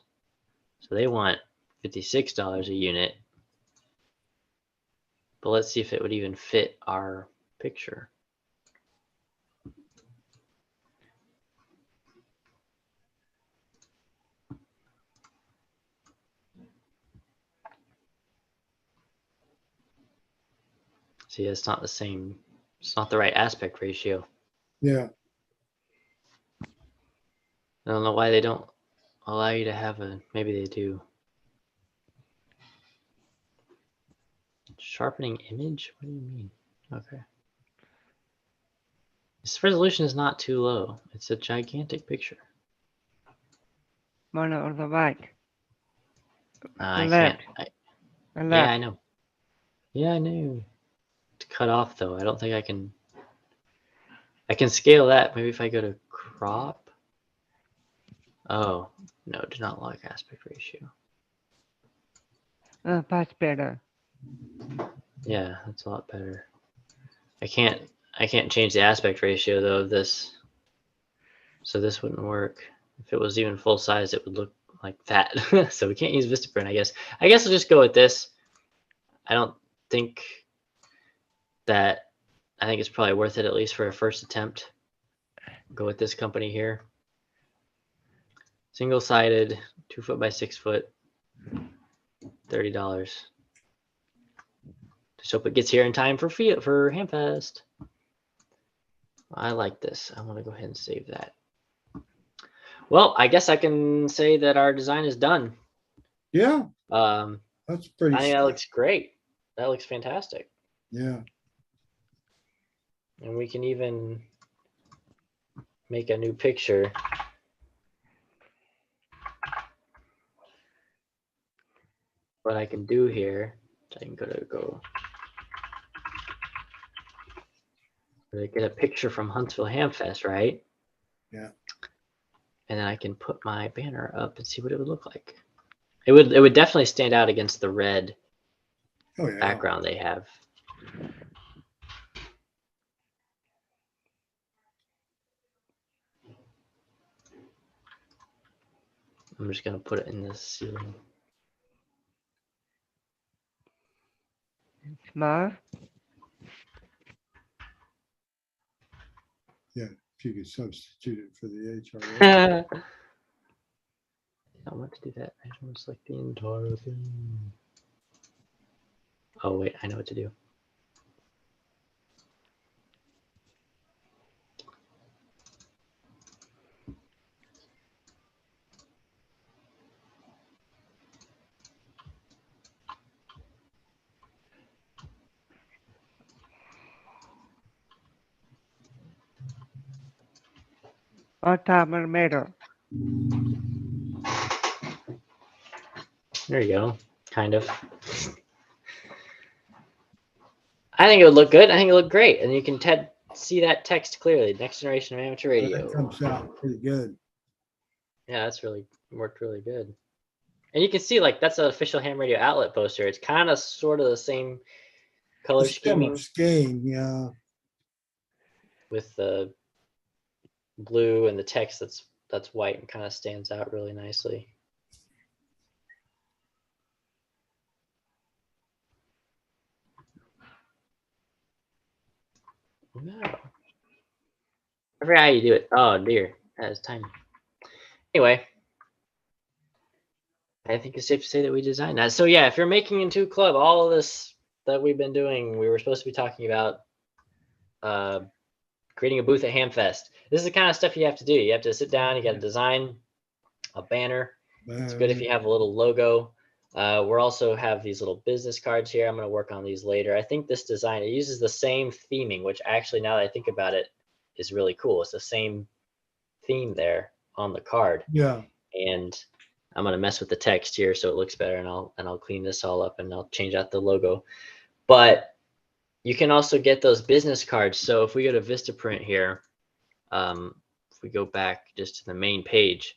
So they want $56 a unit. But let's see if it would even fit our picture. See, it's not the same. It's not the right aspect ratio. Yeah. I don't know why they don't allow you to have a, maybe they do. Sharpening image? What do you mean? Okay. This resolution is not too low. It's a gigantic picture. One on the right. I Left. can't. And Yeah, left. I know. Yeah, I know. To cut off though, I don't think I can. I can scale that. Maybe if I go to crop. Oh no, do not lock aspect ratio. That's better. Yeah, that's a lot better. I can't change the aspect ratio though of this. So this wouldn't work. If it was even full size, it would look like that. So we can't use Vistaprint, I guess. I guess I'll just go with this. I don't think that, I think it's probably worth it at least for a first attempt. Go with this company here. Single-sided, 2 foot by 6 foot, $30. Just hope it gets here in time for Hamfest. I like this. I want to go ahead and save that. Well, I guess I can say that our design is done. Yeah, Um, that's pretty. I think that looks great. That looks fantastic. Yeah. And we can even make a new picture. What I can do here, I can go get a picture from Huntsville Hamfest, right? Yeah. And then I can put my banner up and see what it would look like. It would definitely stand out against the red background they have. I'm just gonna put it in the ceiling. Smart. Yeah, if you could substitute it for the HRA. I want to do that. I just want to select the entire thing. Oh wait, I know what to do. On top of the middle. There you go. Kind of. I think it would look good. I think it would look great. And you can see that text clearly. Next generation of amateur radio. That comes out pretty good. Yeah, that's really worked really good. And you can see like that's an official ham radio outlet poster. It's kind of sort of the same color scheme Yeah. with the blue and the text that's white and kind of stands out really nicely. No. I forgot how you do it. Oh dear, that is tiny. Anyway, I think it's safe to say that we designed that. So yeah, if you're making into a club, all of this that we've been doing, we were supposed to be talking about creating a booth at Hamfest. This is the kind of stuff you have to do. You have to sit down, you got to design a banner. It's good if you have a little logo. We're also have these little business cards here. I'm going to work on these later. I think this design, it uses the same theming, which actually, now that I think about it, is really cool. It's the same theme there on the card. Yeah. And I'm going to mess with the text here so it looks better, and I'll clean this all up and I'll change out the logo. But you can also get those business cards. So if we go to Vistaprint here, if we go back just to the main page,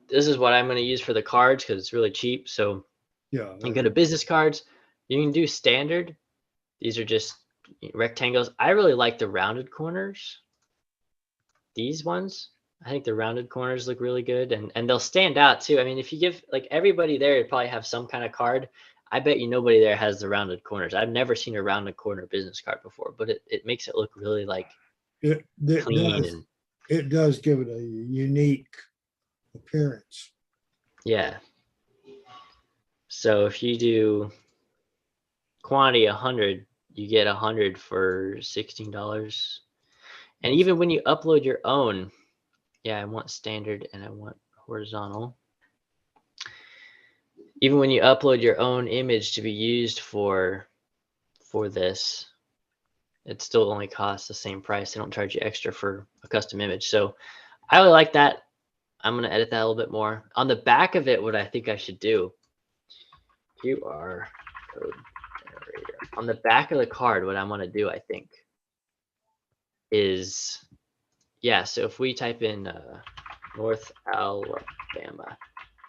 this is what I'm going to use for the cards because it's really cheap. So yeah, you go to business cards. You can do standard. These are just rectangles. I really like the rounded corners. These ones, I think the rounded corners look really good, and they'll stand out too. I mean, if you give like everybody there, you probably have some kind of card. I bet you nobody there has the rounded corners. I've never seen a rounded corner business card before, but it makes it look really like clean. It does give it a unique appearance. Yeah. So if you do quantity 100, you get 100 for $16. And even when you upload your own, yeah, I want standard and I want horizontal. even when you upload your own image to be used for this, it still only costs the same price. They don't charge you extra for a custom image. So I really like that. I'm going to edit that a little bit more. On the back of it, what I think I should do, QR code generator. On the back of the card, what I'm going to do, I think, is, yeah, so if we type in North Alabama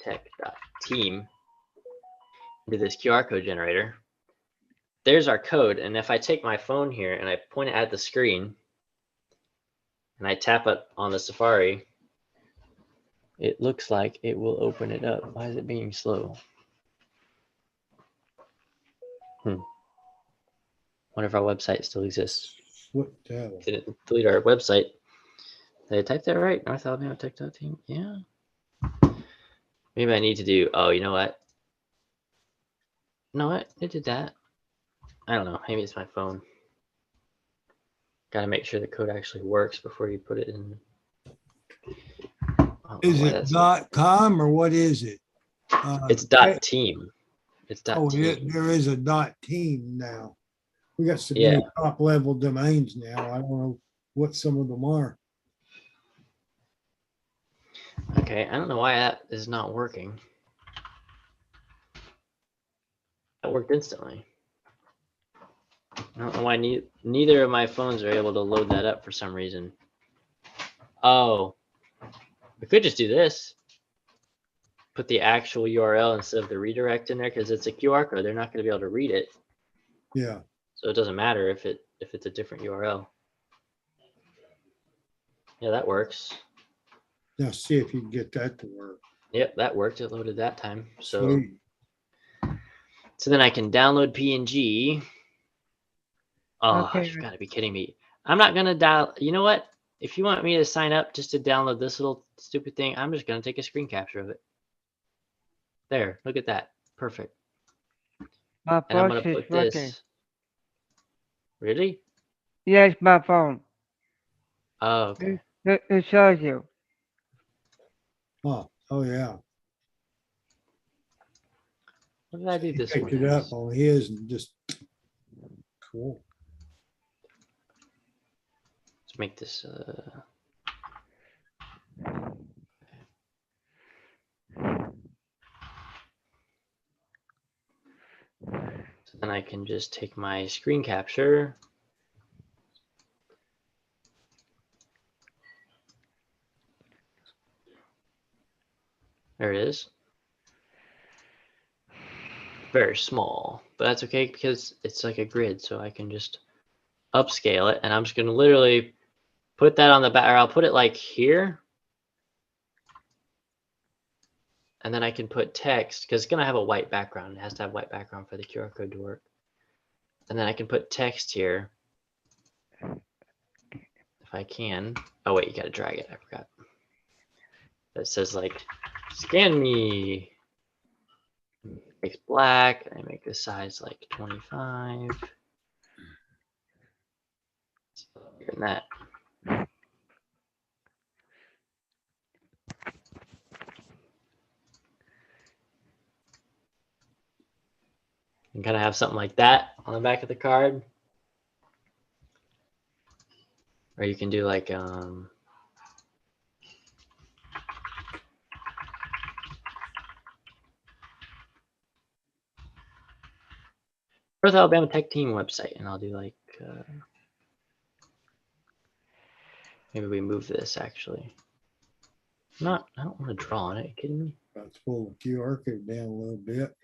Tech.team into this QR code generator, there's our code. And if I take my phone here and I point it at the screen and I tap it on the Safari, it looks like it will open it up. Why is it being slow? Wonder if our website still exists. What the hell? Didn't delete our website. Did I type that right? North Alabama Tech.team? Yeah. Maybe I need to do, oh, you know what? No, what? It did that. I don't know. Maybe it's my phone. Got to make sure the code actually works before you put it in. Is it .com or what is it? It's .team. It's .team. There is a .team now. We got some Yeah. new top level domains now. I don't know what some of them are. Okay, I don't know why that is not working. That worked instantly. I don't know why neither of my phones are able to load that up for some reason. Oh, we could just do this. Put the actual URL instead of the redirect in there because it's a QR code. They're not going to be able to read it. Yeah. So it doesn't matter if it's a different URL. Yeah, that works. Now see if you can get that to work. Yep, that worked. It loaded that time. So Sweet. So then I can download PNG. Oh, Okay. you've got to be kidding me. I'm not going to dial. You know what? If you want me to sign up just to download this little stupid thing, I'm just going to take a screen capture of it. There, look at that. Perfect. My And I'm phone going to is put working. this. Really? Yes, my phone. Oh, okay. It shows you. Oh yeah. What did I do He this picked one? it up as? on his and just cool. Let's make this. So then I can just take my screen capture. There it is. Very small, but that's okay because it's like a grid, so I can just upscale it, and I'm just going to literally put that on the back, or I'll put it like here, and then I can put text because it's going to have a white background. It has to have white background for the QR code to work. And then I can put text here if I can. Oh wait, you got to drag it. I forgot. That says like, scan me. Makes black. I make the size like 25. And that. You kind of have something like that on the back of the card. Or you can do like, North Alabama Tech Team website, and I'll do like, maybe we move this actually. I don't want to draw on it. Are you kidding me? Let's pull the QR code down a little bit.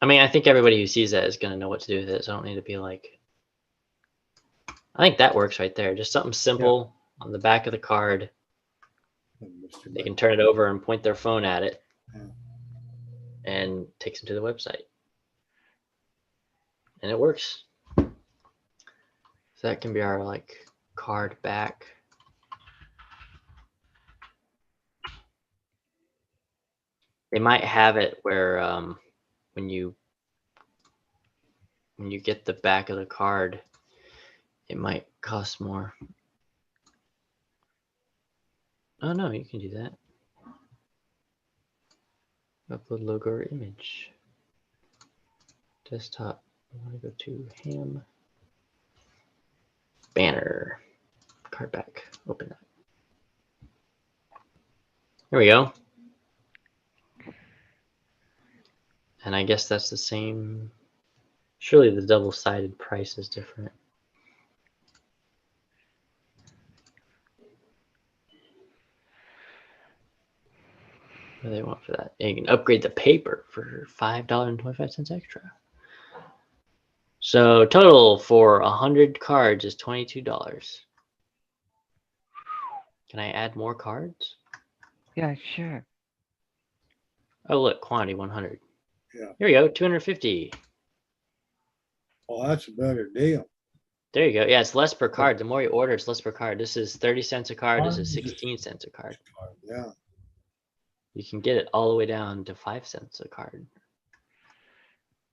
I mean, I think everybody who sees that is going to know what to do with it. So I don't need to be like, I think that works right there. Just something simple on the back of the card. They can turn it over and point their phone at it, and takes them to the website. And it works. So that can be our like card back. They might have it where when you get the back of the card, it might cost more. Oh no, you can do that. Upload logo or image. Desktop. I want to go to ham. Banner. Card back. Open that. There we go. And I guess that's the same. Surely the double-sided price is different. What do they want for that? You can upgrade the paper for $5.25 extra. So total for 100 cards is $22. Can I add more cards? Yeah, sure. Oh, look, quantity 100. Yeah. Here we go, 250. Oh, that's a better deal. There you go. Yeah, it's less per card. The more you order, it's less per card. This is 30 cents a card. This is 16 cents a card. Yeah. You can get it all the way down to 5 cents a card.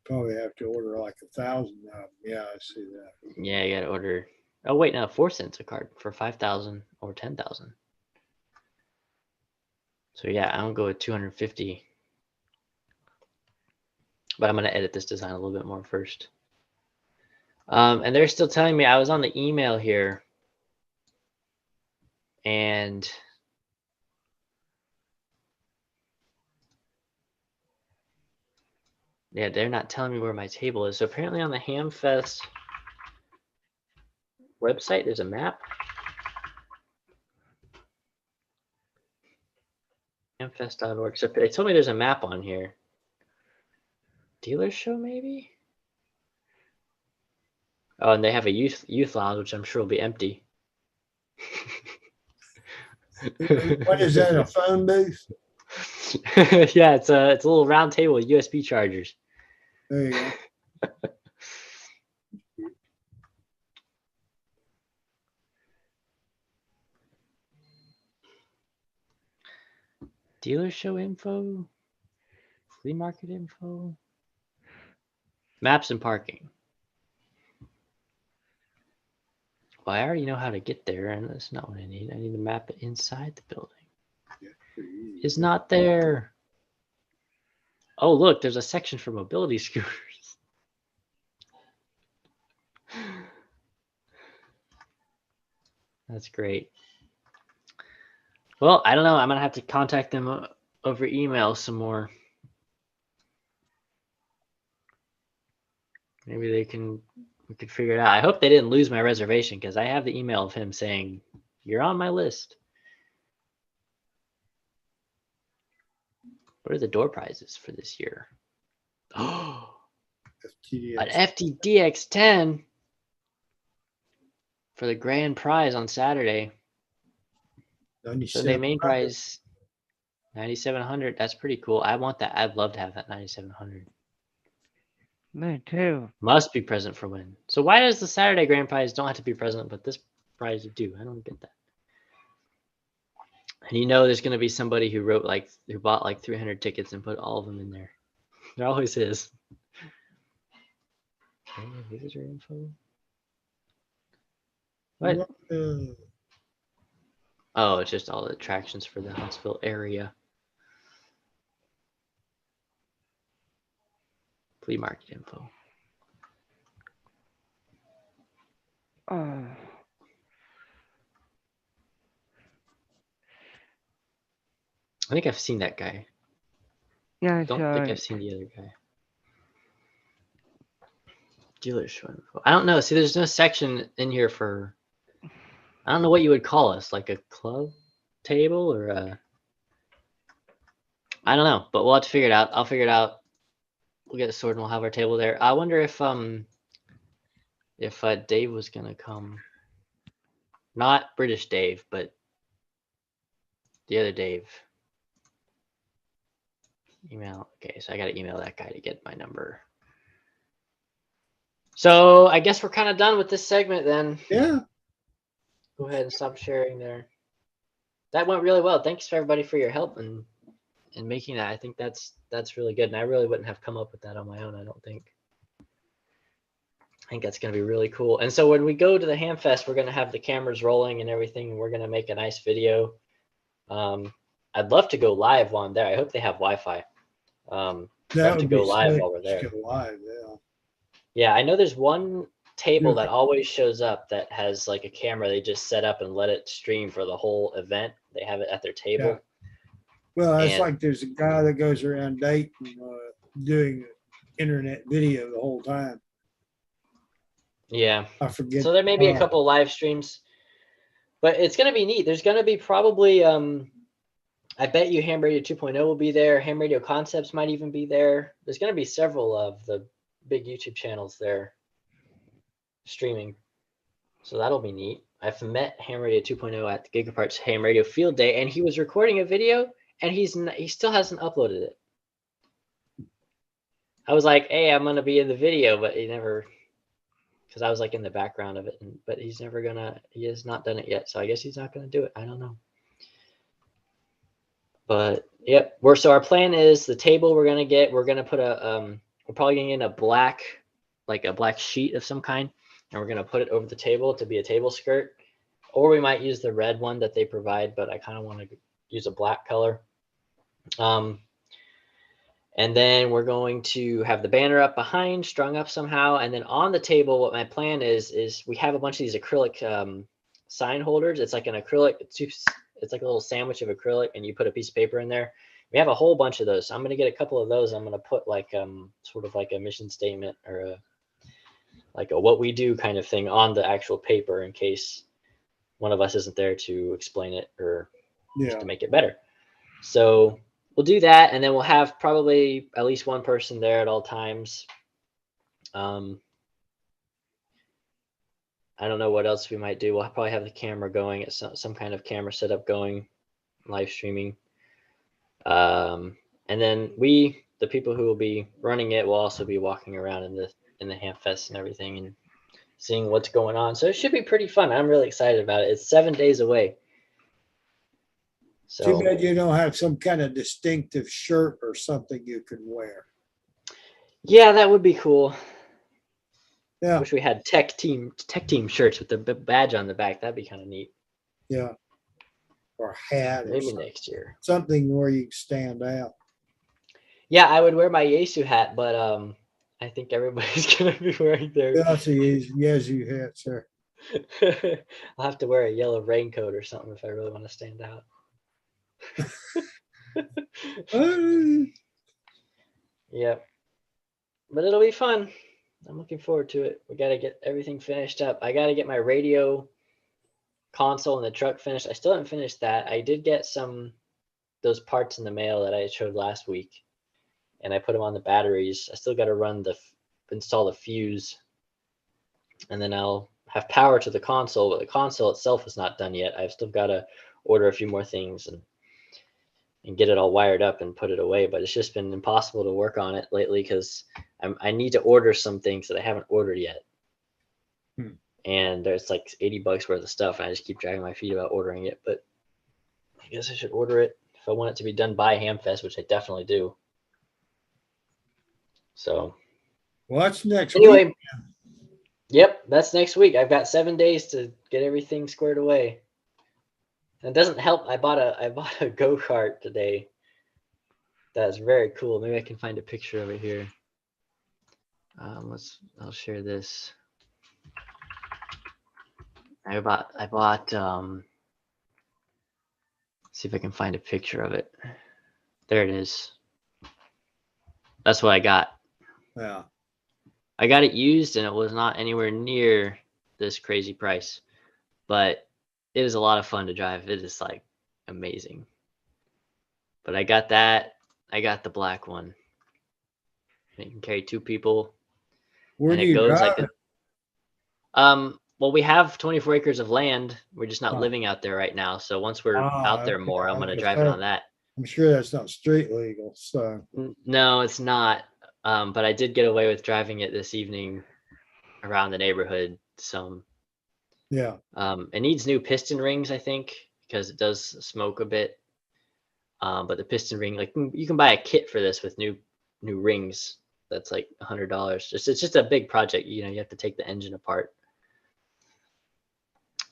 Probably have to order like 1,000 of them. Yeah, I see that. Yeah, you gotta order. Oh wait, no, 4 cents a card for 5,000 or 10,000. So yeah, I'm gonna go with 250. But I'm gonna edit this design a little bit more first. And they're still telling me, I was on the email here, and yeah, they're not telling me where my table is. So apparently on the Hamfest website, there's a map. Hamfest.org. So they told me there's a map on here. Dealer show, maybe? Oh, and they have a youth lounge, which I'm sure will be empty. What is that, a phone booth? Yeah, it's a little round table with USB chargers. There you go. Dealer show info, flea market info, maps and parking. Well, I already know how to get there, and that's not what I need. I need the map inside the building. It's not there. Oh, look, there's a section for mobility scooters. That's great. Well, I don't know. I'm gonna have to contact them over email some more. Maybe we could figure it out. I hope they didn't lose my reservation because I have the email of him saying, you're on my list. What are the door prizes for this year? Oh, an FTDX 10 for the grand prize on Saturday. So the main prize, 9,700. That's pretty cool. I want that. I'd love to have that 9,700. Me too. Must be present for win. So why does the Saturday grand prize don't have to be present, but this prize you do? I don't get that. And you know there's going to be somebody who bought like 300 tickets and put all of them in there. There always is. Okay, visitor info. What? Oh, it's just all the attractions for the Huntsville area. Flea market info. Oh. I think I've seen that guy. Yeah, Don't sure. think I've seen the other guy. Dealer show info. I don't know. See, there's no section in here for. I don't know what you would call us, like a club table or a. I don't know, but we'll have to figure it out. I'll figure it out. We'll get a sword and we'll have our table there. I wonder if Dave was gonna come. Not British Dave, but the other Dave. Email. Okay, so I gotta email that guy to get my number. So I guess we're kind of done with this segment then. Yeah. Go ahead and stop sharing there. That went really well. Thanks for everybody for your help and making that. I think that's really good. And I really wouldn't have come up with that on my own, I don't think. I think that's going to be really cool. And so when we go to the Hamfest, we're going to have the cameras rolling and everything, and we're going to make a nice video I'd love to go live while I'm there. I hope they have Wi-Fi. Love That to would go be live slick. while we're there. Just go live, yeah. Yeah, I know there's one table Yeah. that always shows up that has like a camera. They just set up and let it stream for the whole event. They have it at their table. Well, it's And- like there's a guy that goes around Dayton doing internet video the whole time. Yeah. I forget. So there may be a couple live streams, but it's going to be neat. There's going to be probably, I bet you Ham Radio 2.0 will be there. Ham Radio Concepts might even be there. There's going to be several of the big YouTube channels there streaming. So that'll be neat. I've met Ham Radio 2.0 at the Gigaparts Ham Radio Field Day, and he was recording a video, and he still hasn't uploaded it. I was like, hey, I'm going to be in the video, but he never, because I was like in the background of it, but he has not done it yet. So I guess he's not going to do it. I don't know. But yep, so our plan is the table we're going to put we're probably going to get a black sheet of some kind, and we're going to put it over the table to be a table skirt, or we might use the red one that they provide, but I kind of want to use a black color. And then we're going to have the banner up behind, strung up somehow. And then on the table, what my plan is we have a bunch of these acrylic sign holders. It's like an acrylic, it's like a little sandwich of acrylic, and you put a piece of paper in there. We have a whole bunch of those. So I'm going to get a couple of those. I'm going to put like sort of like a mission statement or like a what we do kind of thing on the actual paper in case one of us isn't there to explain it or just to make it better. So we'll do that, and then we'll have probably at least one person there at all times. I don't know what else we might do. We'll probably have the camera going, at some kind of camera setup going, live streaming. And then the people who will be running it, will also be walking around in the Hamfest and everything and seeing what's going on. So it should be pretty fun. I'm really excited about it. It's 7 days away. So, too bad you don't have some kind of distinctive shirt or something you can wear. Yeah, that would be cool. Yeah. Wish we had tech team shirts with the badge on the back. That'd be kind of neat. Yeah. Or hat. Maybe or next year. Something where you stand out. Yeah, I would wear my Yesu hat, but I think everybody's gonna be wearing their. That's a Yesu hat, sir. I'll have to wear a yellow raincoat or something if I really want to stand out. Yep. But it'll be fun. I'm looking forward to it. We got to get everything finished up. I got to get my radio console in the truck finished. I still haven't finished that. I did get those parts in the mail that I showed last week, and I put them on the batteries. I still got to install the fuse, and then I'll have power to the console, but the console itself is not done yet. I've still got to order a few more things and get it all wired up and put it away. But it's just been impossible to work on it lately because I need to order some things that I haven't ordered yet. And there's like $80 worth of stuff. And I just keep dragging my feet about ordering it, but I guess I should order it if I want it to be done by Hamfest, which I definitely do. So what's next week? Week? Yep, that's next week. I've got 7 days to get everything squared away. It doesn't help. I bought a go-kart today. That's very cool. Maybe I can find a picture of it here. I'll share this. I bought see if I can find a picture of it. There it is. That's what I got. Yeah. I got it used and it was not anywhere near this crazy price, but it was a lot of fun to drive. It is like amazing. But I got that. I got the black one. It can carry 2 people. Where do you drive it? Well, we have 24 acres of land. We're just not living out there right now. So once we're out there more, I'm going to drive it on that. I'm sure that's not street legal. So no, it's not. But I did get away with driving it this evening around the neighborhood some. Yeah. It needs new piston rings, I think, because it does smoke a bit. But the piston ring, like you can buy a kit for this with new rings. That's like $100. It's just a big project. You know, you have to take the engine apart.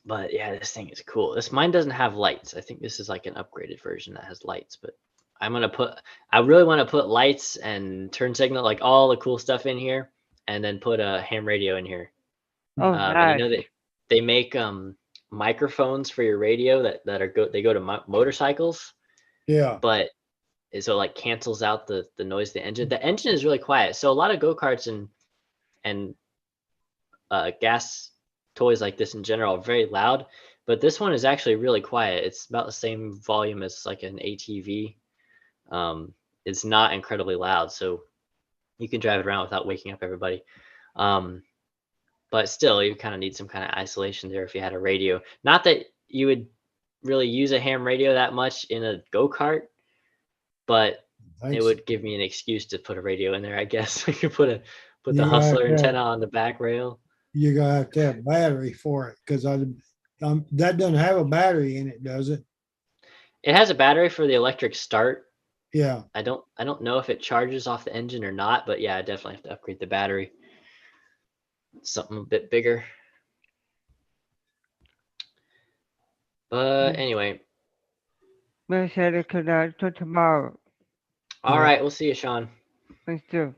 But yeah, this thing is cool. Mine doesn't have lights. I think this is like an upgraded version that has lights, but I really want to put lights and turn signal, like all the cool stuff in here, and then put a ham radio in here. Oh, And nice. they make microphones for your radio that they go to motorcycles, Yeah. but so like cancels out the noise of the engine. The engine is really quiet. So a lot of go-karts and gas toys like this in general are very loud, but this one is actually really quiet. It's about the same volume as like an ATV. It's not incredibly loud, so you can drive it around without waking up everybody. But still, you kind of need some kind of isolation there if you had a radio. Not that you would really use a ham radio that much in a go-kart, but it would give me an excuse to put a radio in there, I guess. We could put the You Hustler have to antenna on the back rail. You're gonna have to have battery for it because that doesn't have a battery in it, does it? It has a battery for the electric start. Yeah. I don't know if it charges off the engine or not, but yeah, I definitely have to upgrade the battery. Something a bit bigger. But anyway. We'll share it to tomorrow. All right, we'll see you, Sean. Thanks too.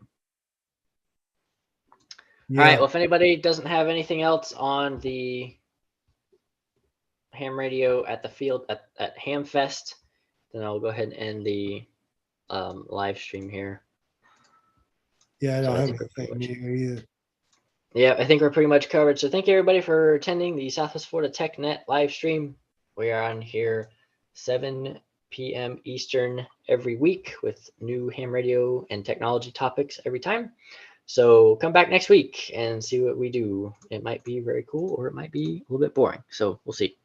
All right, well, if anybody doesn't have anything else on the ham radio at the field at Hamfest, then I'll go ahead and end the live stream here. Yeah, I So don't I have think we're pretty anything here either. Yeah, I think we're pretty much covered. So thank you everybody for attending the Southwest Florida TechNet live stream. We are on here 7 p.m. Eastern every week with new ham radio and technology topics every time. So come back next week and see what we do. It might be very cool or it might be a little bit boring. So we'll see.